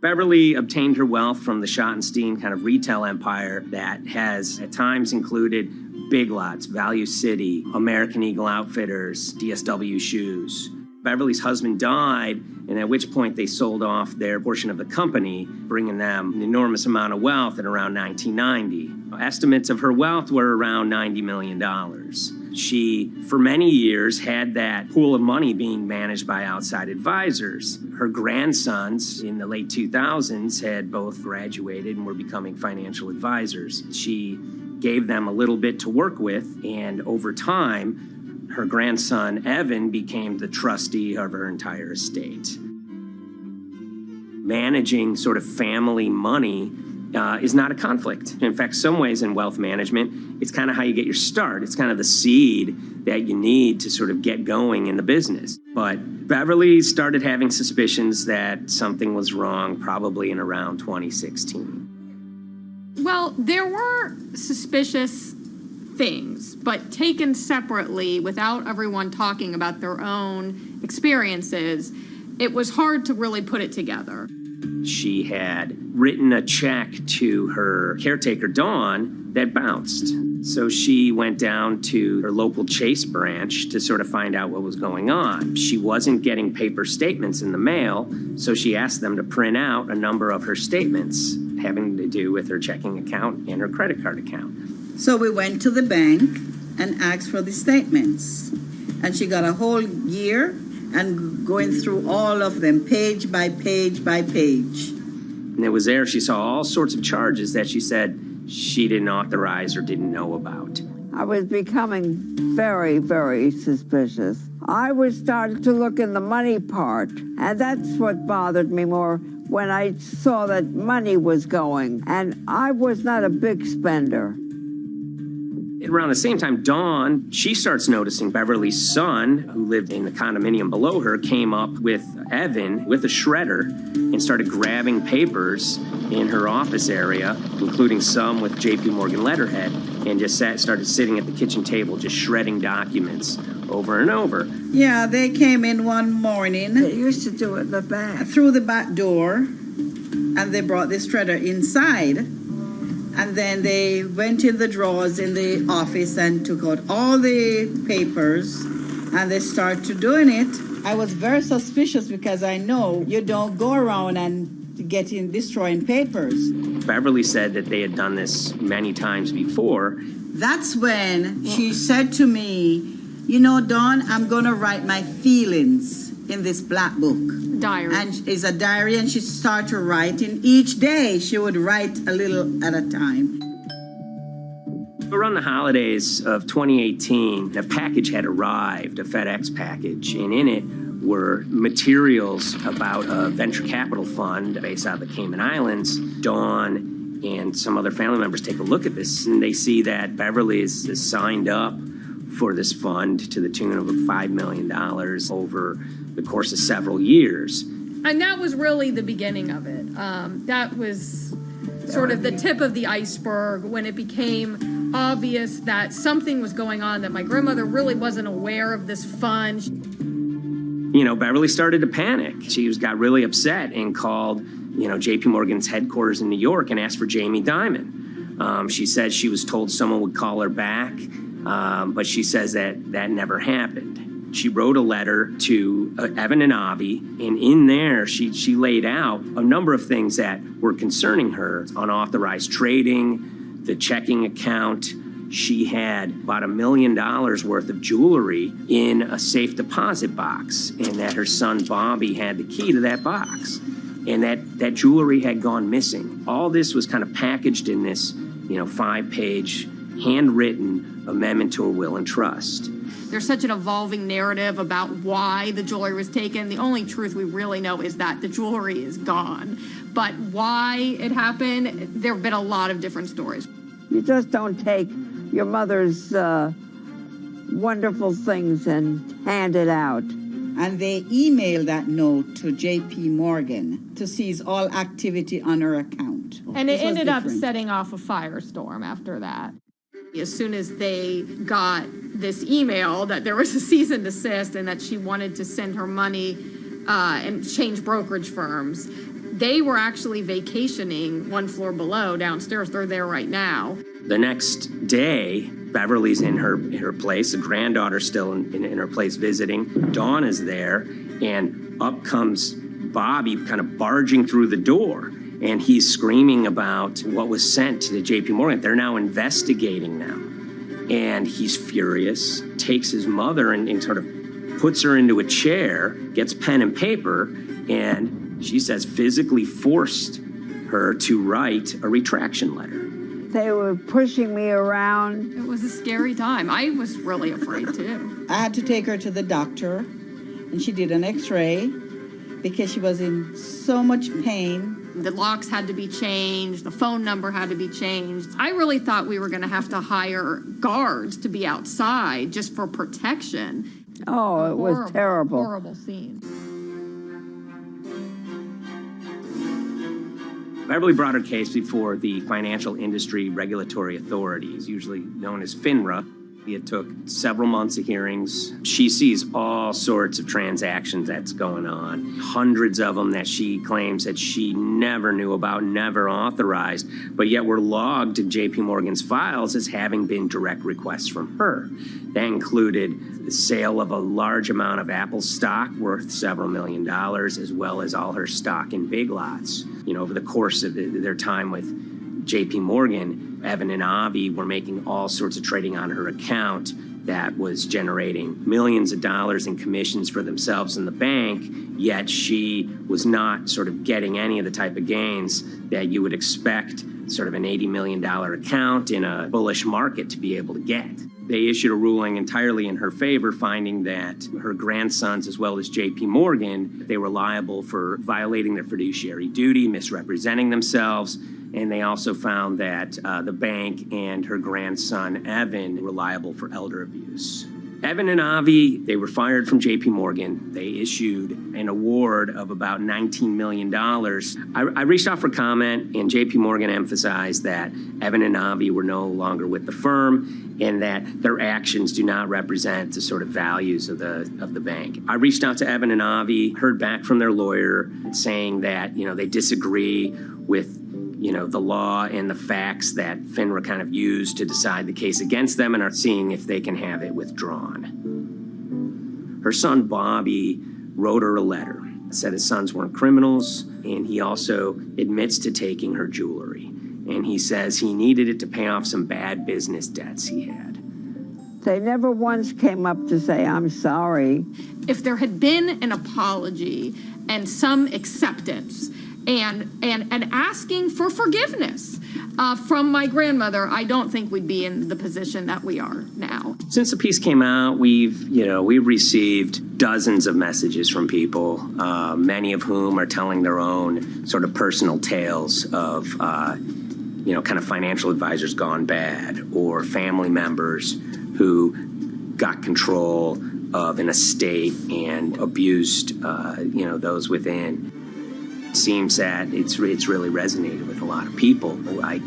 Beverly obtained her wealth from the Schottenstein kind of retail empire that has at times included Big Lots, Value City, American Eagle Outfitters, DSW Shoes. Beverly's husband died, and at which point they sold off their portion of the company, bringing them an enormous amount of wealth at around 1990. Estimates of her wealth were around $90 million. She, for many years, had that pool of money being managed by outside advisors. Her grandsons in the late 2000s had both graduated and were becoming financial advisors. She gave them a little bit to work with, and over time, her grandson, Evan, became the trustee of her entire estate. Managing sort of family money is not a conflict. In fact, some ways in wealth management, it's kind of how you get your start. It's kind of the seed that you need to sort of get going in the business. But Beverly started having suspicions that something was wrong probably in around 2016. Well, there were suspicious things, but taken separately without everyone talking about their own experiences, it was hard to really put it together. She had written a check to her caretaker, Dawn, that bounced. So she went down to her local Chase branch to sort of find out what was going on. She wasn't getting paper statements in the mail, so she asked them to print out a number of her statements having to do with her checking account and her credit card account. So we went to the bank and asked for the statements. And she got a whole year and going through all of them, page by page by page. And it was there she saw all sorts of charges that she said she didn't authorize or didn't know about. I was becoming very, very suspicious. I was starting to look in the money part, and that's what bothered me more when I saw that money was going. And I was not a big spender. Around the same time, Dawn, she starts noticing Beverly's son, who lived in the condominium below her, came up with Evan with a shredder and started grabbing papers in her office area, including some with JP Morgan letterhead, and just started sitting at the kitchen table, just shredding documents over and over. Yeah, they came in one morning. They used to do it in the back. Through the back door, and they brought the shredder inside. And then they went in the drawers in the office and took out all the papers, and they started doing it. I was very suspicious because I know you don't go around and destroying papers. Beverly said that they had done this many times before. That's when she said to me, Dawn, I'm going to write my feelings in this black book. Diary. And it's a diary, and she started writing. Each day she would write a little at a time. Around the holidays of 2018, a package had arrived, a FedEx package, and in it were materials about a venture capital fund based out of the Cayman Islands. Dawn and some other family members take a look at this, and they see that Beverly is signed up for this fund to the tune of $5 million over the course of several years. And that was really the beginning of it. That was sort of the tip of the iceberg when it became obvious that something was going on, that my grandmother really wasn't aware of this fund. You know, Beverly started to panic. She got really upset and called, JP Morgan's headquarters in New York and asked for Jamie Dimon. She said she was told someone would call her back, but she says that never happened. She wrote a letter to Evan and Avi, and in there she laid out a number of things that were concerning her: unauthorized trading, the checking account. She had about $1 million worth of jewelry in a safe deposit box, and that her son Bobby had the key to that box, and that jewelry had gone missing. All this was kind of packaged in this, 5-page handwritten amendment to a will and trust. There's such an evolving narrative about why the jewelry was taken. The only truth we really know is that the jewelry is gone. But why it happened, there have been a lot of different stories. You just don't take your mother's wonderful things and hand it out. And they emailed that note to JP Morgan to seize all activity on her account. And it ended up setting off a firestorm after that. As soon as they got this email that there was a cease and desist and that she wanted to send her money and change brokerage firms, they were actually vacationing one floor below downstairs. They're there right now. The next day, Beverly's in her place. The granddaughter's still in her place visiting. Dawn is there, and up comes Bobby kind of barging through the door. And he's screaming about what was sent to the JP Morgan. They're now investigating them. And he's furious, takes his mother and sort of puts her into a chair, gets pen and paper, and she says physically forced her to write a retraction letter. They were pushing me around. It was a scary time. I was really afraid too. I had to take her to the doctor, and she did an x-ray because she was in so much pain. The locks had to be changed. The phone number had to be changed. I really thought we were going to have to hire guards to be outside just for protection. Oh, it was terrible. Horrible scene. Beverly brought her case before the Financial Industry Regulatory Authorities, usually known as FINRA. It took several months of hearings. She sees all sorts of transactions that's going on, hundreds of them that she claims that she never knew about, never authorized, but yet were logged in JP Morgan's files as having been direct requests from her. That included the sale of a large amount of Apple stock worth several $1 million, as well as all her stock in Big Lots. Over the course of their time with JP Morgan, Evan and Avi were making all sorts of trading on her account that was generating millions of dollars in commissions for themselves and the bank, yet she was not sort of getting any of the type of gains that you would expect sort of an $80 million account in a bullish market to be able to get. They issued a ruling entirely in her favor, finding that her grandsons, as well as JP Morgan, they were liable for violating their fiduciary duty, misrepresenting themselves, and they also found that the bank and her grandson, Evan, were liable for elder abuse. Evan and Avi, they were fired from JP Morgan. They issued an award of about $19 million. I reached out for comment, and JP Morgan emphasized that Evan and Avi were no longer with the firm and that their actions do not represent the sort of values of the bank. I reached out to Evan and Avi, heard back from their lawyer saying that, they disagree with the law and the facts that FINRA kind of used to decide the case against them and are seeing if they can have it withdrawn. Her son, Bobby, wrote her a letter, said his sons weren't criminals, and he also admits to taking her jewelry. And he says he needed it to pay off some bad business debts he had. They never once came up to say, I'm sorry. If there had been an apology and some acceptance, and asking for forgiveness from my grandmother, I don't think we'd be in the position that we are now. Since the piece came out, we've received dozens of messages from people, many of whom are telling their own sort of personal tales of, kind of financial advisors gone bad, or family members who got control of an estate and abused, those within. It seems that it's really resonated with a lot of people. I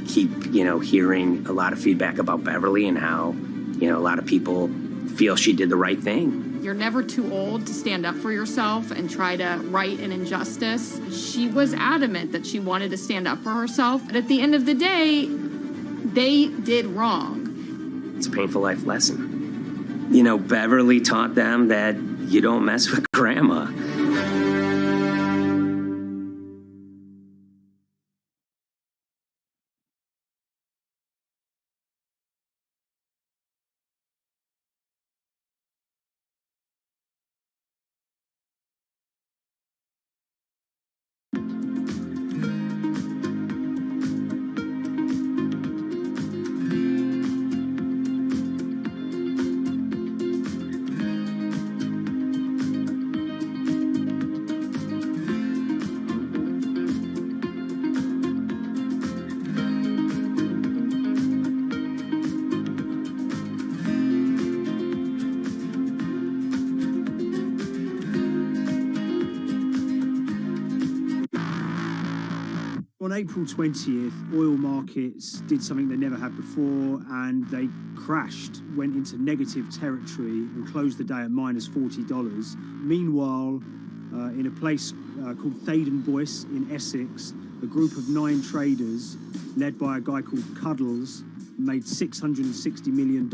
keep, hearing a lot of feedback about Beverly and how, a lot of people feel she did the right thing. You're never too old to stand up for yourself and try to right an injustice. She was adamant that she wanted to stand up for herself, but at the end of the day, they did wrong. It's a painful life lesson. Beverly taught them that you don't mess with grandma. On April 20th, oil markets did something they never had before, and they crashed, went into negative territory and closed the day at minus $40. Meanwhile, in a place called Thaden Boyce in Essex, a group of 9 traders, led by a guy called Cuddles, made $660 million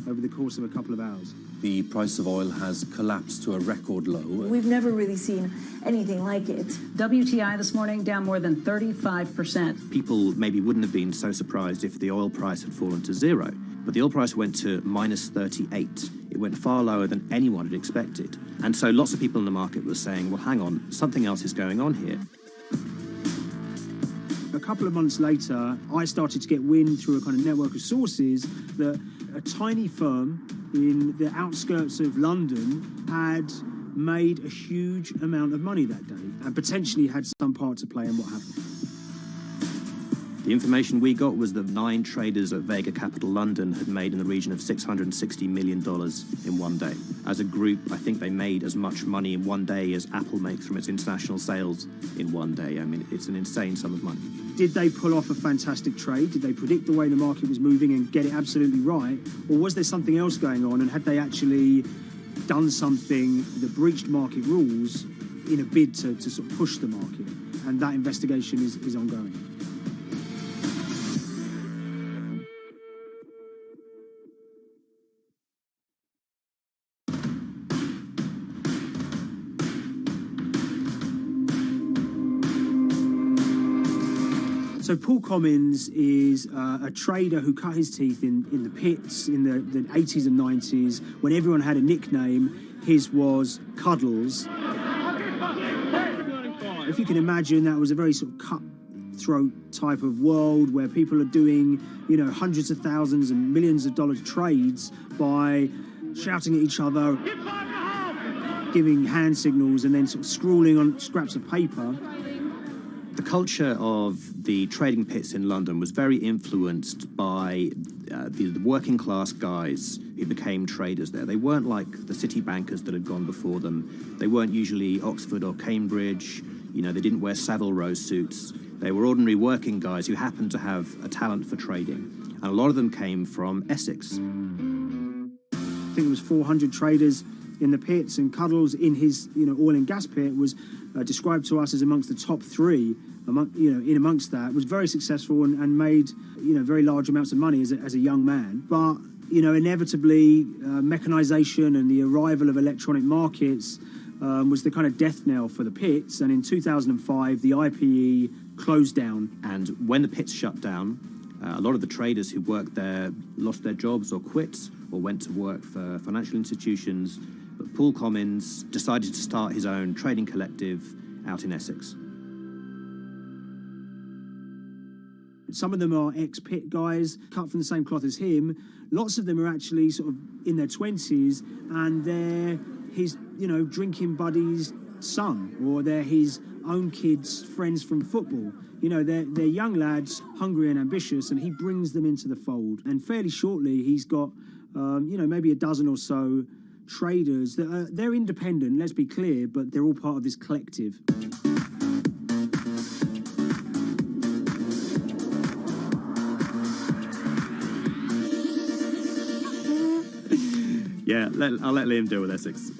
over the course of a couple of hours. The price of oil has collapsed to a record low. We've never really seen anything like it. WTI this morning down more than 35%. People maybe wouldn't have been so surprised if the oil price had fallen to zero, but the oil price went to minus 38. It went far lower than anyone had expected. And so lots of people in the market were saying, well, hang on, something else is going on here. A couple of months later, I started to get wind through a kind of network of sources that a tiny firm in the outskirts of London had made a huge amount of money that day and potentially had some part to play in what happened. The information we got was that 9 traders at Vega Capital London had made in the region of $660 million in one day. As a group, I think they made as much money in one day as Apple makes from its international sales in one day. I mean, it's an insane sum of money. Did they pull off a fantastic trade? Did they predict the way the market was moving and get it absolutely right? Or was there something else going on, and had they actually done something that breached market rules in a bid to sort of push the market? And that investigation is ongoing. So Paul Commins is a trader who cut his teeth in the pits in the 80s and 90s. When everyone had a nickname, his was Cuddles. If you can imagine, that was a very sort of cutthroat type of world where people are doing, hundreds of thousands and millions of dollar trades by shouting at each other, giving hand signals, and then sort of scrawling on scraps of paper. The culture of the trading pits in London was very influenced by the working class guys who became traders there. They weren't like the city bankers that had gone before them. They weren't usually Oxford or Cambridge. They didn't wear Savile Row suits. They were ordinary working guys who happened to have a talent for trading. And a lot of them came from Essex. I think there was 400 traders in the pits, and Cuddles in his oil and gas pit was described to us as amongst the top 3 amongst that, was very successful and made very large amounts of money as a young man. But inevitably mechanization and the arrival of electronic markets was the kind of death knell for the pits, and in 2005 the IPE closed down. And when the pits shut down, a lot of the traders who worked there lost their jobs or quit or went to work for financial institutions. But Paul Commins decided to start his own trading collective out in Essex. Some of them are ex-pit guys, cut from the same cloth as him. Lots of them are actually sort of in their 20s, and they're his, drinking buddy's son, or they're his own kids' friends from football. They're young lads, hungry and ambitious, and he brings them into the fold. And fairly shortly, he's got, maybe a dozen or so traders that they're independent, let's be clear, but they're all part of this collective. Yeah, I'll let Liam deal with Essex.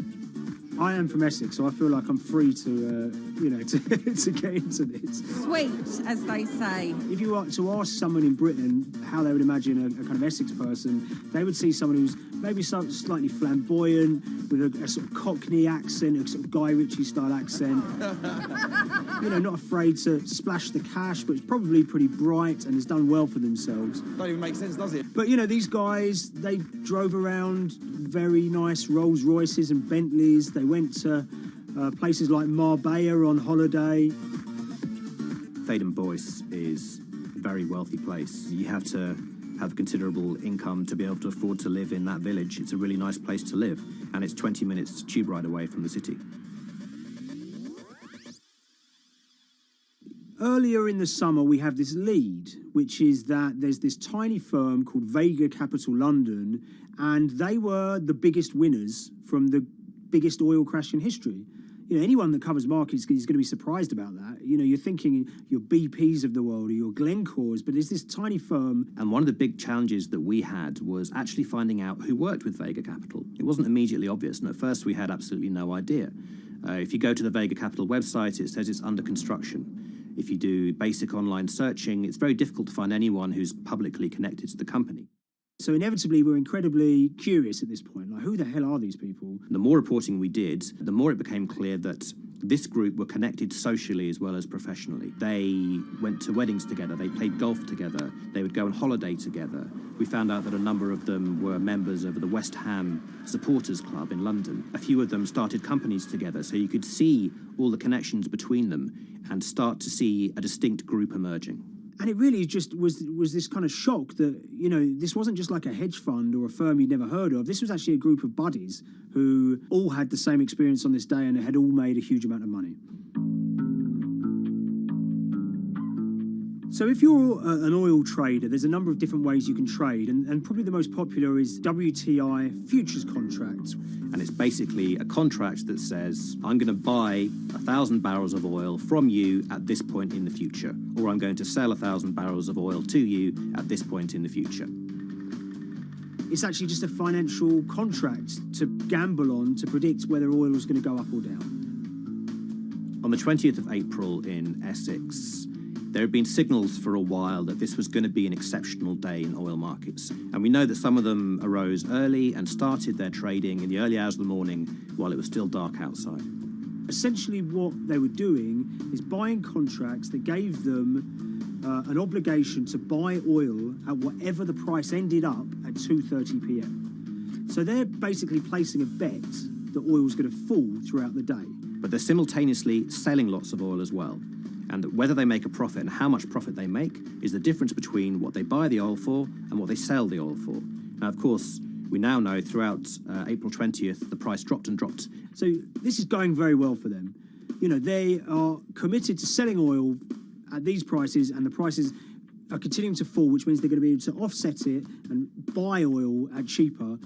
I am from Essex, so I feel like I'm free to get into this. Sweet, as they say. If you were to ask someone in Britain how they would imagine a kind of Essex person, they would see someone who's maybe slightly flamboyant, with a sort of Cockney accent, a sort of Guy Ritchie-style accent. Not afraid to splash the cash, but it's probably pretty bright and has done well for themselves. Don't even make sense, does it? But, these guys, they drove around very nice Rolls Royces and Bentleys. They went to places like Marbella on holiday. Thaden Boyce is a very wealthy place. You have to have considerable income to be able to afford to live in that village. It's a really nice place to live, and it's 20 minutes tube ride away from the city. Earlier in the summer, we have this lead, which is that there's this tiny firm called Vega Capital London, and they were the biggest winners from the biggest oil crash in history. Anyone that covers markets is going to be surprised about that. You're thinking your BPs of the world or your Glencores, but it's this tiny firm. And one of the big challenges that we had was actually finding out who worked with Vega Capital. It wasn't immediately obvious, and at first we had absolutely no idea. If you go to the Vega Capital website, it says it's under construction. If you do basic online searching, it's very difficult to find anyone who's publicly connected to the company. So inevitably, we're incredibly curious at this point. Like, who the hell are these people? The more reporting we did, the more it became clear that this group were connected socially as well as professionally. They went to weddings together, they played golf together, they would go on holiday together. We found out that a number of them were members of the West Ham Supporters Club in London. A few of them started companies together, so you could see all the connections between them and start to see a distinct group emerging. And it really just was this kind of shock that, this wasn't just like a hedge fund or a firm you'd never heard of. This was actually a group of buddies who all had the same experience on this day and had all made a huge amount of money. So if you're an oil trader, there's a number of different ways you can trade, and probably the most popular is WTI futures contracts. And it's basically a contract that says, I'm going to buy 1,000 barrels of oil from you at this point in the future, or I'm going to sell 1,000 barrels of oil to you at this point in the future. It's actually just a financial contract to gamble on to predict whether oil is going to go up or down. On the 20th of April in Essex, there had been signals for a while that this was going to be an exceptional day in oil markets. And we know that some of them arose early and started their trading in the early hours of the morning while it was still dark outside. Essentially what they were doing is buying contracts that gave them an obligation to buy oil at whatever the price ended up at 2:30 p.m. So they're basically placing a bet that oil was going to fall throughout the day. But they're simultaneously selling lots of oil as well. And whether they make a profit and how much profit they make is the difference between what they buy the oil for and what they sell the oil for. Now, of course, we now know throughout April 20th, the price dropped and dropped. So this is going very well for them. They are committed to selling oil at these prices, and the prices are continuing to fall, which means they're going to be able to offset it and buy oil at cheaper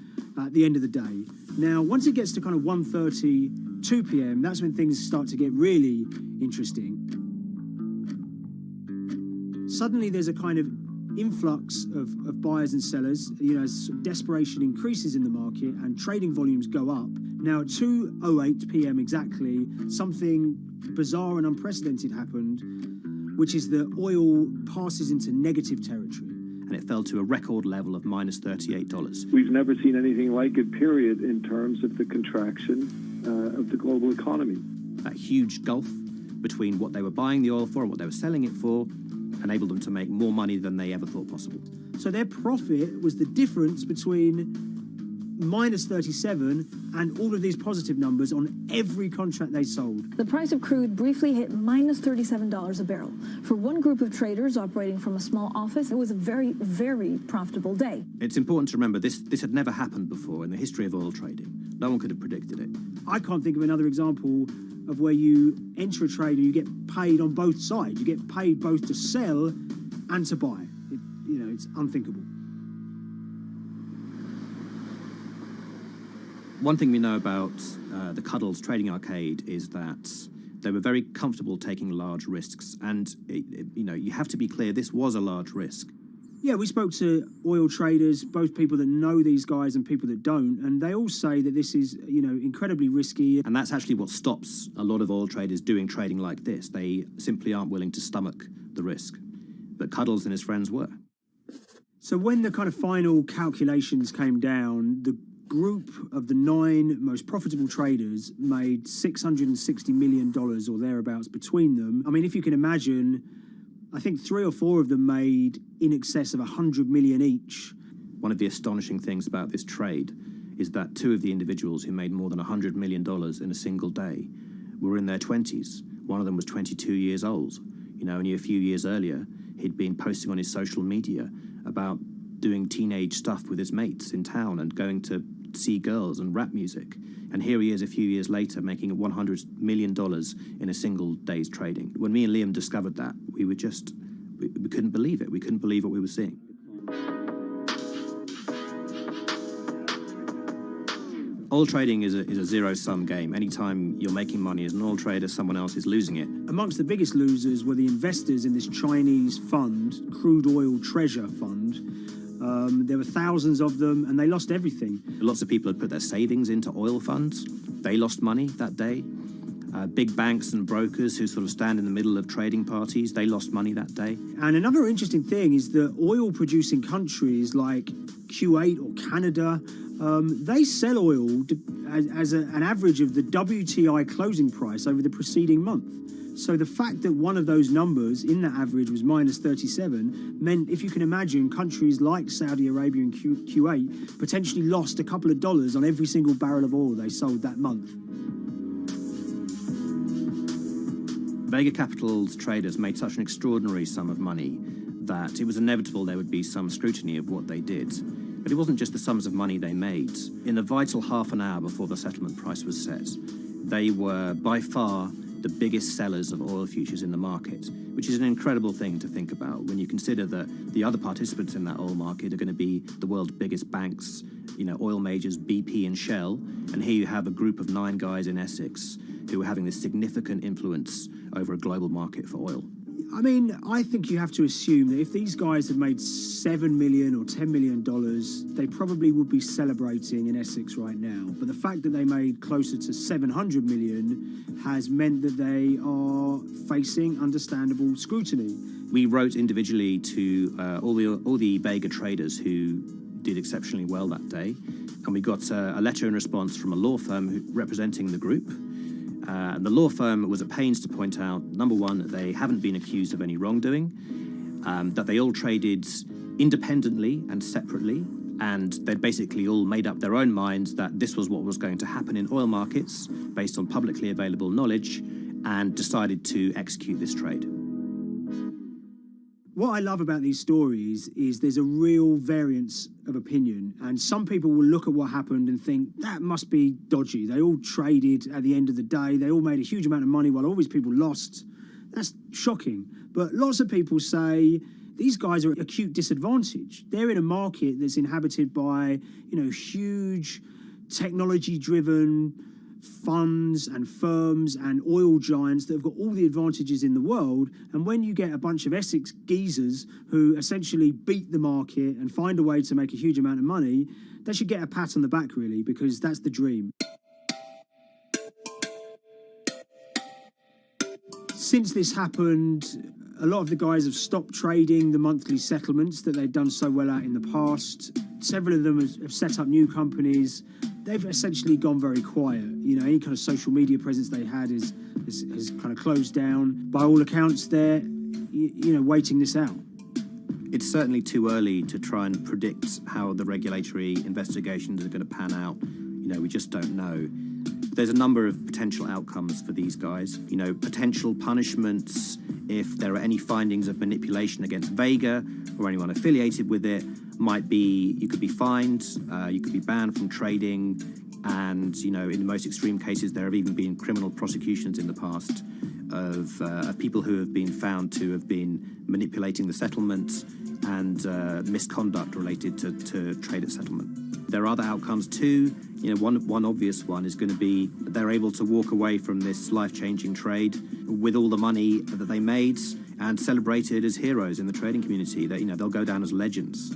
at the end of the day. Now, once it gets to kind of 1:30, 2 p.m., that's when things start to get really interesting. Suddenly there's a kind of influx of buyers and sellers, as desperation increases in the market and trading volumes go up. Now at 2:08 p.m. exactly, something bizarre and unprecedented happened, which is that oil passes into negative territory. And it fell to a record level of minus $38. We've never seen anything like it, period, in terms of the contraction of the global economy. That huge gulf between what they were buying the oil for and what they were selling it for enabled them to make more money than they ever thought possible. So their profit was the difference between minus 37, and all of these positive numbers on every contract they sold. The price of crude briefly hit minus $37 a barrel. For one group of traders operating from a small office, it was a very, very profitable day. It's important to remember this had never happened before in the history of oil trading. No one could have predicted it. I can't think of another example of where you enter a trade and you get paid on both sides. You get paid both to sell and to buy. It's unthinkable. One thing we know about the Cuddles Trading Arcade is that they were very comfortable taking large risks. And, you have to be clear, this was a large risk. Yeah, we spoke to oil traders, both people that know these guys and people that don't, and they all say that this is, incredibly risky. And that's actually what stops a lot of oil traders doing trading like this. They simply aren't willing to stomach the risk. But Cuddles and his friends were. So when the kind of final calculations came down, the group of the 9 most profitable traders made $660 million or thereabouts between them. I mean, if you can imagine, I think 3 or 4 of them made in excess of 100 million each. One of the astonishing things about this trade is that 2 of the individuals who made more than $100 million in a single day were in their 20s. One of them was 22 years old. Only a few years earlier, he'd been posting on his social media about doing teenage stuff with his mates in town and going to see girls and rap music. And here he is a few years later making $100 million in a single day's trading. When me and Liam discovered that, we couldn't believe it. We couldn't believe what we were seeing. Oil trading is a zero-sum game. Anytime you're making money as an oil trader, someone else is losing it. Amongst the biggest losers were the investors in this Chinese fund, Crude Oil Treasure Fund. There were thousands of them, and they lost everything. Lots of people had put their savings into oil funds. They lost money that day. Big banks and brokers who sort of stand in the middle of trading parties, they lost money that day. And another interesting thing is that oil-producing countries like Kuwait or Canada, they sell oil as an average of the WTI closing price over the preceding month. So the fact that one of those numbers in that average was minus 37 meant, if you can imagine, countries like Saudi Arabia and Kuwait potentially lost a couple of dollars on every single barrel of oil they sold that month. Vega Capital's traders made such an extraordinary sum of money that it was inevitable there would be some scrutiny of what they did. But it wasn't just the sums of money they made. In the vital half an hour before the settlement price was set, they were by far the biggest sellers of oil futures in the market, which is an incredible thing to think about when you consider that the other participants in that oil market are going to be the world's biggest banks, oil majors, BP and Shell, and here you have a group of 9 guys in Essex who are having this significant influence over a global market for oil. I mean, I think you have to assume that if these guys had made $7 million or $10 million, they probably would be celebrating in Essex right now. But the fact that they made closer to $700 million has meant that they are facing understandable scrutiny. We wrote individually to all the Vega traders who did exceptionally well that day, and we got a letter in response from a law firm representing the group. And the law firm was at pains to point out, number one, that they haven't been accused of any wrongdoing, that they all traded independently and separately, and they'd basically all made up their own minds that this was what was going to happen in oil markets based on publicly available knowledge, and decided to execute this trade. What I love about these stories is there's a real variance of opinion, and some people will look at what happened and think that must be dodgy. They all traded at the end of the day. They all made a huge amount of money while all these people lost. That's shocking. But lots of people say these guys are at acute disadvantage. They're in a market that's inhabited by, huge technology-driven funds and firms and oil giants that have got all the advantages in the world, and when you get a bunch of Essex geezers who essentially beat the market and find a way to make a huge amount of money, they should get a pat on the back, really, because that's the dream. Since this happened, a lot of the guys have stopped trading the monthly settlements that they'd done so well at in the past. Several of them have set up new companies. They've essentially gone very quiet. Any kind of social media presence they had is kind of closed down. By all accounts, they're, waiting this out. It's certainly too early to try and predict how the regulatory investigations are going to pan out. We just don't know. There's a number of potential outcomes for these guys. Potential punishments if there are any findings of manipulation against Vega or anyone affiliated with it might be you could be fined, you could be banned from trading, and in the most extreme cases there have even been criminal prosecutions in the past of people who have been found to have been manipulating the settlement and misconduct related to trade at settlement. There are other outcomes too. One obvious one is going to be that they're able to walk away from this life-changing trade with all the money that they made and celebrated as heroes in the trading community. That they'll go down as legends.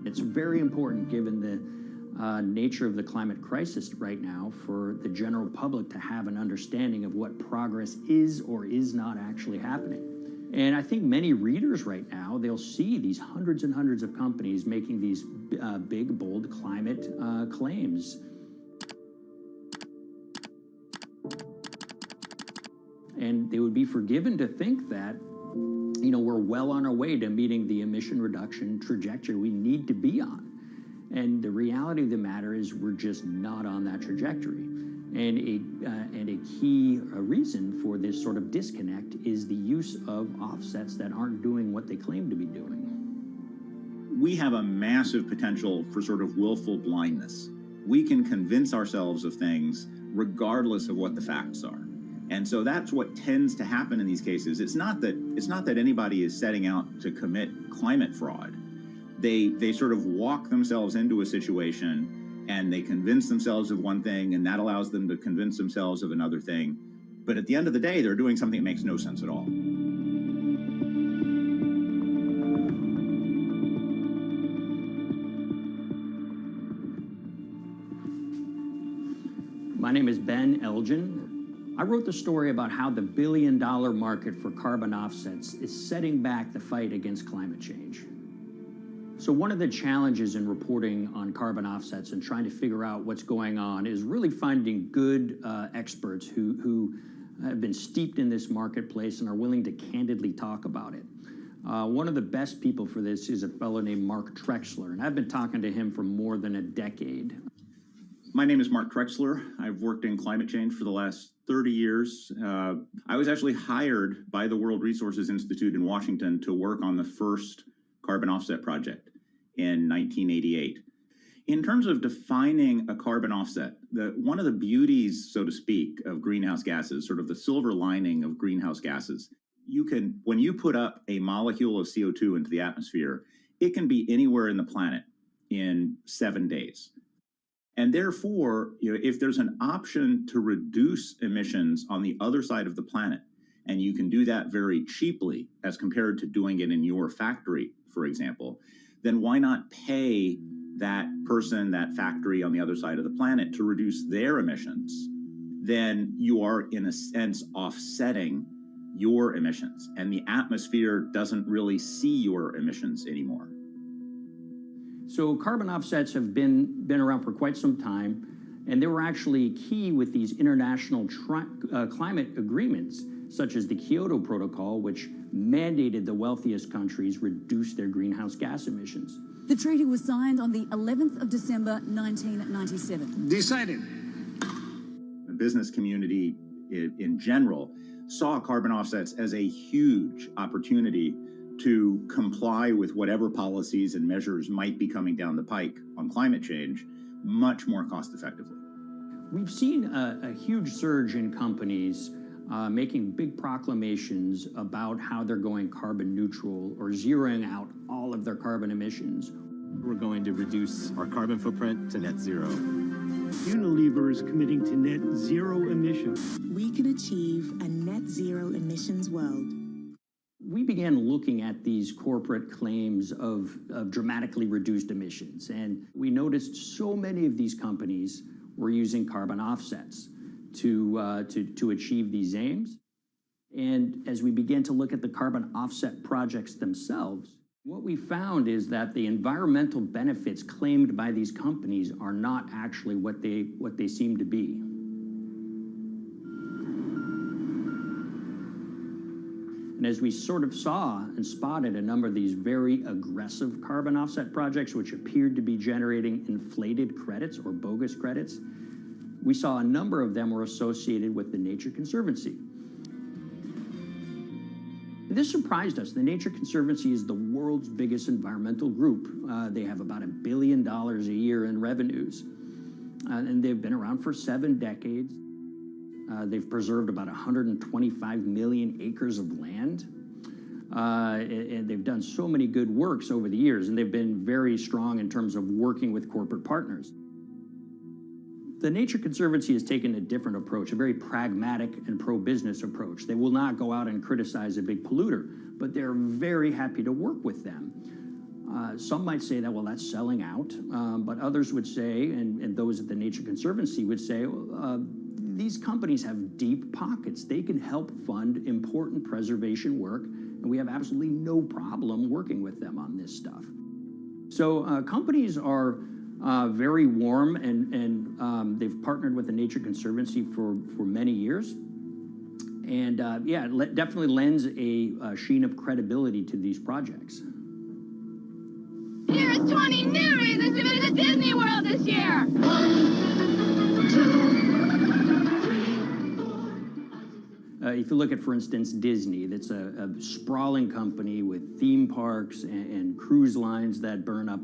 It's very important, given the nature of the climate crisis right now, for the general public to have an understanding of what progress is or is not actually happening. And I think many readers right now, they'll see these hundreds and hundreds of companies making these big, bold climate claims. And they would be forgiven to think that we're well on our way to meeting the emission reduction trajectory we need to be on. And the reality of the matter is we're just not on that trajectory. And a key reason for this sort of disconnect is the use of offsets that aren't doing what they claim to be doing. We have a massive potential for sort of willful blindness. We can convince ourselves of things regardless of what the facts are. And so that's what tends to happen in these cases. It's not that anybody is setting out to commit climate fraud. They sort of walk themselves into a situation and they convince themselves of one thing, and that allows them to convince themselves of another thing. But at the end of the day, they're doing something that makes no sense at all. My name is Ben Elgin. I wrote the story about how the billion-dollar market for carbon offsets is setting back the fight against climate change. So one of the challenges in reporting on carbon offsets and trying to figure out what's going on is really finding good experts who have been steeped in this marketplace and are willing to candidly talk about it. One of the best people for this is a fellow named Mark Trexler, and I've been talking to him for more than a decade. My name is Mark Trexler. I've worked in climate change for the last 30 years. I was actually hired by the World Resources Institute in Washington to work on the first carbon offset project in 1988. In terms of defining a carbon offset, one of the beauties, so to speak, of greenhouse gases, sort of the silver lining of greenhouse gases, when you put up a molecule of CO2 into the atmosphere, it can be anywhere in the planet in 7 days. And therefore, if there's an option to reduce emissions on the other side of the planet, and you can do that very cheaply as compared to doing it in your factory, for example, then why not pay that person, that factory on the other side of the planet to reduce their emissions? Then you are, in a sense, offsetting your emissions, and the atmosphere doesn't really see your emissions anymore. So carbon offsets have been around for quite some time, and they were actually key with these international climate agreements, such as the Kyoto Protocol, which mandated the wealthiest countries reduce their greenhouse gas emissions. The treaty was signed on the 11th of December, 1997. Decided. The business community in general saw carbon offsets as a huge opportunity to comply with whatever policies and measures might be coming down the pike on climate change much more cost effectively. We've seen a huge surge in companies making big proclamations about how they're going carbon neutral or zeroing out all of their carbon emissions. We're going to reduce our carbon footprint to net zero. Unilever is committing to net zero emissions. We can achieve a net zero emissions world. We began looking at these corporate claims of dramatically reduced emissions, and we noticed so many of these companies were using carbon offsets to achieve these aims. And as we began to look at the carbon offset projects themselves, what we found is that the environmental benefits claimed by these companies are not actually what they seem to be. And as we sort of saw and spotted a number of these very aggressive carbon offset projects, which appeared to be generating inflated credits or bogus credits, we saw a number of them were associated with the Nature Conservancy. This surprised us. The Nature Conservancy is the world's biggest environmental group. They have about $1 billion a year in revenues, and they've been around for 7 decades. They've preserved about 125 million acres of land, and they've done so many good works over the years, and they've been very strong in terms of working with corporate partners. The Nature Conservancy has taken a different approach, a very pragmatic and pro-business approach. They will not go out and criticize a big polluter, but they're very happy to work with them. Some might say that, well, that's selling out, but others would say, and those at the Nature Conservancy would say, these companies have deep pockets. They can help fund important preservation work, and we have absolutely no problem working with them on this stuff. So companies are very warm, and they've partnered with the Nature Conservancy for many years. And yeah, it definitely lends a sheen of credibility to these projects. Here is 20 new reasons to visit Disney World this year. 1, 2, if you look at, for instance, Disney, that's a sprawling company with theme parks and cruise lines that burn up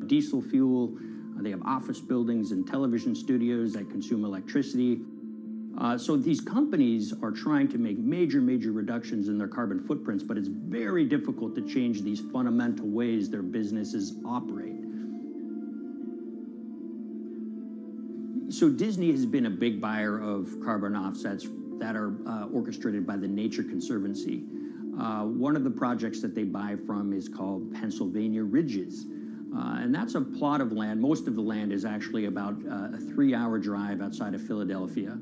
diesel fuel. They have office buildings and television studios that consume electricity. So these companies are trying to make major reductions in their carbon footprints, but it's very difficult to change these fundamental ways their businesses operate. So Disney has been a big buyer of carbon offsets that are orchestrated by the Nature Conservancy. One of the projects that they buy from is called Pennsylvania Ridges. And that's a plot of land. Most of the land is actually about a 3-hour drive outside of Philadelphia.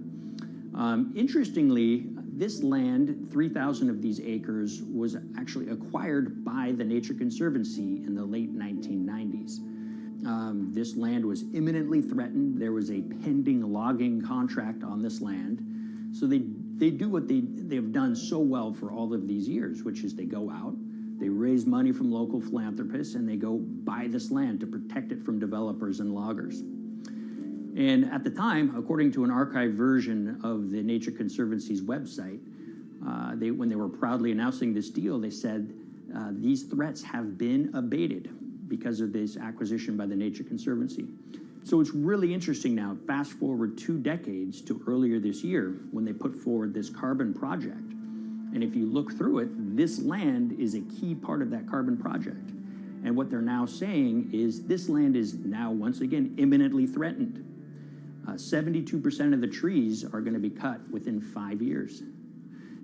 Interestingly, this land, 3,000 of these acres, was actually acquired by the Nature Conservancy in the late 1990s. This land was imminently threatened. There was a pending logging contract on this land. So they do what they've done so well for all of these years, which is they go out, they raise money from local philanthropists, and they go buy this land to protect it from developers and loggers. And at the time, according to an archived version of the Nature Conservancy's website, when they were proudly announcing this deal, they said, these threats have been abated because of this acquisition by the Nature Conservancy. So it's really interesting now, fast forward 2 decades to earlier this year when they put forward this carbon project. And if you look through it, this land is a key part of that carbon project. And what they're now saying is this land is now, once again, imminently threatened. 72% of the trees are going to be cut within 5 years.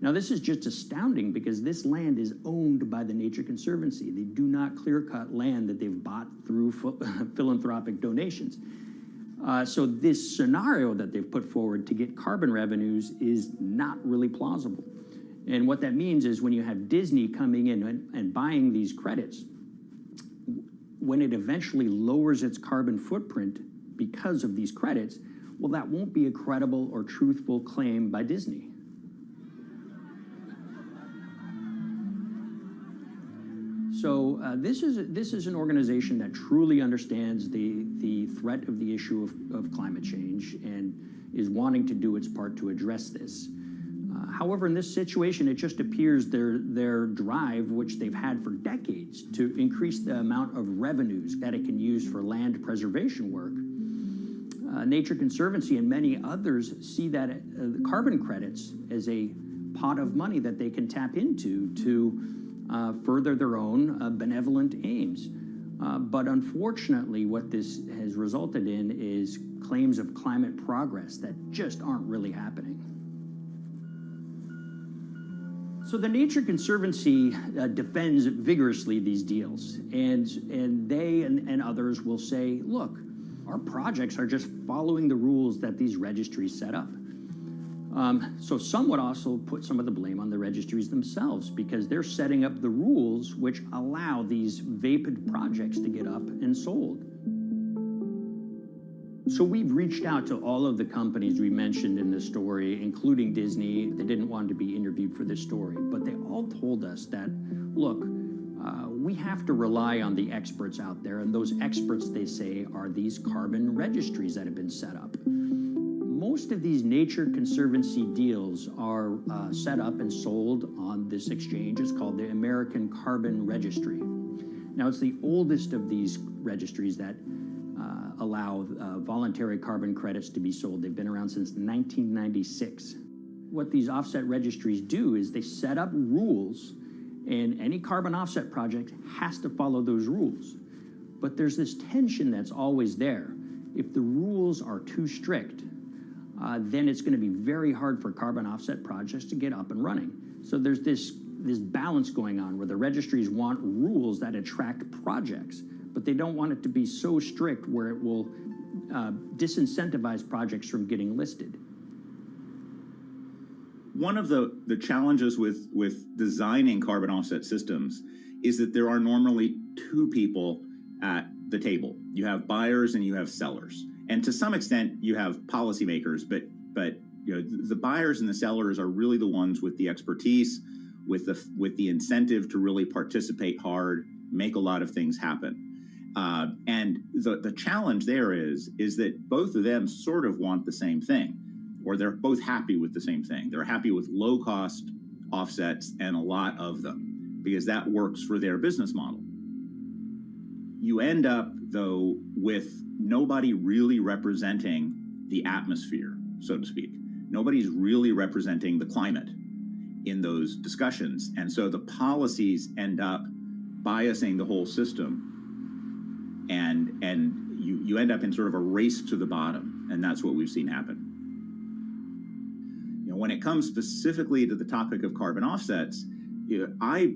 Now, this is just astounding because this land is owned by the Nature Conservancy. They do not clear-cut land that they've bought through philanthropic donations. So this scenario that they've put forward to get carbon revenues is not really plausible. And what that means is when you have Disney coming in and buying these credits, when it eventually lowers its carbon footprint because of these credits, well, that won't be a credible or truthful claim by Disney. So this is an organization that truly understands the threat of the issue of climate change and is wanting to do its part to address this. However, in this situation, it just appears their drive, which they've had for decades, to increase the amount of revenues that it can use for land preservation work, Nature Conservancy and many others see that the carbon credits as a pot of money that they can tap into to further their own benevolent aims. But unfortunately, what this has resulted in is claims of climate progress that just aren't really happening. So the Nature Conservancy defends vigorously these deals, and they and others will say, look, our projects are just following the rules that these registries set up. So some would also put some of the blame on the registries themselves because they're setting up the rules which allow these vapid projects to get up and sold. So we've reached out to all of the companies we mentioned in this story, including Disney. They didn't want to be interviewed for this story, but they all told us that, look, we have to rely on the experts out there, and those experts, they say, are these carbon registries that have been set up. Most of these Nature Conservancy deals are set up and sold on this exchange. It's called the American Carbon Registry. Now, it's the oldest of these registries that allow voluntary carbon credits to be sold. They've been around since 1996. What these offset registries do is they set up rules, and any carbon offset project has to follow those rules. But there's this tension that's always there. If the rules are too strict, then it's going to be very hard for carbon offset projects to get up and running. So there's this balance going on where the registries want rules that attract projects, but they don't want it to be so strict where it will disincentivize projects from getting listed. One of the challenges with designing carbon offset systems is that there are normally two people at the table. You have buyers and you have sellers. And to some extent, you have policymakers, but you know, the buyers and the sellers are really the ones with the expertise, with the incentive to really participate hard, make a lot of things happen. And the challenge there is that both of them sort of want the same thing, or they're both happy with the same thing. They're happy with low-cost offsets and a lot of them, because that works for their business model. You end up, though, with nobody really representing the atmosphere, so to speak. Nobody's really representing the climate in those discussions. And so the policies end up biasing the whole system. And you end up in sort of a race to the bottom. And that's what we've seen happen. You know, when it comes specifically to the topic of carbon offsets, you know, I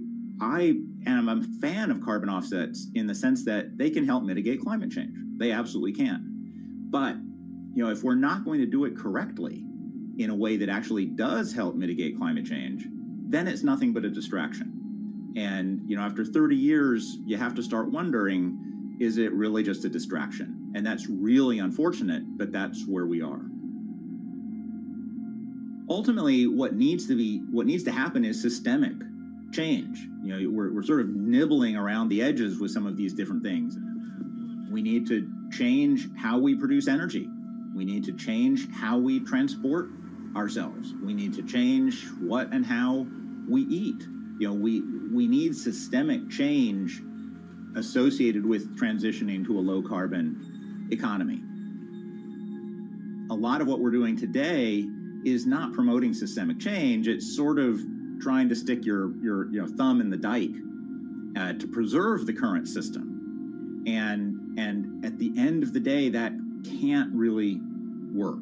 am a fan of carbon offsets in the sense that they can help mitigate climate change. They absolutely can. But, you know, if we're not going to do it correctly in a way that actually does help mitigate climate change, then it's nothing but a distraction. And, you know, after 30 years, you have to start wondering, is it really just a distraction? And that's really unfortunate, but that's where we are. Ultimately, what needs to happen is systemic change. You know, we're sort of nibbling around the edges with some of these different things. We need to change how we produce energy. We need to change how we transport ourselves. We need to change what and how we eat. You know, we need systemic change associated with transitioning to a low carbon economy. A lot of what we're doing today is not promoting systemic change. It's sort of trying to stick your thumb in the dike to preserve the current system. And at the end of the day, that can't really work.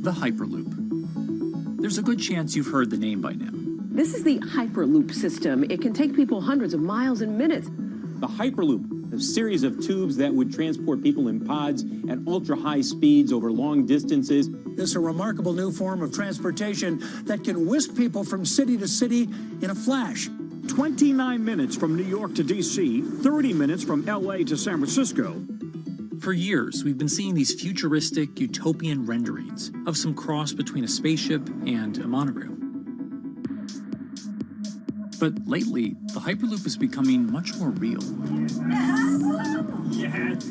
the Hyperloop. There's a good chance you've heard the name by now. This is the Hyperloop system. It can take people hundreds of miles in minutes. The Hyperloop, a series of tubes that would transport people in pods at ultra-high speeds over long distances. This is a remarkable new form of transportation that can whisk people from city to city in a flash. 29 minutes from New York to D.C., 30 minutes from L.A. to San Francisco. For years, we've been seeing these futuristic, utopian renderings of some cross between a spaceship and a monorail. But lately, the Hyperloop is becoming much more real. Yes.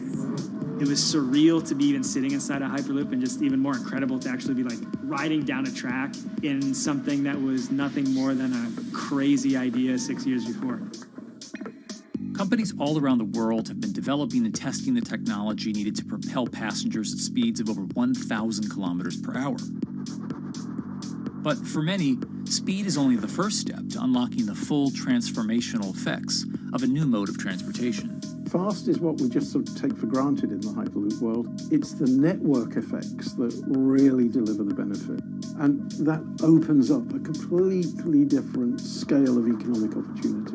It was surreal to be even sitting inside a Hyperloop, and just even more incredible to actually be like riding down a track in something that was nothing more than a crazy idea 6 years before. Companies all around the world have been developing and testing the technology needed to propel passengers at speeds of over 1,000 kilometers per hour. But for many, speed is only the first step to unlocking the full transformational effects of a new mode of transportation. Fast is what we just sort of take for granted in the Hyperloop world. It's the network effects that really deliver the benefit. And that opens up a completely different scale of economic opportunity.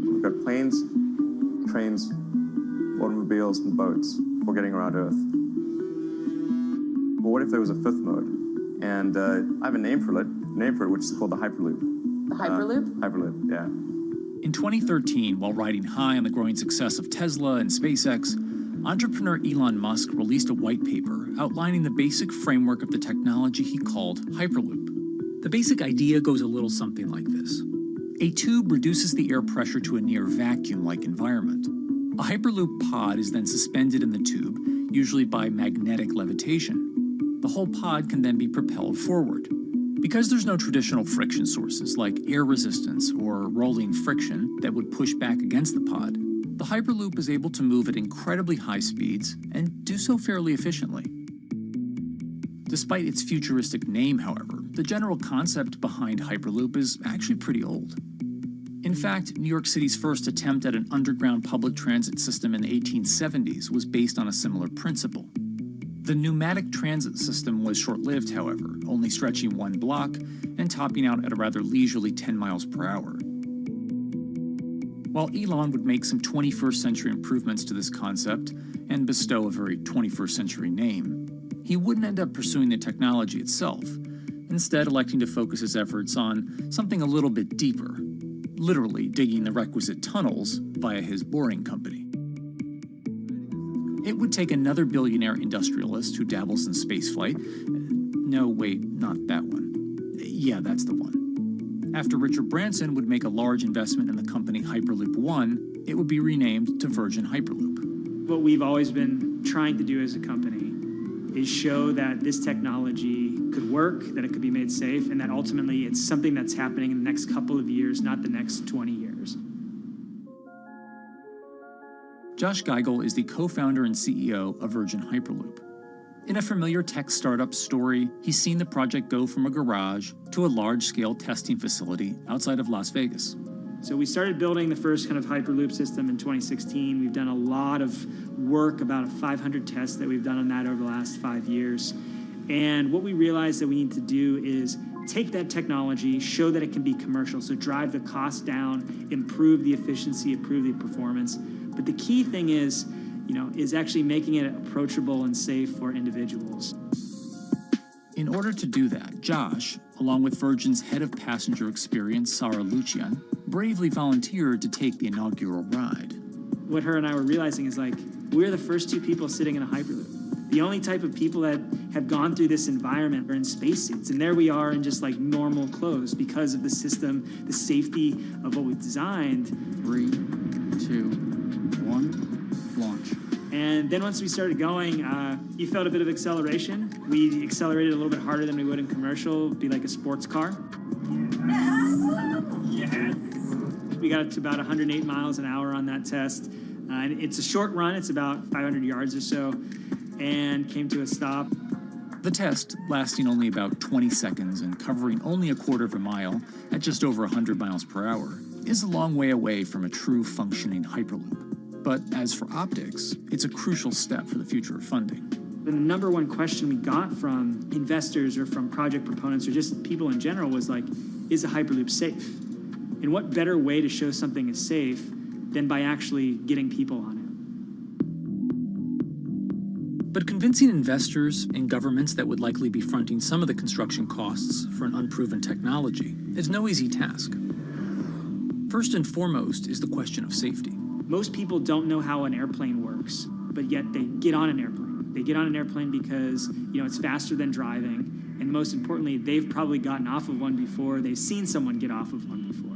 We've got planes, trains, automobiles, and boats for getting around Earth. But what if there was a fifth mode? And I have a name for it, which is called the Hyperloop. The Hyperloop? Hyperloop, yeah. In 2013, while riding high on the growing success of Tesla and SpaceX, entrepreneur Elon Musk released a white paper outlining the basic framework of the technology he called Hyperloop. The basic idea goes a little something like this. A tube reduces the air pressure to a near vacuum-like environment. A Hyperloop pod is then suspended in the tube, usually by magnetic levitation. The whole pod can then be propelled forward. Because there's no traditional friction sources like air resistance or rolling friction that would push back against the pod, the Hyperloop is able to move at incredibly high speeds and do so fairly efficiently. Despite its futuristic name, however, the general concept behind Hyperloop is actually pretty old. In fact, New York City's first attempt at an underground public transit system in the 1870s was based on a similar principle. The pneumatic transit system was short-lived, however, only stretching one block and topping out at a rather leisurely 10 miles per hour. While Elon would make some 21st century improvements to this concept and bestow a very 21st century name, he wouldn't end up pursuing the technology itself, instead electing to focus his efforts on something a little bit deeper, literally digging the requisite tunnels via his boring company. It would take another billionaire industrialist who dabbles in spaceflight. No, wait, not that one. Yeah, that's the one. After Richard Branson would make a large investment in the company Hyperloop One, it would be renamed to Virgin Hyperloop. What we've always been trying to do as a company is show that this technology could work, that it could be made safe, and that ultimately it's something that's happening in the next couple of years, not the next 20 years. Josh Geigel is the co-founder and CEO of Virgin Hyperloop. In a familiar tech startup story, he's seen the project go from a garage to a large-scale testing facility outside of Las Vegas. So we started building the first kind of Hyperloop system in 2016. We've done a lot of work, about 500 tests that we've done on that over the last 5 years. And what we realized that we need to do is take that technology, show that it can be commercial, so drive the cost down, improve the efficiency, improve the performance. But the key thing is actually making it approachable and safe for individuals. In order to do that, Josh, along with Virgin's head of passenger experience, Sarah Lucian, bravely volunteered to take the inaugural ride. What her and I were realizing is we're the first two people sitting in a Hyperloop. The only type of people that have gone through this environment are in spacesuits, and there we are in just normal clothes because of the system, the safety of what we've designed. 3, 2, 1, launch. And then once we started going, you felt a bit of acceleration. We accelerated a little bit harder than we would in commercial. It'd be like a sports car. Yes. We got up to about 108 miles an hour on that test. And it's a short run. It's about 500 yards or so. And came to a stop. The test, lasting only about 20 seconds and covering only a quarter of a mile at just over 100 miles per hour, is a long way away from a true functioning Hyperloop. But as for optics, it's a crucial step for the future of funding. The number one question we got from investors or from project proponents or just people in general was like, is a Hyperloop safe? And what better way to show something is safe than by actually getting people on it? But convincing investors and governments that would likely be fronting some of the construction costs for an unproven technology is no easy task. First and foremost is the question of safety. Most people don't know how an airplane works, but yet they get on an airplane. They get on an airplane because, it's faster than driving, and most importantly, they've probably gotten off of one before, they've seen someone get off of one before.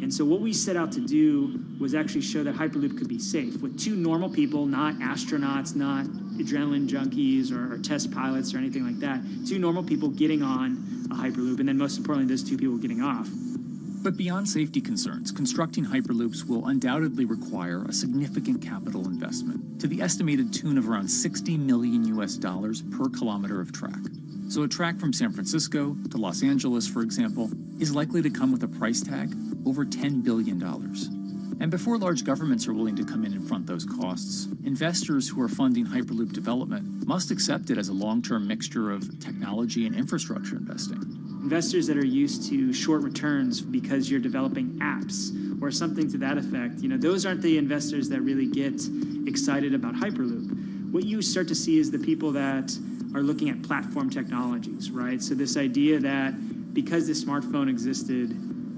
And so what we set out to do was actually show that Hyperloop could be safe with two normal people, not astronauts, not adrenaline junkies or test pilots or anything like that. Two normal people getting on a Hyperloop, and then most importantly, those two people getting off. But beyond safety concerns, constructing Hyperloops will undoubtedly require a significant capital investment to the estimated tune of around $60 million per kilometer of track. So a track from San Francisco to Los Angeles, for example, is likely to come with a price tag over $10 billion. And before large governments are willing to come in and front those costs, investors who are funding Hyperloop development must accept it as a long-term mixture of technology and infrastructure investing. Investors that are used to short returns because you're developing apps or something to that effect, those aren't the investors that really get excited about Hyperloop. What you start to see is the people that are looking at platform technologies, right? So this idea that because the smartphone existed,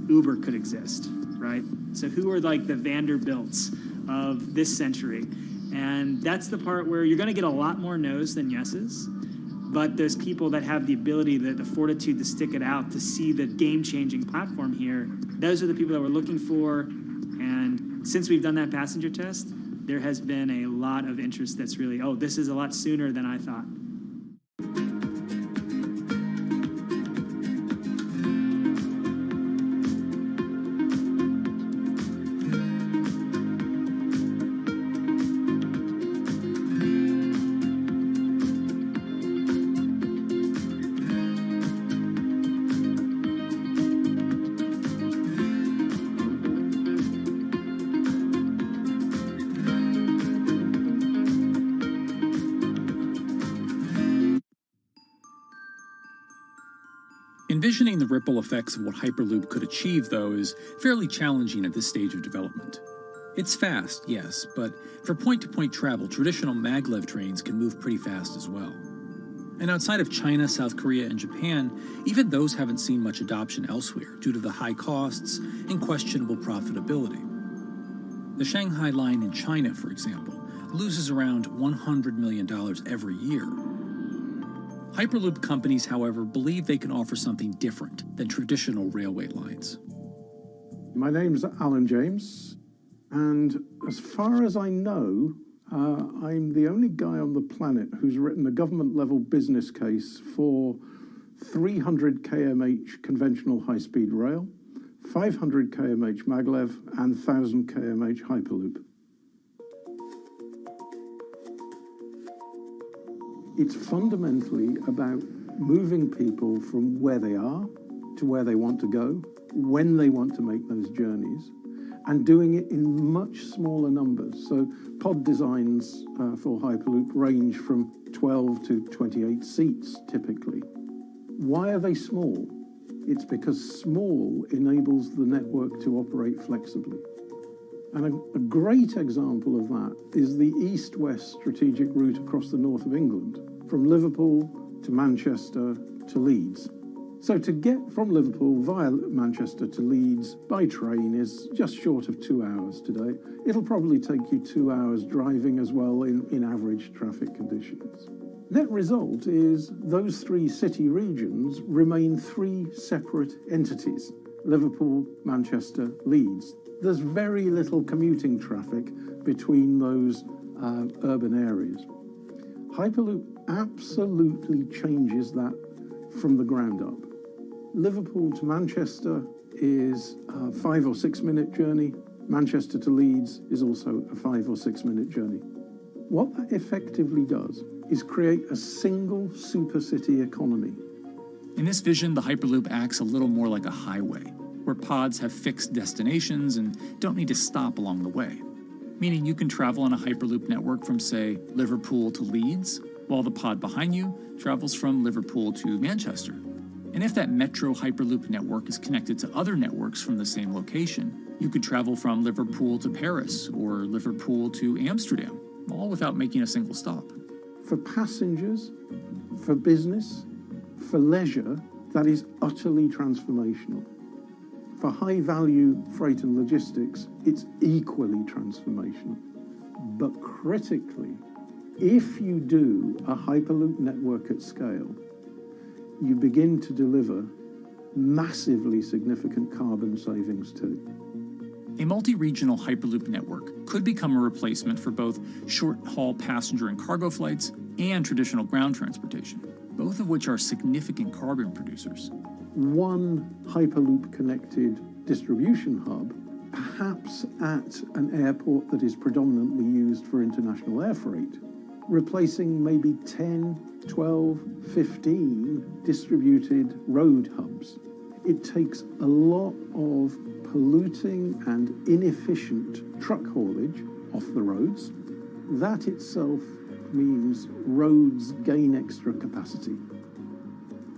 Uber could exist, right? So who are like the Vanderbilts of this century? And that's the part where you're going to get a lot more no's than yeses. But those people that have the ability, the fortitude to stick it out, to see the game-changing platform here, those are the people that we're looking for. And since we've done that passenger test, there has been a lot of interest that's really, this is a lot sooner than I thought. Envisioning the ripple effects of what Hyperloop could achieve, though, is fairly challenging at this stage of development. It's fast, yes, but for point-to-point travel, traditional maglev trains can move pretty fast as well. And outside of China, South Korea, and Japan, even those haven't seen much adoption elsewhere due to the high costs and questionable profitability. The Shanghai line in China, for example, loses around $100 million every year. Hyperloop companies, however, believe they can offer something different than traditional railway lines. My name's Alan James, and as far as I know, I'm the only guy on the planet who's written a government-level business case for 300 kmh conventional high-speed rail, 500 kmh maglev, and 1,000 kmh Hyperloop. It's fundamentally about moving people from where they are to where they want to go, when they want to make those journeys, and doing it in much smaller numbers. So pod designs for Hyperloop range from 12 to 28 seats, typically. Why are they small? It's because small enables the network to operate flexibly. And a great example of that is the east-west strategic route across the north of England, from Liverpool to Manchester to Leeds. So to get from Liverpool via Manchester to Leeds by train is just short of 2 hours today. It'll probably take you 2 hours driving as well in average traffic conditions. Net result is those three city regions remain three separate entities: Liverpool, Manchester, Leeds. There's very little commuting traffic between those urban areas. Hyperloop absolutely changes that from the ground up. Liverpool to Manchester is a 5 or 6 minute journey. Manchester to Leeds is also a 5 or 6 minute journey. What that effectively does is create a single supercity economy. In this vision, the Hyperloop acts a little more like a highway, where pods have fixed destinations and don't need to stop along the way. Meaning you can travel on a Hyperloop network from, say, Liverpool to Leeds, while the pod behind you travels from Liverpool to Manchester. And if that metro Hyperloop network is connected to other networks from the same location, you could travel from Liverpool to Paris or Liverpool to Amsterdam, all without making a single stop. For passengers, for business, for leisure, that is utterly transformational. For high-value freight and logistics, it's equally transformational. But critically, if you do a Hyperloop network at scale, you begin to deliver massively significant carbon savings too. A multi-regional Hyperloop network could become a replacement for both short-haul passenger and cargo flights and traditional ground transportation, both of which are significant carbon producers. One Hyperloop-connected distribution hub, perhaps at an airport that is predominantly used for international air freight, replacing maybe 10, 12, 15 distributed road hubs. It takes a lot of polluting and inefficient truck haulage off the roads. That itself means roads gain extra capacity.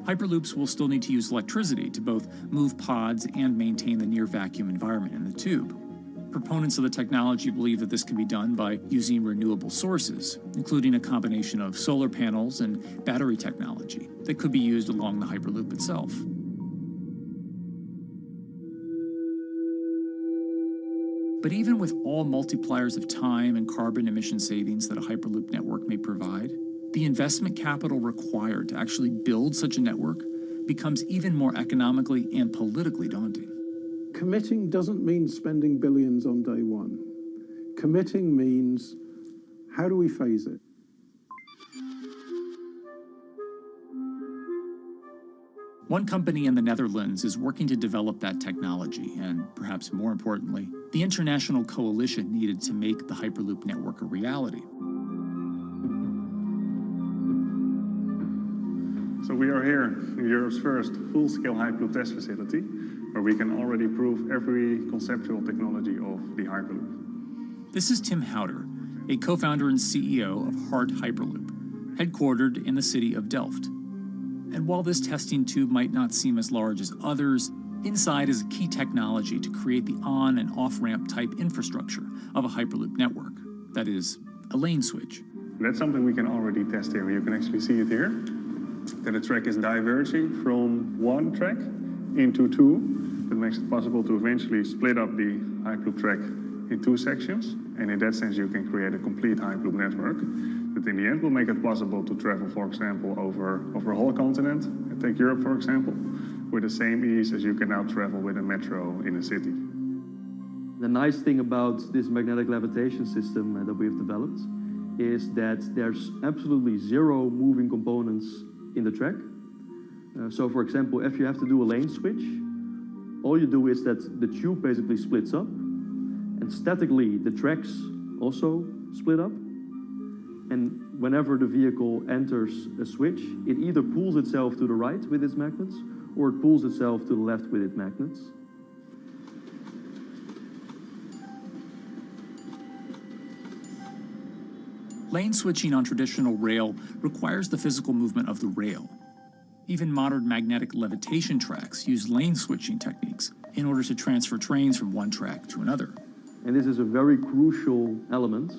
Hyperloops will still need to use electricity to both move pods and maintain the near-vacuum environment in the tube. Proponents of the technology believe that this can be done by using renewable sources, including a combination of solar panels and battery technology that could be used along the Hyperloop itself. But even with all multipliers of time and carbon emission savings that a Hyperloop network may provide, the investment capital required to actually build such a network becomes even more economically and politically daunting. Committing doesn't mean spending billions on day one. Committing means, how do we phase it? One company in the Netherlands is working to develop that technology, and perhaps more importantly, the international coalition needed to make the Hyperloop network a reality. So we are here in Europe's first full-scale Hyperloop test facility, where we can already prove every conceptual technology of the Hyperloop. This is Tim Houter, a co-founder and CEO of Hart Hyperloop, headquartered in the city of Delft. And while this testing tube might not seem as large as others, inside is a key technology to create the on- and off-ramp type infrastructure of a Hyperloop network, that is, a lane switch. That's something we can already test here. You can actually see it here, that the track is diverging from one track into two. That makes it possible to eventually split up the Hyperloop track in two sections. And in that sense, you can create a complete Hyperloop network that in the end will make it possible to travel, for example, over a whole continent. And take Europe, for example, with the same ease as you can now travel with a metro in a city. The nice thing about this magnetic levitation system that we've developed is that there's absolutely zero moving components in the track. So for example, if you have to do a lane switch, all you do is that the tube basically splits up, and statically the tracks also split up. And whenever the vehicle enters a switch, it either pulls itself to the right with its magnets, or it pulls itself to the left with its magnets. Lane switching on traditional rail requires the physical movement of the rail. Even modern magnetic levitation tracks use lane switching techniques in order to transfer trains from one track to another. And this is a very crucial element,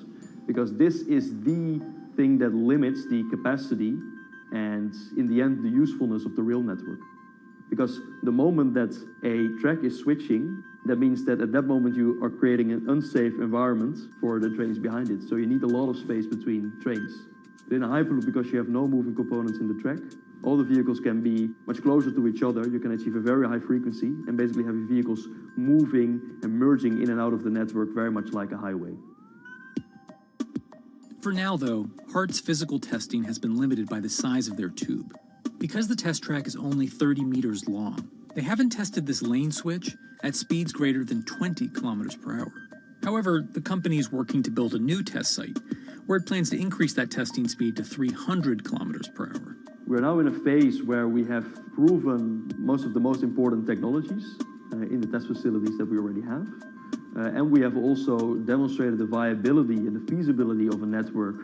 because this is the thing that limits the capacity and, in the end, the usefulness of the rail network. Because the moment that a track is switching, that means that at that moment you are creating an unsafe environment for the trains behind it. So you need a lot of space between trains. In a Hyperloop, because you have no moving components in the track, all the vehicles can be much closer to each other. You can achieve a very high frequency and basically have your vehicles moving and merging in and out of the network very much like a highway. For now, though, Hart's physical testing has been limited by the size of their tube. Because the test track is only 30 meters long, they haven't tested this lane switch at speeds greater than 20 kilometers per hour. However, the company is working to build a new test site where it plans to increase that testing speed to 300 kilometers per hour. We're now in a phase where we have proven most of the most important technologies in the test facilities that we already have. And we have also demonstrated the viability and the feasibility of a network.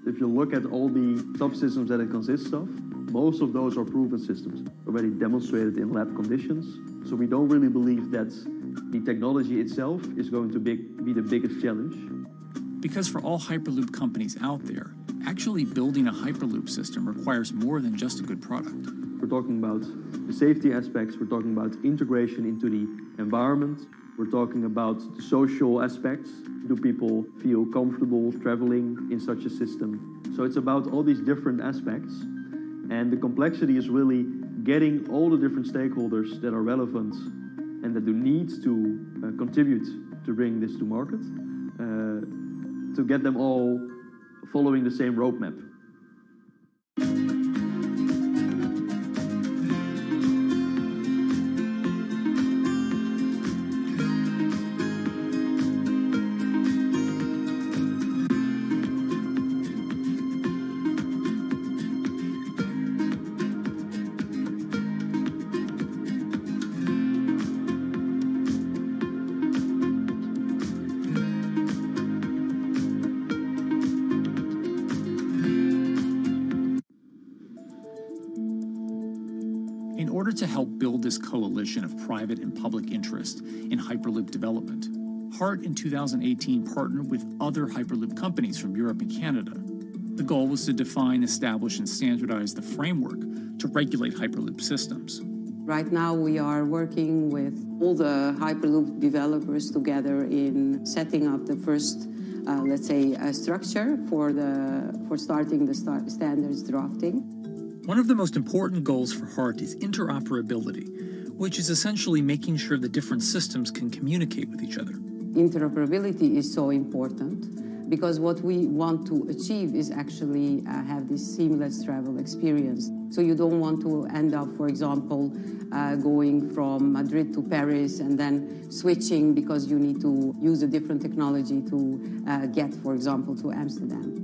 If you look at all the subsystems that it consists of, most of those are proven systems, already demonstrated in lab conditions. So we don't really believe that the technology itself is going to be the biggest challenge. Because for all Hyperloop companies out there, actually building a Hyperloop system requires more than just a good product. We're talking about the safety aspects, we're talking about integration into the environment, we're talking about the social aspects. Do people feel comfortable traveling in such a system? So it's about all these different aspects, and the complexity is really getting all the different stakeholders that are relevant and that do need to contribute to bring this to market, to get them all following the same roadmap. In order to help build this coalition of private and public interest in Hyperloop development, HART in 2018 partnered with other Hyperloop companies from Europe and Canada. The goal was to define, establish, and standardize the framework to regulate Hyperloop systems. Right now we are working with all the Hyperloop developers together in setting up the first, let's say, structure for starting the standards drafting. One of the most important goals for HART is interoperability, which is essentially making sure the different systems can communicate with each other. Interoperability is so important because what we want to achieve is actually have this seamless travel experience. So you don't want to end up, for example, going from Madrid to Paris and then switching because you need to use a different technology to get, for example, to Amsterdam.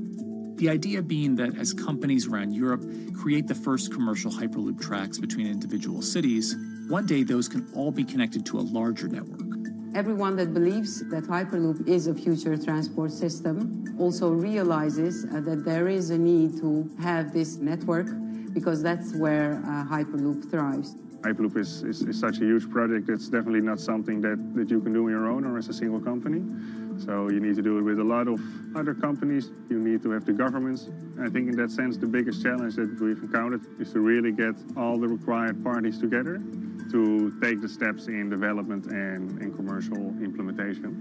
The idea being that as companies around Europe create the first commercial Hyperloop tracks between individual cities, one day those can all be connected to a larger network. Everyone that believes that Hyperloop is a future transport system also realizes that there is a need to have this network because that's where Hyperloop thrives. Hyperloop is such a huge project. It's definitely not something that you can do on your own or as a single company. So you need to do it with a lot of other companies. You need to have the governments. I think in that sense, the biggest challenge that we've encountered is to really get all the required parties together to take the steps in development and in commercial implementation.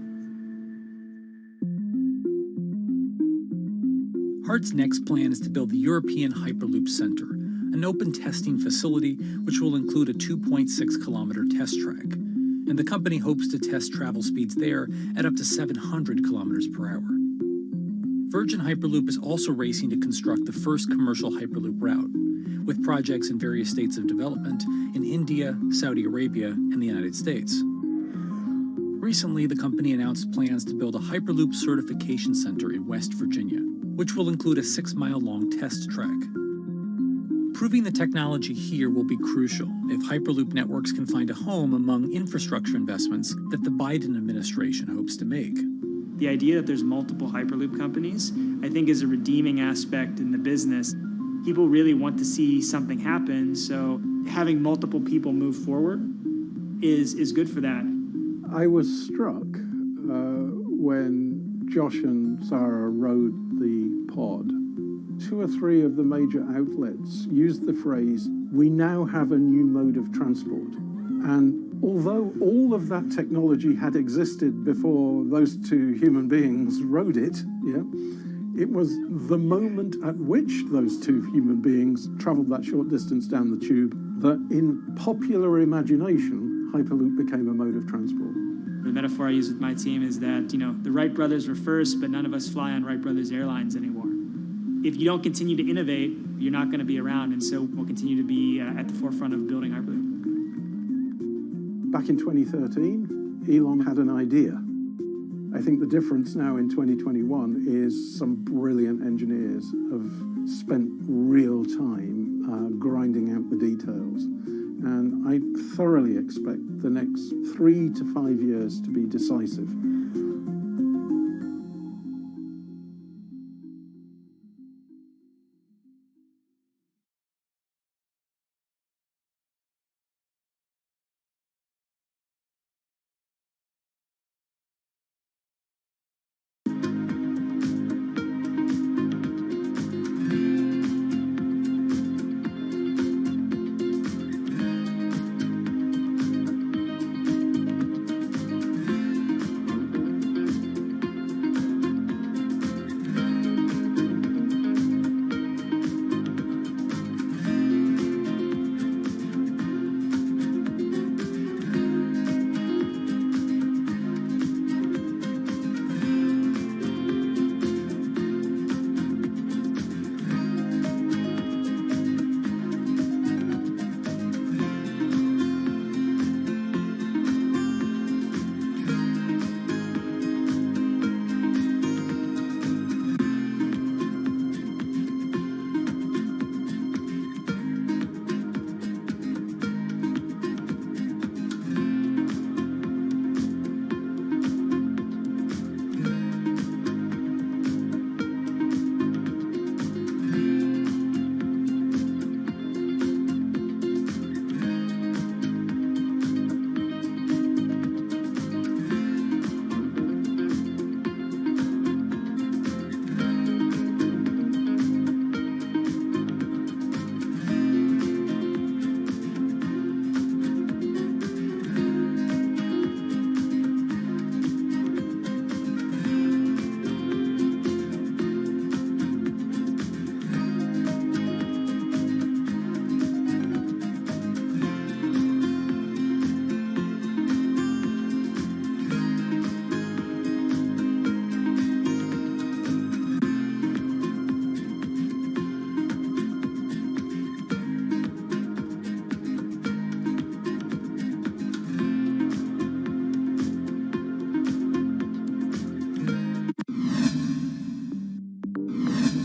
HART's next plan is to build the European Hyperloop Center, an open testing facility which will include a 2.6-kilometer test track. And the company hopes to test travel speeds there at up to 700 kilometers per hour. Virgin Hyperloop is also racing to construct the first commercial Hyperloop route, with projects in various states of development in India, Saudi Arabia, and the United States. Recently, the company announced plans to build a Hyperloop certification center in West Virginia, which will include a 6-mile-long test track. Proving the technology here will be crucial if Hyperloop networks can find a home among infrastructure investments that the Biden administration hopes to make. The idea that there's multiple Hyperloop companies, I think, is a redeeming aspect in the business. People really want to see something happen, so having multiple people move forward is good for that. I was struck when Josh and Sarah rode the pod. 2 or 3 of the major outlets used the phrase, "We now have a new mode of transport." And although all of that technology had existed before those 2 human beings rode it, it was the moment at which those 2 human beings traveled that short distance down the tube that in popular imagination, Hyperloop became a mode of transport. The metaphor I use with my team is that, the Wright brothers were first, but none of us fly on Wright Brothers Airlines anymore. If you don't continue to innovate, you're not going to be around, and so we'll continue to be at the forefront of building Hyperloop. Back in 2013, Elon had an idea. I think the difference now in 2021 is some brilliant engineers have spent real time grinding out the details. And I thoroughly expect the next 3 to 5 years to be decisive.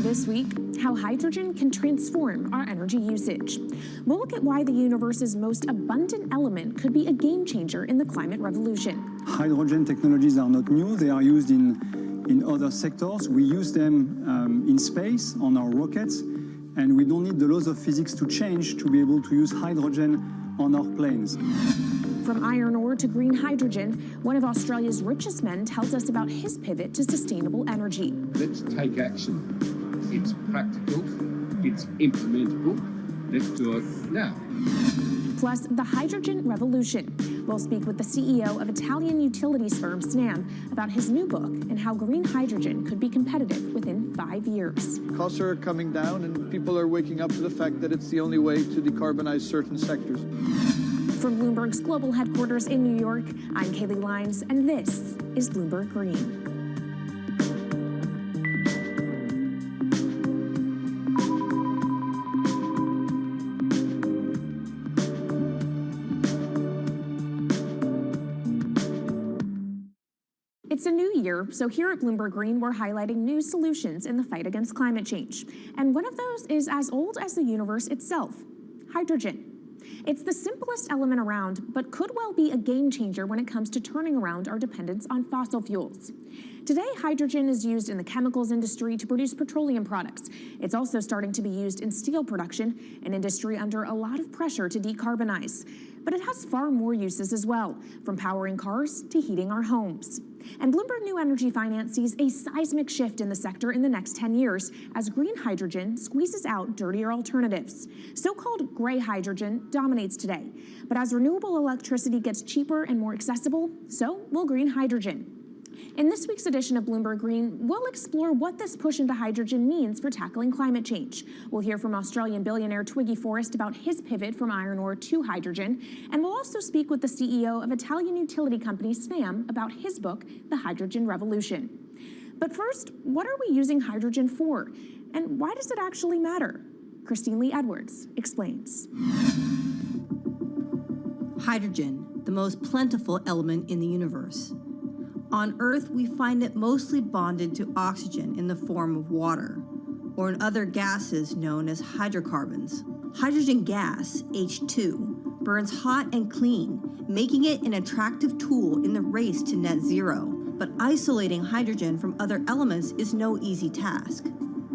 This week, how hydrogen can transform our energy usage. We'll look at why the universe's most abundant element could be a game changer in the climate revolution. Hydrogen technologies are not new. They are used in other sectors. We use them in space, on our rockets, and we don't need the laws of physics to change to be able to use hydrogen on our planes. From iron ore to green hydrogen, one of Australia's richest men tells us about his pivot to sustainable energy. Let's take action. It's practical, it's implementable. Let's do it now. Plus, the hydrogen revolution. We'll speak with the CEO of Italian utilities firm Snam about his new book and how green hydrogen could be competitive within 5 years. Costs are coming down and people are waking up to the fact that it's the only way to decarbonize certain sectors. From Bloomberg's global headquarters in New York, I'm Kaylee Lines, and this is Bloomberg Green. It's a new year, so here at Bloomberg Green, we're highlighting new solutions in the fight against climate change. And one of those is as old as the universe itself, hydrogen. It's the simplest element around, but could well be a game changer when it comes to turning around our dependence on fossil fuels. Today, hydrogen is used in the chemicals industry to produce petroleum products. It's also starting to be used in steel production, an industry under a lot of pressure to decarbonize. But it has far more uses as well, from powering cars to heating our homes. And Bloomberg New Energy Finance sees a seismic shift in the sector in the next 10 years as green hydrogen squeezes out dirtier alternatives. So-called gray hydrogen dominates today. But as renewable electricity gets cheaper and more accessible, so will green hydrogen. In this week's edition of Bloomberg Green, we'll explore what this push into hydrogen means for tackling climate change. We'll hear from Australian billionaire Twiggy Forrest about his pivot from iron ore to hydrogen, and we'll also speak with the CEO of Italian utility company Snam about his book, The Hydrogen Revolution. But first, what are we using hydrogen for, and why does it actually matter? Christine Lee Edwards explains. Hydrogen, the most plentiful element in the universe. On Earth, we find it mostly bonded to oxygen in the form of water, or in other gases known as hydrocarbons. Hydrogen gas, H2, burns hot and clean, making it an attractive tool in the race to net zero. But isolating hydrogen from other elements is no easy task.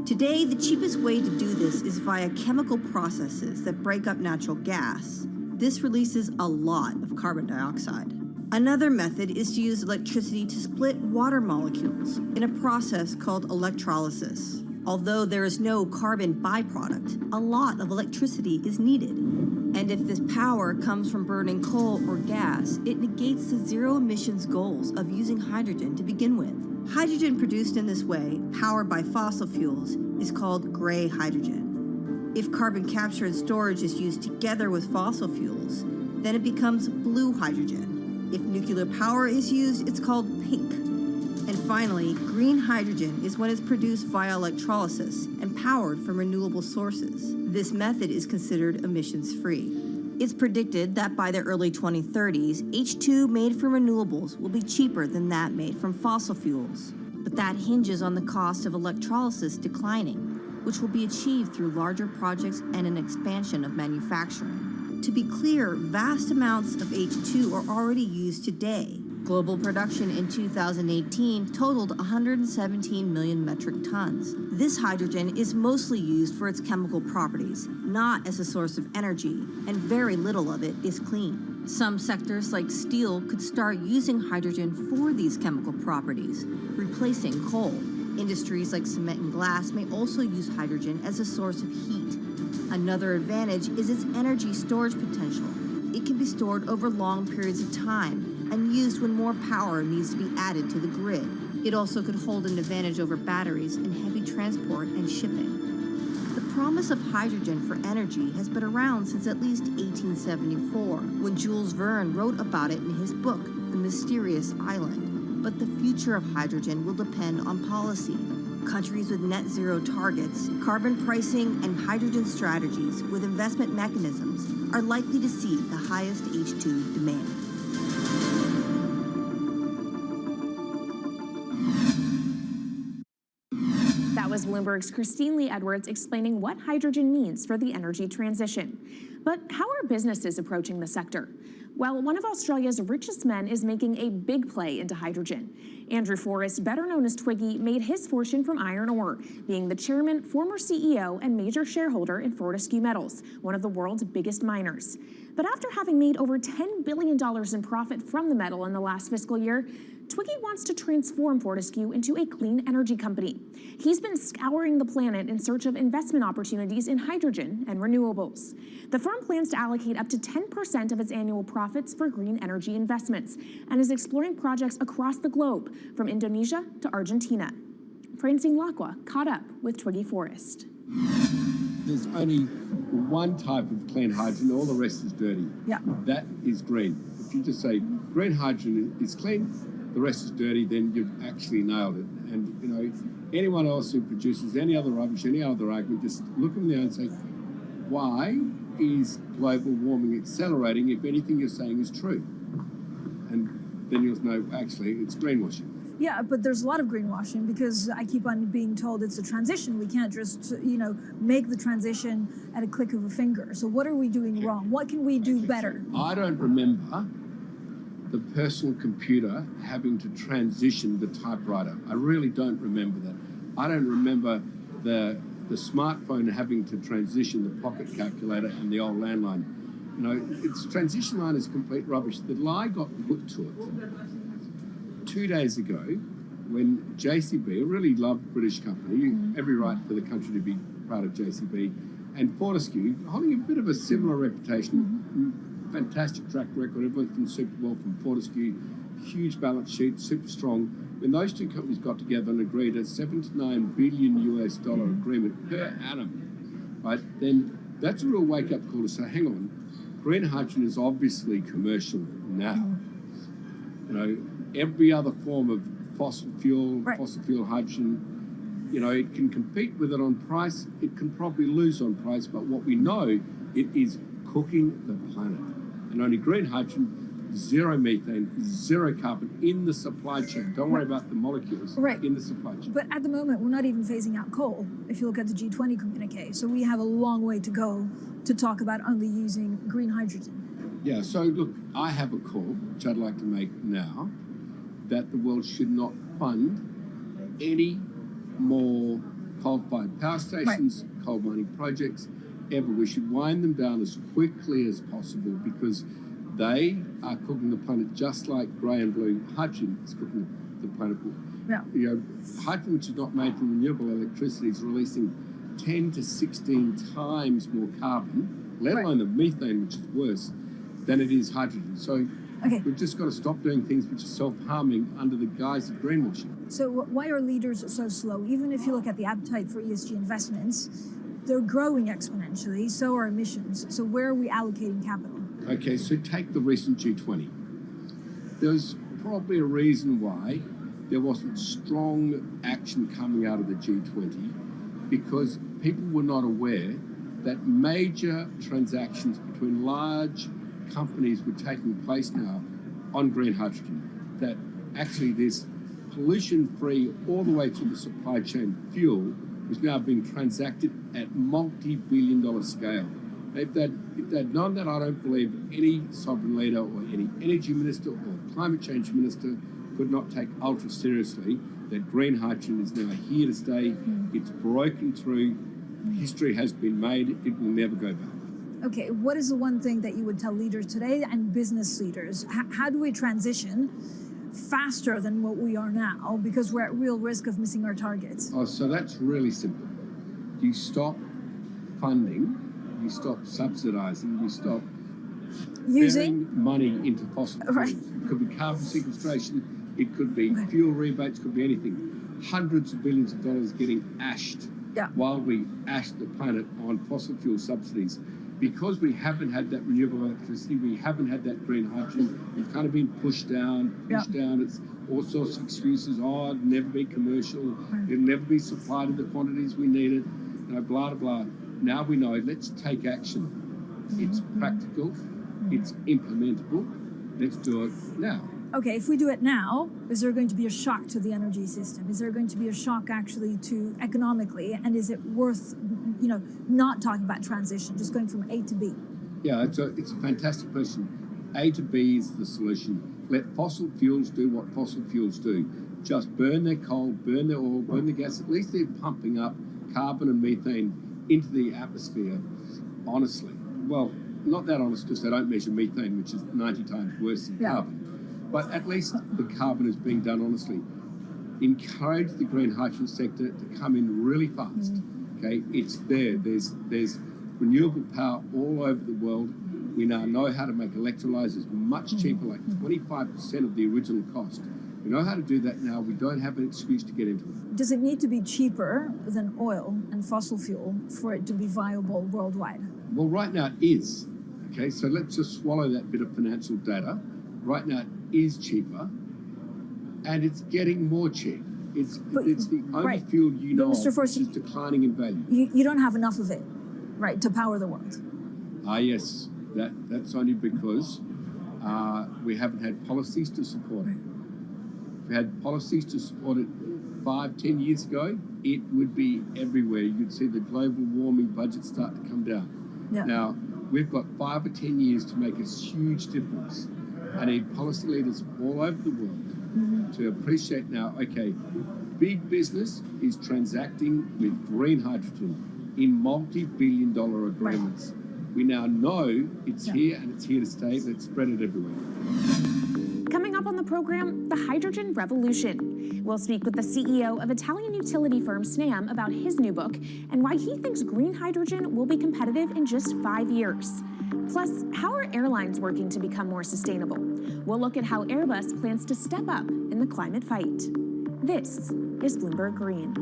Today, the cheapest way to do this is via chemical processes that break up natural gas. This releases a lot of carbon dioxide. Another method is to use electricity to split water molecules in a process called electrolysis. Although there is no carbon byproduct, a lot of electricity is needed. And if this power comes from burning coal or gas, it negates the zero emissions goals of using hydrogen to begin with. Hydrogen produced in this way, powered by fossil fuels, is called gray hydrogen. If carbon capture and storage is used together with fossil fuels, then it becomes blue hydrogen. If nuclear power is used, it's called pink. And finally, green hydrogen is when it's produced via electrolysis and powered from renewable sources. This method is considered emissions-free. It's predicted that by the early 2030s, H2 made from renewables will be cheaper than that made from fossil fuels. But that hinges on the cost of electrolysis declining, which will be achieved through larger projects and an expansion of manufacturing. To be clear, vast amounts of H2 are already used today. Global production in 2018 totaled 117 million metric tons. This hydrogen is mostly used for its chemical properties, not as a source of energy, and very little of it is clean. Some sectors like steel could start using hydrogen for these chemical properties, replacing coal. Industries like cement and glass may also use hydrogen as a source of heat. Another advantage is its energy storage potential. It can be stored over long periods of time and used when more power needs to be added to the grid. It also could hold an advantage over batteries in heavy transport and shipping. The promise of hydrogen for energy has been around since at least 1874, when Jules Verne wrote about it in his book, The Mysterious Island. But the future of hydrogen will depend on policy. Countries with net zero targets, carbon pricing, and hydrogen strategies with investment mechanisms are likely to see the highest H2 demand. That was Bloomberg's Christine Lee Edwards explaining what hydrogen means for the energy transition. But how are businesses approaching the sector? Well, one of Australia's richest men is making a big play into hydrogen. Andrew Forrest, better known as Twiggy, made his fortune from iron ore, being the chairman, former CEO, and major shareholder in Fortescue Metals, one of the world's biggest miners. But after having made over $10 billion in profit from the metal in the last fiscal year, Twiggy wants to transform Fortescue into a clean energy company. He's been scouring the planet in search of investment opportunities in hydrogen and renewables. The firm plans to allocate up to 10% of its annual profits for green energy investments and is exploring projects across the globe, from Indonesia to Argentina. Francine Lacqua caught up with Twiggy Forrest. There's only one type of clean hydrogen, all the rest is dirty. Yeah. That is green. If you just say green hydrogen is clean, the rest is dirty, then you've actually nailed it. And, you know, anyone else who produces any other rubbish, any other argument, just look them there and say, why is global warming accelerating if anything you're saying is true? And then you'll know, actually, it's greenwashing. Yeah, but there's a lot of greenwashing because I keep on being told it's a transition. We can't just, make the transition at a click of a finger. So what are we doing wrong? What can we do better? I don't remember the personal computer having to transition the typewriter. I really don't remember that. I don't remember the smartphone having to transition the pocket calculator and the old landline. You know, its transition line is complete rubbish. The lie got put to it 2 days ago when JCB, a really loved British company, every right for the country to be part of JCB, and Fortescue, holding a bit of a similar reputation, fantastic track record, everyone's done super well from Fortescue, huge balance sheet, super strong. When those two companies got together and agreed a $7 to $9 billion US agreement per annum, right, then that's a real wake-up call to say, hang on, green hydrogen is obviously commercial now. You know, every other form of fossil fuel hydrogen, you know, it can compete with it on price, it can probably lose on price, but what we know, it is cooking the planet. And only green hydrogen zero methane, zero carbon in the supply chain. Don't worry about the molecules in the supply chain. But at the moment, we're not even phasing out coal, if you look at the G20 communique. So we have a long way to go to talk about only using green hydrogen. Yeah, so look, I have a call, which I'd like to make now, that the world should not fund any more coal-fired power stations, coal mining projects, ever. We should wind them down as quickly as possible because they are cooking the planet just like grey and blue hydrogen is cooking the planet. Yeah. You know, hydrogen, which is not made from renewable electricity, is releasing 10 to 16 times more carbon, let alone the methane, which is worse, than it is hydrogen. So we've just got to stop doing things which are self-harming under the guise of greenwashing. So why are leaders so slow? Even if you look at the appetite for ESG investments, they're growing exponentially, so are emissions. So where are we allocating capital? Okay, so take the recent G20. There's probably a reason why there wasn't strong action coming out of the G20 because people were not aware that major transactions between large companies were taking place now on green hydrogen, that actually this pollution-free all the way through the supply chain fuel was now being transacted at multi-billion-dollar scale. If they'd known that, I don't believe any sovereign leader or any energy minister or climate change minister could not take ultra seriously that green hydrogen is now here to stay. It's broken through. History has been made. It will never go back. Okay, what is the one thing that you would tell leaders today and business leaders? How do we transition faster than what we are now because we're at real risk of missing our targets? Oh, so that's really simple. You stop funding, you stop subsidizing, you stop using money into fossil fuels. It could be carbon sequestration, it could be fuel rebates, could be anything. Hundreds of billions of dollars getting ashed while we ash the planet on fossil fuel subsidies. Because we haven't had that renewable electricity, we haven't had that green hydrogen, we've kind of been pushed down. It's all sorts of excuses. Oh, it'll never be commercial, it'll never be supplied in the quantities we need it, you know, blah, blah, blah. Now we know, let's take action. It's practical, it's implementable, let's do it now. Okay, if we do it now, is there going to be a shock to the energy system? Is there going to be a shock actually to economically? And is it worth, you know, not talking about transition, just going from A to B? Yeah, it's a fantastic question. A to B is the solution. Let fossil fuels do what fossil fuels do. Just burn their coal, burn their oil, burn the gas. At least they're pumping up carbon and methane into the atmosphere, honestly. Well, not that honest because they don't measure methane, which is 90 times worse than carbon. But at least the carbon is being done honestly. Encourage the green hydrogen sector to come in really fast. Okay, it's there. There's renewable power all over the world. We now know how to make electrolyzers much cheaper, like 25% of the original cost. We know how to do that now. We don't have an excuse to get into it. Does it need to be cheaper than oil and fossil fuel for it to be viable worldwide? Well, right now it is. Okay, so let's just swallow that bit of financial data. Right now it is cheaper, and it's getting more cheap. It's the only fuel you know of which is declining in value. You don't have enough of it, right, to power the world? Yes. That's only because we haven't had policies to support it. If we had policies to support it 5-10 years ago, it would be everywhere. You'd see the global warming budget start to come down. Now, we've got 5 or 10 years to make a huge difference. I need policy leaders all over the world to appreciate now, okay, big business is transacting with green hydrogen in multi-billion-dollar agreements. We now know it's here and it's here to stay. Let's spread it everywhere. Coming up on the program, the hydrogen revolution. We'll speak with the CEO of Italian utility firm Snam about his new book and why he thinks green hydrogen will be competitive in just 5 years. Plus, how are airlines working to become more sustainable? We'll look at how Airbus plans to step up in the climate fight. This is Bloomberg Green.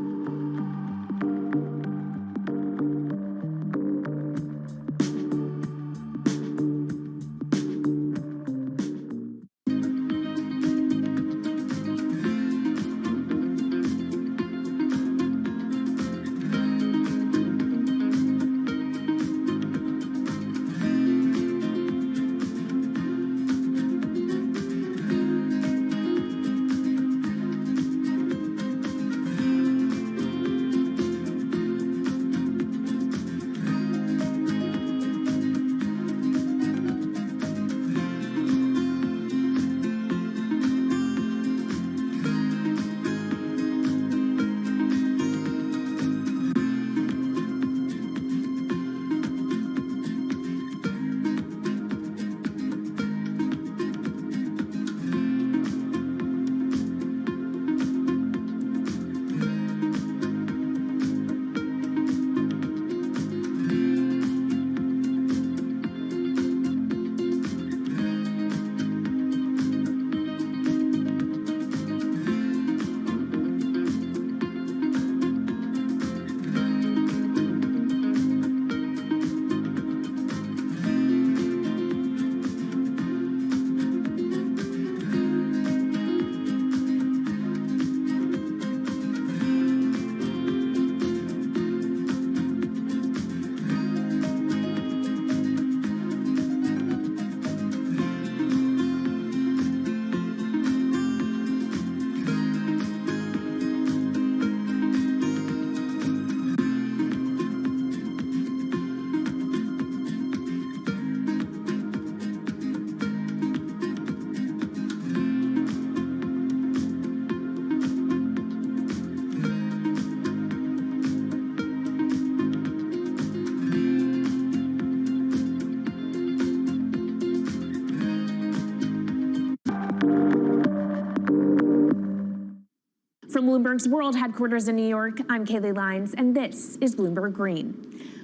From Bloomberg's World Headquarters in New York, I'm Kaylee Lines, and this is Bloomberg Green.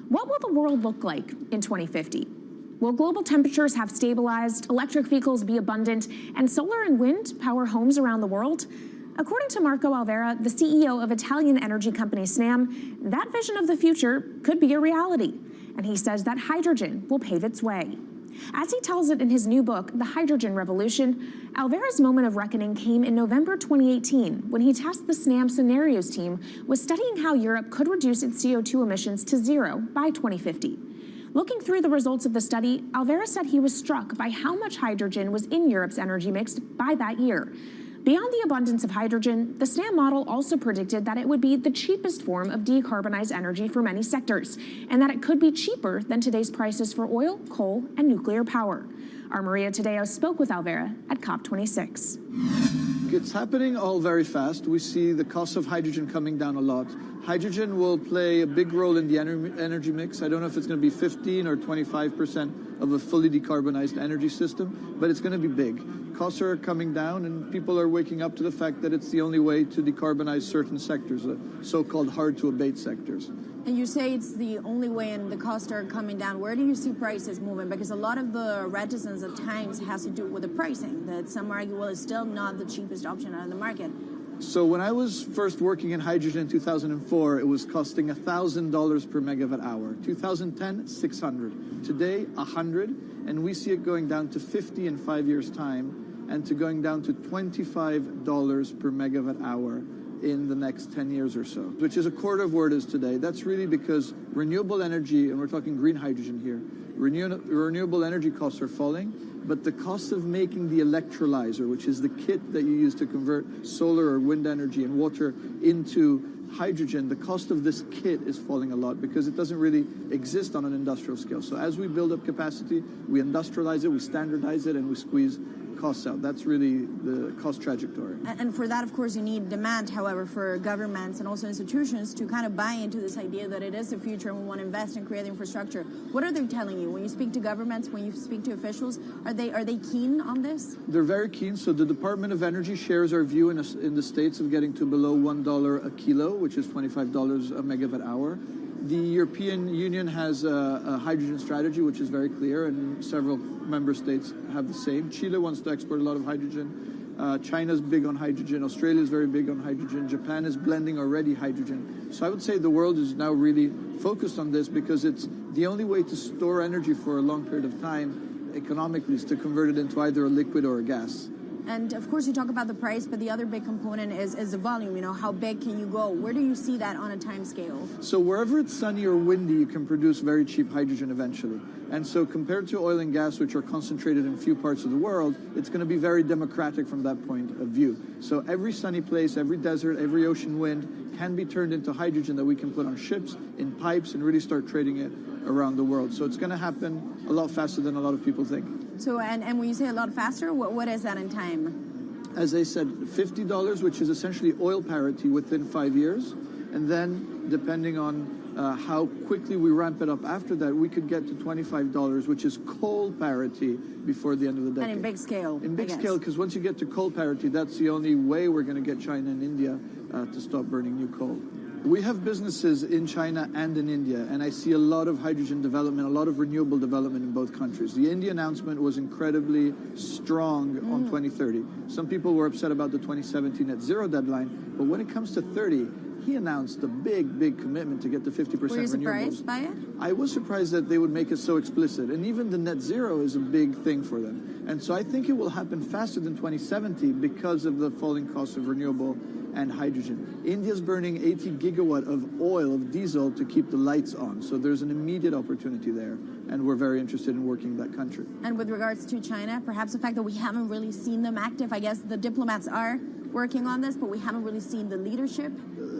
What will the world look like in 2050? Will global temperatures have stabilized, electric vehicles be abundant, and solar and wind power homes around the world? According to Marco Alvera, the CEO of Italian energy company Snam, that vision of the future could be a reality. And he says that hydrogen will pave its way. As he tells it in his new book, The Hydrogen Revolution, Alvera's moment of reckoning came in November 2018 when he tasked the Snam Scenarios team with studying how Europe could reduce its CO2 emissions to zero by 2050. Looking through the results of the study, Alvera said he was struck by how much hydrogen was in Europe's energy mix by that year. Beyond the abundance of hydrogen, the Snam model also predicted that it would be the cheapest form of decarbonized energy for many sectors, and that it could be cheaper than today's prices for oil, coal, and nuclear power. Our Maria Tadeo spoke with Alvera at COP26. It's happening all very fast. We see the cost of hydrogen coming down a lot. Hydrogen will play a big role in the energy mix. I don't know if it's going to be 15 or 25% of a fully decarbonized energy system, but it's going to be big. Costs are coming down, and people are waking up to the fact that it's the only way to decarbonize certain sectors, so-called hard-to-abate sectors. And you say it's the only way and the costs are coming down. Where do you see prices moving? Because a lot of the reticence at times has to do with the pricing, that some argue, well, it's still not the cheapest option on the market. So when I was first working in hydrogen in 2004, it was costing $1,000 per megawatt hour. 2010, $600. Today, $100, and we see it going down to $50 in 5 years' time, and to going down to $25 per megawatt hour in the next 10 years or so, which is a quarter of where it is today. That's really because renewable energy, and we're talking green hydrogen here, renewable energy costs are falling, but the cost of making the electrolyzer, which is the kit that you use to convert solar or wind energy and water into hydrogen, the cost of this kit is falling a lot because it doesn't really exist on an industrial scale. So as we build up capacity, we industrialize it, we standardize it, and we squeeze costs out. That's really the cost trajectory. And for that, of course, you need demand, however, for governments and also institutions to kind of buy into this idea that it is the future and we want to invest and create infrastructure. What are they telling you? When you speak to governments, when you speak to officials, are they keen on this? They're very keen. So the Department of Energy shares our view in the States of getting to below $1 a kilo, which is $25 a megawatt hour. The European Union has a hydrogen strategy, which is very clear, and several member states have the same. Chile wants to export a lot of hydrogen. China's big on hydrogen. Australia is very big on hydrogen. Japan is blending already hydrogen. So I would say the world is now really focused on this because it's the only way to store energy for a long period of time economically is to convert it into either a liquid or a gas. And of course, you talk about the price, but the other big component is the volume. You know, how big can you go? Where do you see that on a time scale? So wherever it's sunny or windy, you can produce very cheap hydrogen eventually. And so compared to oil and gas, which are concentrated in few parts of the world, it's going to be very democratic from that point of view. So every sunny place, every desert, every ocean wind can be turned into hydrogen that we can put on ships, in pipes, and really start trading it around the world. So it's going to happen a lot faster than a lot of people think. So, and when you say a lot faster, what is that in time? As I said, $50, which is essentially oil parity within 5 years. And then, depending on how quickly we ramp it up after that, we could get to $25, which is coal parity before the end of the decade. And in big scale. In big scale, because once you get to coal parity, that's the only way we're going to get China and India to stop burning new coal. We have businesses in China and in India, and I see a lot of hydrogen development, a lot of renewable development in both countries. The India announcement was incredibly strong on 2030. Some people were upset about the 2017 net zero deadline, but when it comes to 30, he announced a big commitment to get to 50% renewables. Were you surprised by it? I was surprised that they would make it so explicit, and even the net zero is a big thing for them. And so I think it will happen faster than 2070 because of the falling cost of renewable and hydrogen. India's burning 80 gigawatt of oil, of diesel, to keep the lights on. So there's an immediate opportunity there, and we're very interested in working in that country. And with regards to China, perhaps the fact that we haven't really seen them active, I guess the diplomats are working on this, but we haven't really seen the leadership.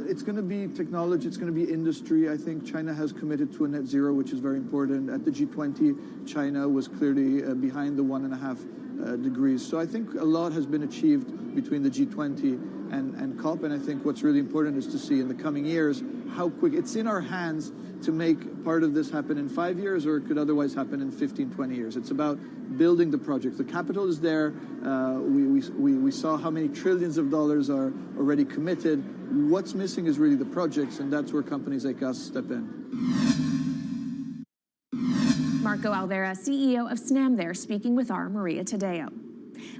It's going to be technology, it's going to be industry. I think China has committed to a net zero, which is very important. At the G20, China was clearly behind the 1.5 degrees. So I think a lot has been achieved between the G20 and COP, and I think what's really important is to see in the coming years how quick it's in our hands to make part of this happen in 5 years, or it could otherwise happen in 15, 20 years. It's about building the project. The capital is there. We saw how many trillions of dollars are already committed. What's missing is really the projects, and that's where companies like us step in. Marco Alvera, CEO of SNAM there, speaking with our Maria Tadeo.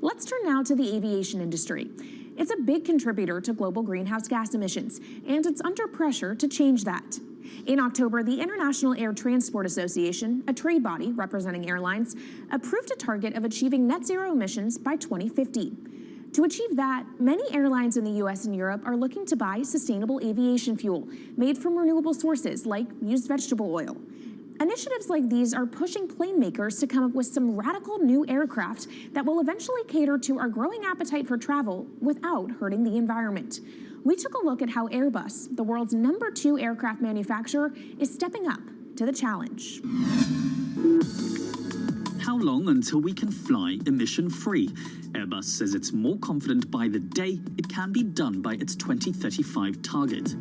Let's turn now to the aviation industry. It's a big contributor to global greenhouse gas emissions, and it's under pressure to change that. In October, the International Air Transport Association, a trade body representing airlines, approved a target of achieving net zero emissions by 2050. To achieve that, many airlines in the US and Europe are looking to buy sustainable aviation fuel made from renewable sources like used vegetable oil. Initiatives like these are pushing plane makers to come up with some radical new aircraft that will eventually cater to our growing appetite for travel without hurting the environment. We took a look at how Airbus, the world's #2 aircraft manufacturer, is stepping up to the challenge. How long until we can fly emission-free? Airbus says it's more confident by the day it can be done by its 2035 target.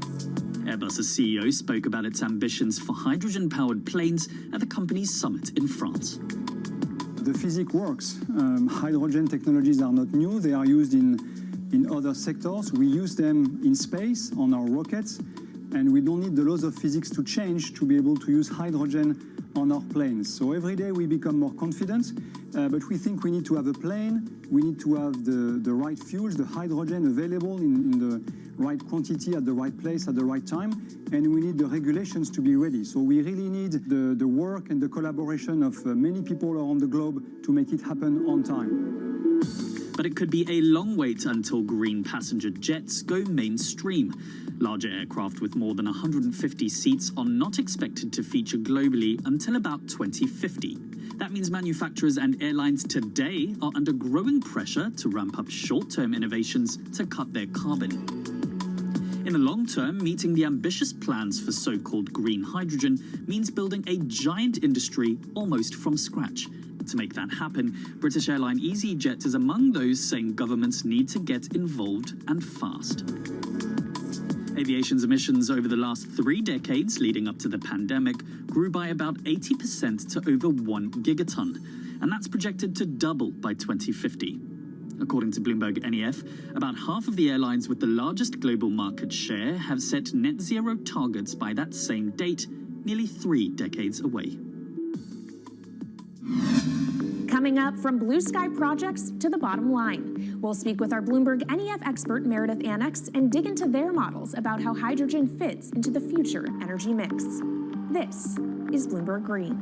Airbus's CEO spoke about its ambitions for hydrogen-powered planes at the company's summit in France. The physics works. Hydrogen technologies are not new. They are used in other sectors. We use them in space on our rockets, and we don't need the laws of physics to change to be able to use hydrogen on our planes. So every day we become more confident, but we think we need to have a plane, we need to have the right fuels, the hydrogen available in the right quantity at the right place at the right time, and we need the regulations to be ready. So we really need the work and the collaboration of many people around the globe to make it happen on time. But it could be a long wait until green passenger jets go mainstream. Larger aircraft with more than 150 seats are not expected to feature globally until about 2050. That means manufacturers and airlines today are under growing pressure to ramp up short-term innovations to cut their carbon. In the long term, meeting the ambitious plans for so-called green hydrogen means building a giant industry almost from scratch. To make that happen, British airline EasyJet is among those saying governments need to get involved and fast. Aviation's emissions over the last 3 decades leading up to the pandemic grew by about 80% to over 1 gigaton, and that's projected to double by 2050. According to Bloomberg NEF, about half of the airlines with the largest global market share have set net zero targets by that same date, nearly 3 decades away. Coming up, from blue sky projects to the bottom line. We'll speak with our Bloomberg NEF expert Meredith Annex and dig into their models about how hydrogen fits into the future energy mix. This is Bloomberg Green.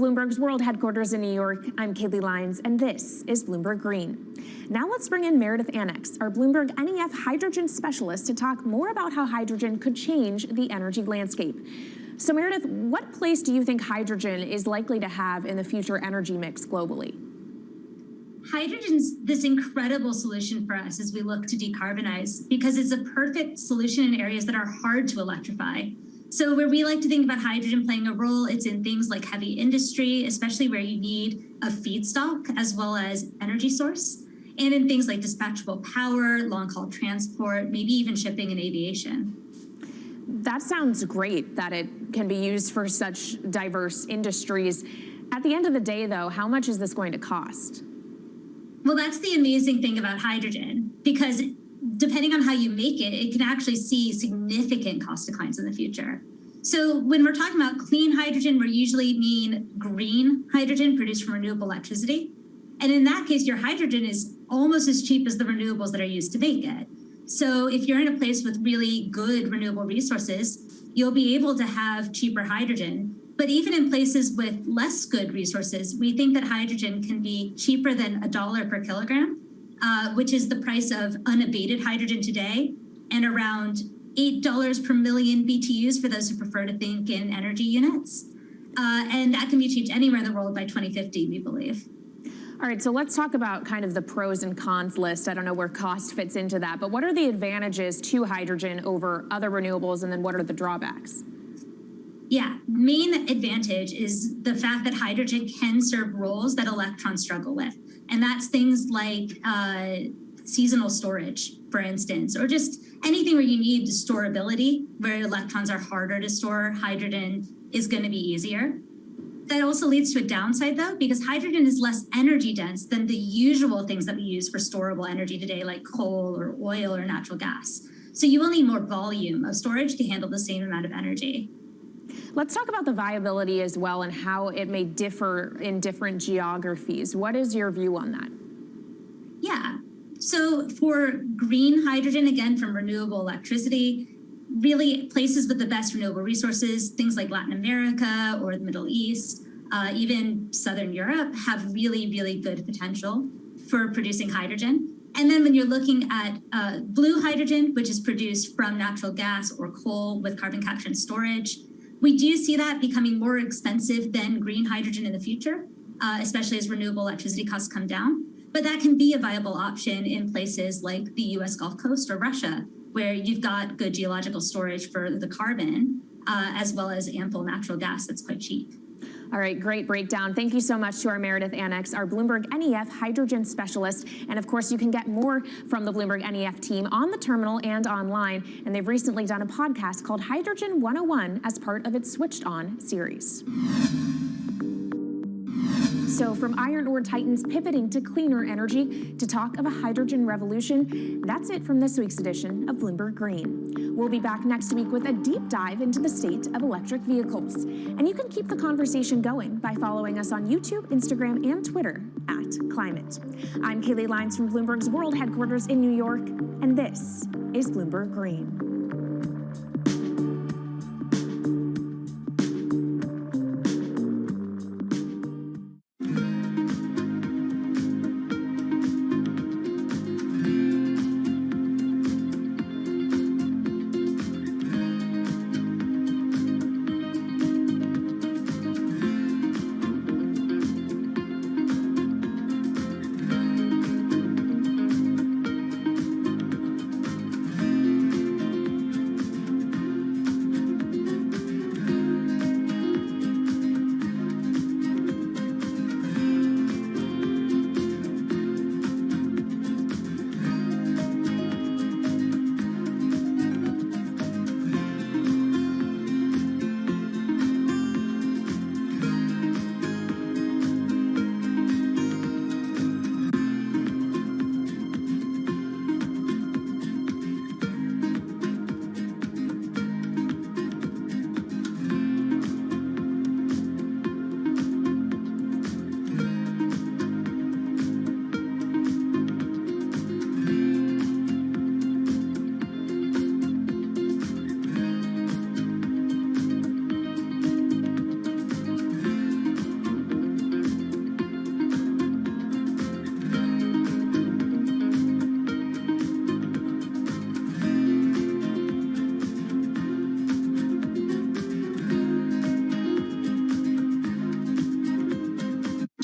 Bloomberg's World Headquarters in New York, I'm Kaylee Lyons, and this is Bloomberg Green. Now let's bring in Meredith Annex, our Bloomberg NEF hydrogen specialist, to talk more about how hydrogen could change the energy landscape. So Meredith, what place do you think hydrogen is likely to have in the future energy mix globally? Hydrogen's this incredible solution for us as we look to decarbonize because it's a perfect solution in areas that are hard to electrify. So where we like to think about hydrogen playing a role, it's in things like heavy industry, especially where you need a feedstock as well as energy source, and in things like dispatchable power, long-haul transport, maybe even shipping and aviation. That sounds great that it can be used for such diverse industries. At the end of the day, though, how much is this going to cost? Well, that's the amazing thing about hydrogen, because depending on how you make it, it can actually see significant cost declines in the future. So when we're talking about clean hydrogen, we usually mean green hydrogen produced from renewable electricity. And in that case, your hydrogen is almost as cheap as the renewables that are used to make it. So if you're in a place with really good renewable resources, you'll be able to have cheaper hydrogen. But even in places with less good resources, we think that hydrogen can be cheaper than $1 per kilogram, which is the price of unabated hydrogen today, and around $8 per million BTUs for those who prefer to think in energy units. And that can be achieved anywhere in the world by 2050, we believe. All right, so let's talk about kind of the pros and cons list. I don't know where cost fits into that, but what are the advantages to hydrogen over other renewables, and then what are the drawbacks? Yeah, main advantage is the fact that hydrogen can serve roles that electrons struggle with. And that's things like seasonal storage, for instance, or just anything where you need storability, where electrons are harder to store, hydrogen is going to be easier. That also leads to a downside, though, because hydrogen is less energy dense than the usual things that we use for storable energy today, like coal or oil or natural gas. So you will need more volume of storage to handle the same amount of energy. Let's talk about the viability as well and how it may differ in different geographies. What is your view on that? Yeah, so for green hydrogen, again, from renewable electricity, really places with the best renewable resources, things like Latin America or the Middle East, even Southern Europe, have really, really good potential for producing hydrogen. And then when you're looking at blue hydrogen, which is produced from natural gas or coal with carbon capture and storage, we do see that becoming more expensive than green hydrogen in the future, especially as renewable electricity costs come down. But that can be a viable option in places like the US Gulf Coast or Russia, where you've got good geological storage for the carbon, as well as ample natural gas that's quite cheap. All right, great breakdown. Thank you so much to our Meredith Annex, our Bloomberg NEF hydrogen specialist. And of course, you can get more from the Bloomberg NEF team on the terminal and online. And they've recently done a podcast called Hydrogen 101 as part of its Switched On series. So from iron ore titans pivoting to cleaner energy to talk of a hydrogen revolution, that's it from this week's edition of Bloomberg Green. We'll be back next week with a deep dive into the state of electric vehicles. And you can keep the conversation going by following us on YouTube, Instagram, and Twitter @Climate. I'm Kaylee Lyons from Bloomberg's World Headquarters in New York, and this is Bloomberg Green.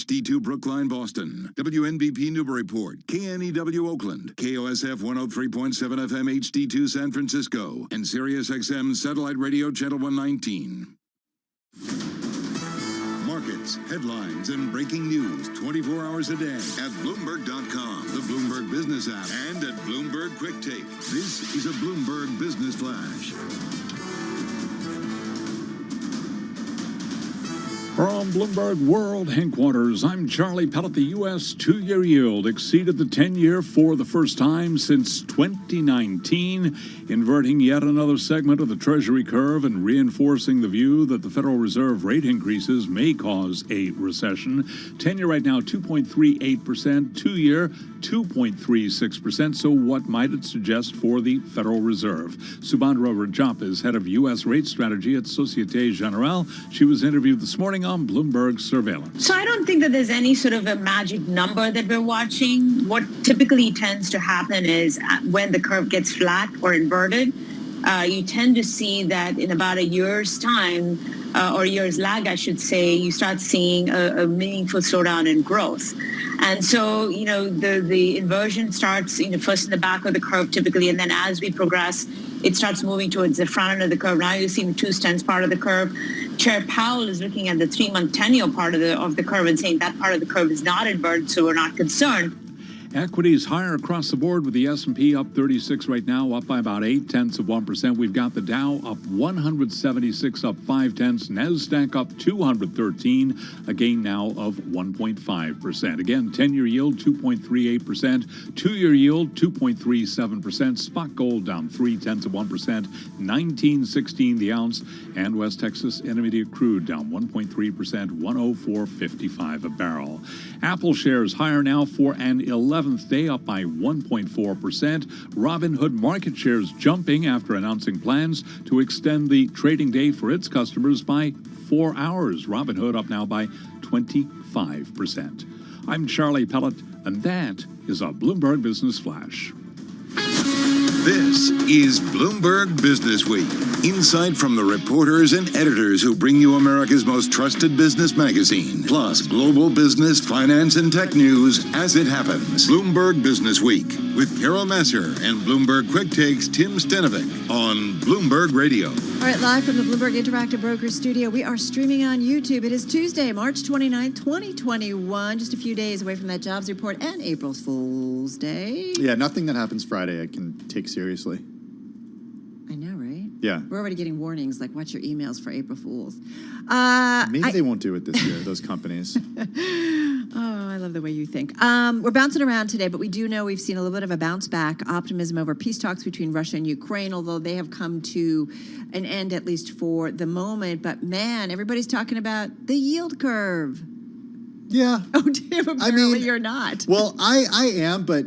HD2 Brookline, Boston, WNBP Newburyport, KNEW Oakland, KOSF 103.7 FM HD2 San Francisco, and Sirius XM Satellite Radio Channel 119. Markets, headlines, and breaking news 24 hours a day at Bloomberg.com, the Bloomberg Business app, and at Bloomberg Quick Take. This is a Bloomberg Business Flash. From Bloomberg World Headquarters, I'm Charlie Pellet. The U.S. two-year yield exceeded the 10-year for the first time since 2019, inverting yet another segment of the Treasury curve and reinforcing the view that the Federal Reserve rate increases may cause a recession. 10-year right now, 2.38%, two-year, 2.36%. So what might it suggest for the Federal Reserve? Subhadra Rajap is head of U.S. rate strategy at Societe Generale. She was interviewed this morning on Bloomberg Surveillance. So I don't think that there's any sort of a magic number that we're watching. What typically tends to happen is when the curve gets flat or inverted, you tend to see that in about a year's time, or a year's lag, I should say, you start seeing a meaningful slowdown in growth. And so, the inversion starts, first in the back of the curve typically, and then as we progress, it starts moving towards the front end of the curve. Now you see the 2 part of the curve. Chair Powell is looking at the 3-month 10-year part of the curve and saying that part of the curve is not inverted, so we're not concerned. Equities higher across the board with the S&P up 36 right now, up by about 0.8%. We've got the Dow up 176, up 0.5. NASDAQ up 213, a gain now of 1.5%. Again, 10-year yield 2.38%, 2-year yield 2.37%. Spot gold down 0.3%, 19.16 the ounce, and West Texas Intermediate crude down 1.3%, 104.55 a barrel. Apple shares higher now for an 11th day, up by 1.4%. Robinhood market shares jumping after announcing plans to extend the trading day for its customers by 4 hours. Robinhood up now by 25%. I'm Charlie Pellet, and that is a Bloomberg Business Flash. This is Bloomberg Business Week. Insight from the reporters and editors who bring you America's most trusted business magazine, plus global business, finance, and tech news as it happens. Bloomberg Business Week with Carol Masser and Bloomberg Quick Takes Tim Stenovic on Bloomberg Radio. All right, live from the Bloomberg Interactive Brokers studio, we are streaming on YouTube. It is Tuesday, March 29th, 2021, just a few days away from that jobs report and April Fool's Day. Yeah, nothing that happens Friday I can take seriously. I know, right? Yeah. We're already getting warnings, like, watch your emails for April Fools. Maybe they won't do it this year, those companies. Oh, I love the way you think. We're bouncing around today, but we do know we've seen a little bit of a bounce back, optimism over peace talks between Russia and Ukraine, although they have come to an end, at least for the moment. But man, everybody's talking about the yield curve. Yeah. Oh, Tim, apparently you're not. Well, I am, but,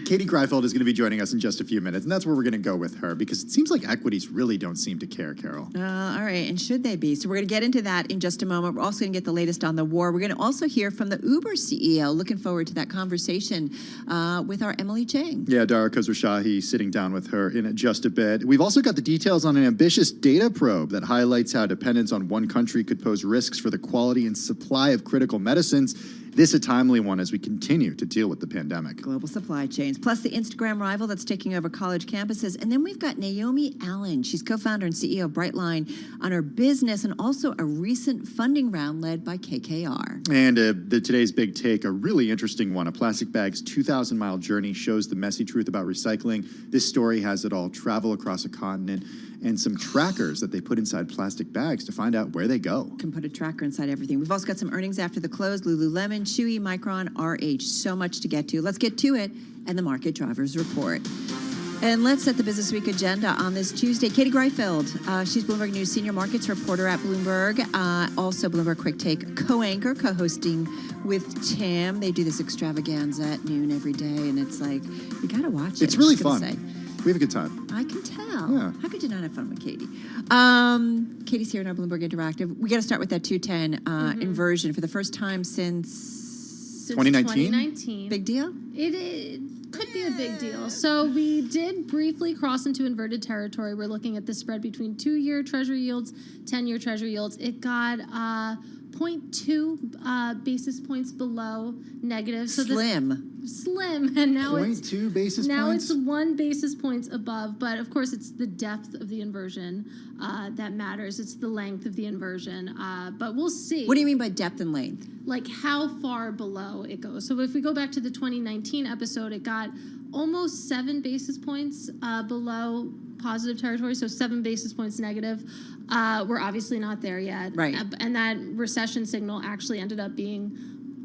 Katie Greifeld is going to be joining us in just a few minutes, and that's where we're going to go with her, because it seems like equities really don't seem to care, Carol. All right, and should they be? So we're going to get into that in just a moment. We're also going to get the latest on the war. We're going to also hear from the Uber CEO. Looking forward to that conversation with our Emily Chang. Yeah, Dara Khosrowshahi sitting down with her in just a bit. We've also got the details on an ambitious data probe that highlights how dependence on one country could pose risks for the quality and supply of critical medicines. This a timely one as we continue to deal with the pandemic. Global supply chains, plus the Instagram rival that's taking over college campuses. And then we've got Naomi Allen. She's co-founder and CEO of Brightline on her business, and also a recent funding round led by KKR. And today's big take, a really interesting one. A plastic bag's 2,000-mile journey shows the messy truth about recycling. This story has it all: travel across a continent and some trackers that they put inside plastic bags to find out where they go. Can put a tracker inside everything. We've also got some earnings after the close: Lululemon, Chewy, Micron, RH. So much to get to. Let's get to it and the market drivers report. And let's set the Business Week agenda on this Tuesday. Katie Greifeld, she's Bloomberg News senior markets reporter at Bloomberg, also Bloomberg Quick Take co-anchor, co-hosting with Tim. They do this extravaganza at noon every day, and it's like, you got to watch it. It's really fun. We have a good time. I can tell. Yeah. How could you not have fun with Katie? Katie's here in our Bloomberg Interactive. We got to start with that 210 inversion for the first time since 2019. Big deal? It could be a big deal. So we did briefly cross into inverted territory. We're looking at the spread between 2-year Treasury yields, 10-year Treasury yields. It got 0.2 basis points below negative. So slim, and now 0.2 basis now points? it's 1 basis point above, but of course it's the depth of the inversion that matters. It's the length of the inversion, but we'll see. What do you mean by depth and length? Like how far below it goes. So if we go back to the 2019 episode, it got almost 7 basis points below positive territory, so 7 basis points negative. We're obviously not there yet. Right. And that recession signal actually ended up being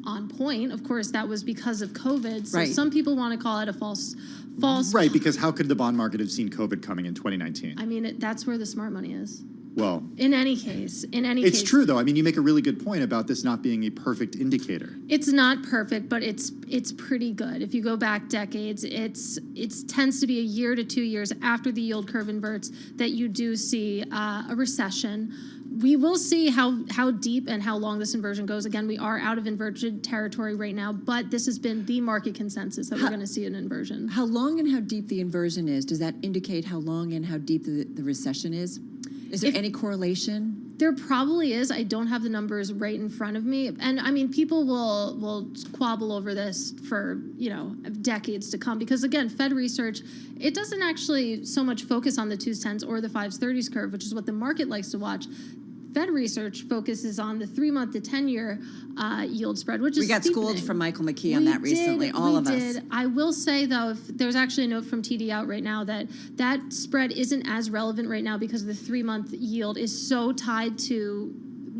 on point. Of course, that was because of COVID. So some people want to call it a false. Right, because how could the bond market have seen COVID coming in 2019? I mean, that's where the smart money is. Well, in any case, it's true though. I mean, you make a really good point about this not being a perfect indicator. It's not perfect, but it's pretty good. If you go back decades, it tends to be a year to 2 years after the yield curve inverts that you do see a recession. We will see how deep and how long this inversion goes. Again, we are out of inverted territory right now, but this has been the market consensus that we're going to see an inversion. How long and how deep the inversion is, does that indicate how long and how deep the recession is? Is there any correlation? There probably is. I don't have the numbers right in front of me. And I mean, people will quabble over this for, decades to come. Because again, Fed research, it doesn't actually so much focus on the 2s, 10s or the 5s, 30s curve, which is what the market likes to watch. Fed research focuses on the 3-month to 10-year yield spread, which is we got steepening. schooled from Michael McKee on that recently, all of us. I will say, though, if there's actually a note from TD out right now that spread isn't as relevant right now because the 3-month yield is so tied to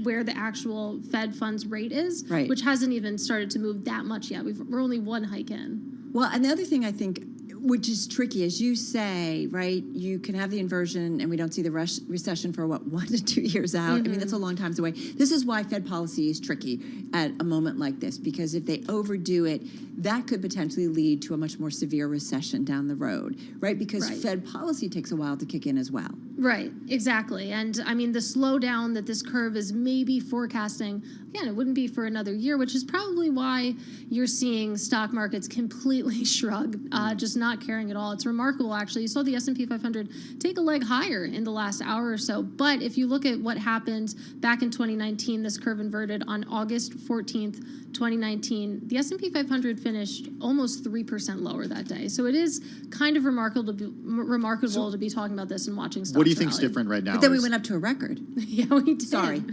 where the actual Fed funds rate is, which hasn't even started to move that much yet. We're only 1 hike in. Well, and the other thing I think, which is tricky, as you say, right? You can have the inversion and we don't see the recession for 1 to 2 years out. I mean, that's a long time away. This is why Fed policy is tricky at a moment like this, because if they overdo it, that could potentially lead to a much more severe recession down the road, right? Because Fed policy takes a while to kick in as well. Right, exactly. And I mean, the slowdown that this curve is maybe forecasting, again, it wouldn't be for another year, which is probably why you're seeing stock markets completely shrug, just not caring at all. It's remarkable, actually. You saw the S&P 500 take a leg higher in the last hour or so. But if you look at what happened back in 2019, this curve inverted on August 14th, 2019, the S&P 500 finished almost 3% lower that day. So it is kind of remarkable to be talking about this and watching stocks. What do you think's different right now? But then we went up to a record. Yeah, we did. Sorry.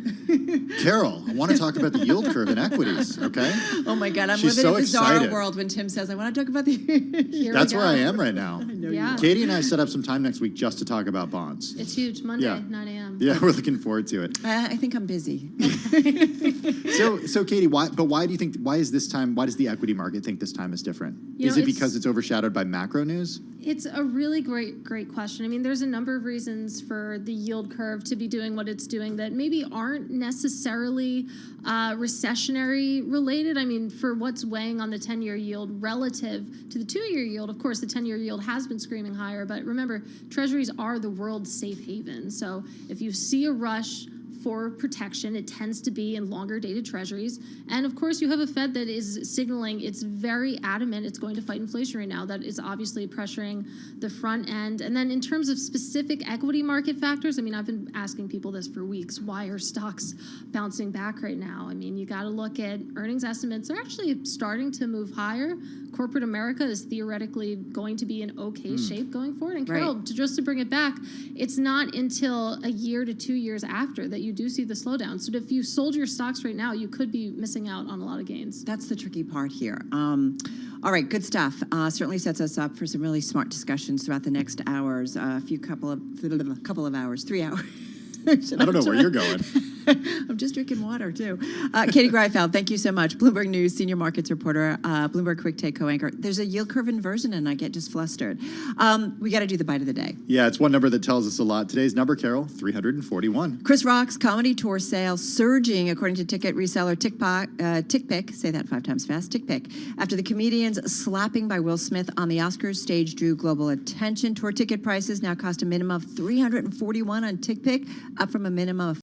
Carol, I want to talk about the yield curve in equities, okay? Oh my God, I'm She's living so in a bizarre excited. world when Tim says, I want to talk about the... That's where I am right now. Yeah. Katie and I set up some time next week just to talk about bonds. It's huge. Monday, 9 a.m. Yeah, we're looking forward to it. I think I'm busy. So Katie, why do you think, why does the equity market think this time is different? Is it because it's overshadowed by macro news? It's a really great question. I mean, there's a number of reasons for the yield curve to be doing what it's doing that maybe aren't necessarily recessionary related. I mean, for what's weighing on the 10-year yield relative to the 2-year yield, of course, the 10-year yield has been screaming higher. But remember, treasuries are the world's safe haven. So if you see a rush for protection, it tends to be in longer dated treasuries. And of course, you have a Fed that is signaling it's very adamant it's going to fight inflation right now. That is obviously pressuring the front end. And then in terms of specific equity market factors, I mean, I've been asking people this for weeks. Why are stocks bouncing back right now? I mean, you got to look at earnings estimates. They're actually starting to move higher. Corporate America is theoretically going to be in okay shape going forward. And Carol, just to bring it back, it's not until a year to 2 years after that you do see the slowdown. So if you sold your stocks right now, you could be missing out on a lot of gains. That's the tricky part here. All right, good stuff. Certainly sets us up for some really smart discussions throughout the next hours. Couple of hours, 3 hours. I don't know where you're going. I'm just drinking water, too. Katie Greifeld, thank you so much. Bloomberg News, senior markets reporter, Bloomberg Quick Take co-anchor. There's a yield curve inversion, and I get just flustered. We got to do the bite of the day. Yeah, it's one number that tells us a lot. Today's number, Carol, 341. Chris Rock's comedy tour sales surging, according to ticket reseller TickPick. Say that 5 times fast. TickPick. After the comedian's slapping by Will Smith on the Oscars stage drew global attention. Tour ticket prices now cost a minimum of $341 on TickPick, up from a minimum of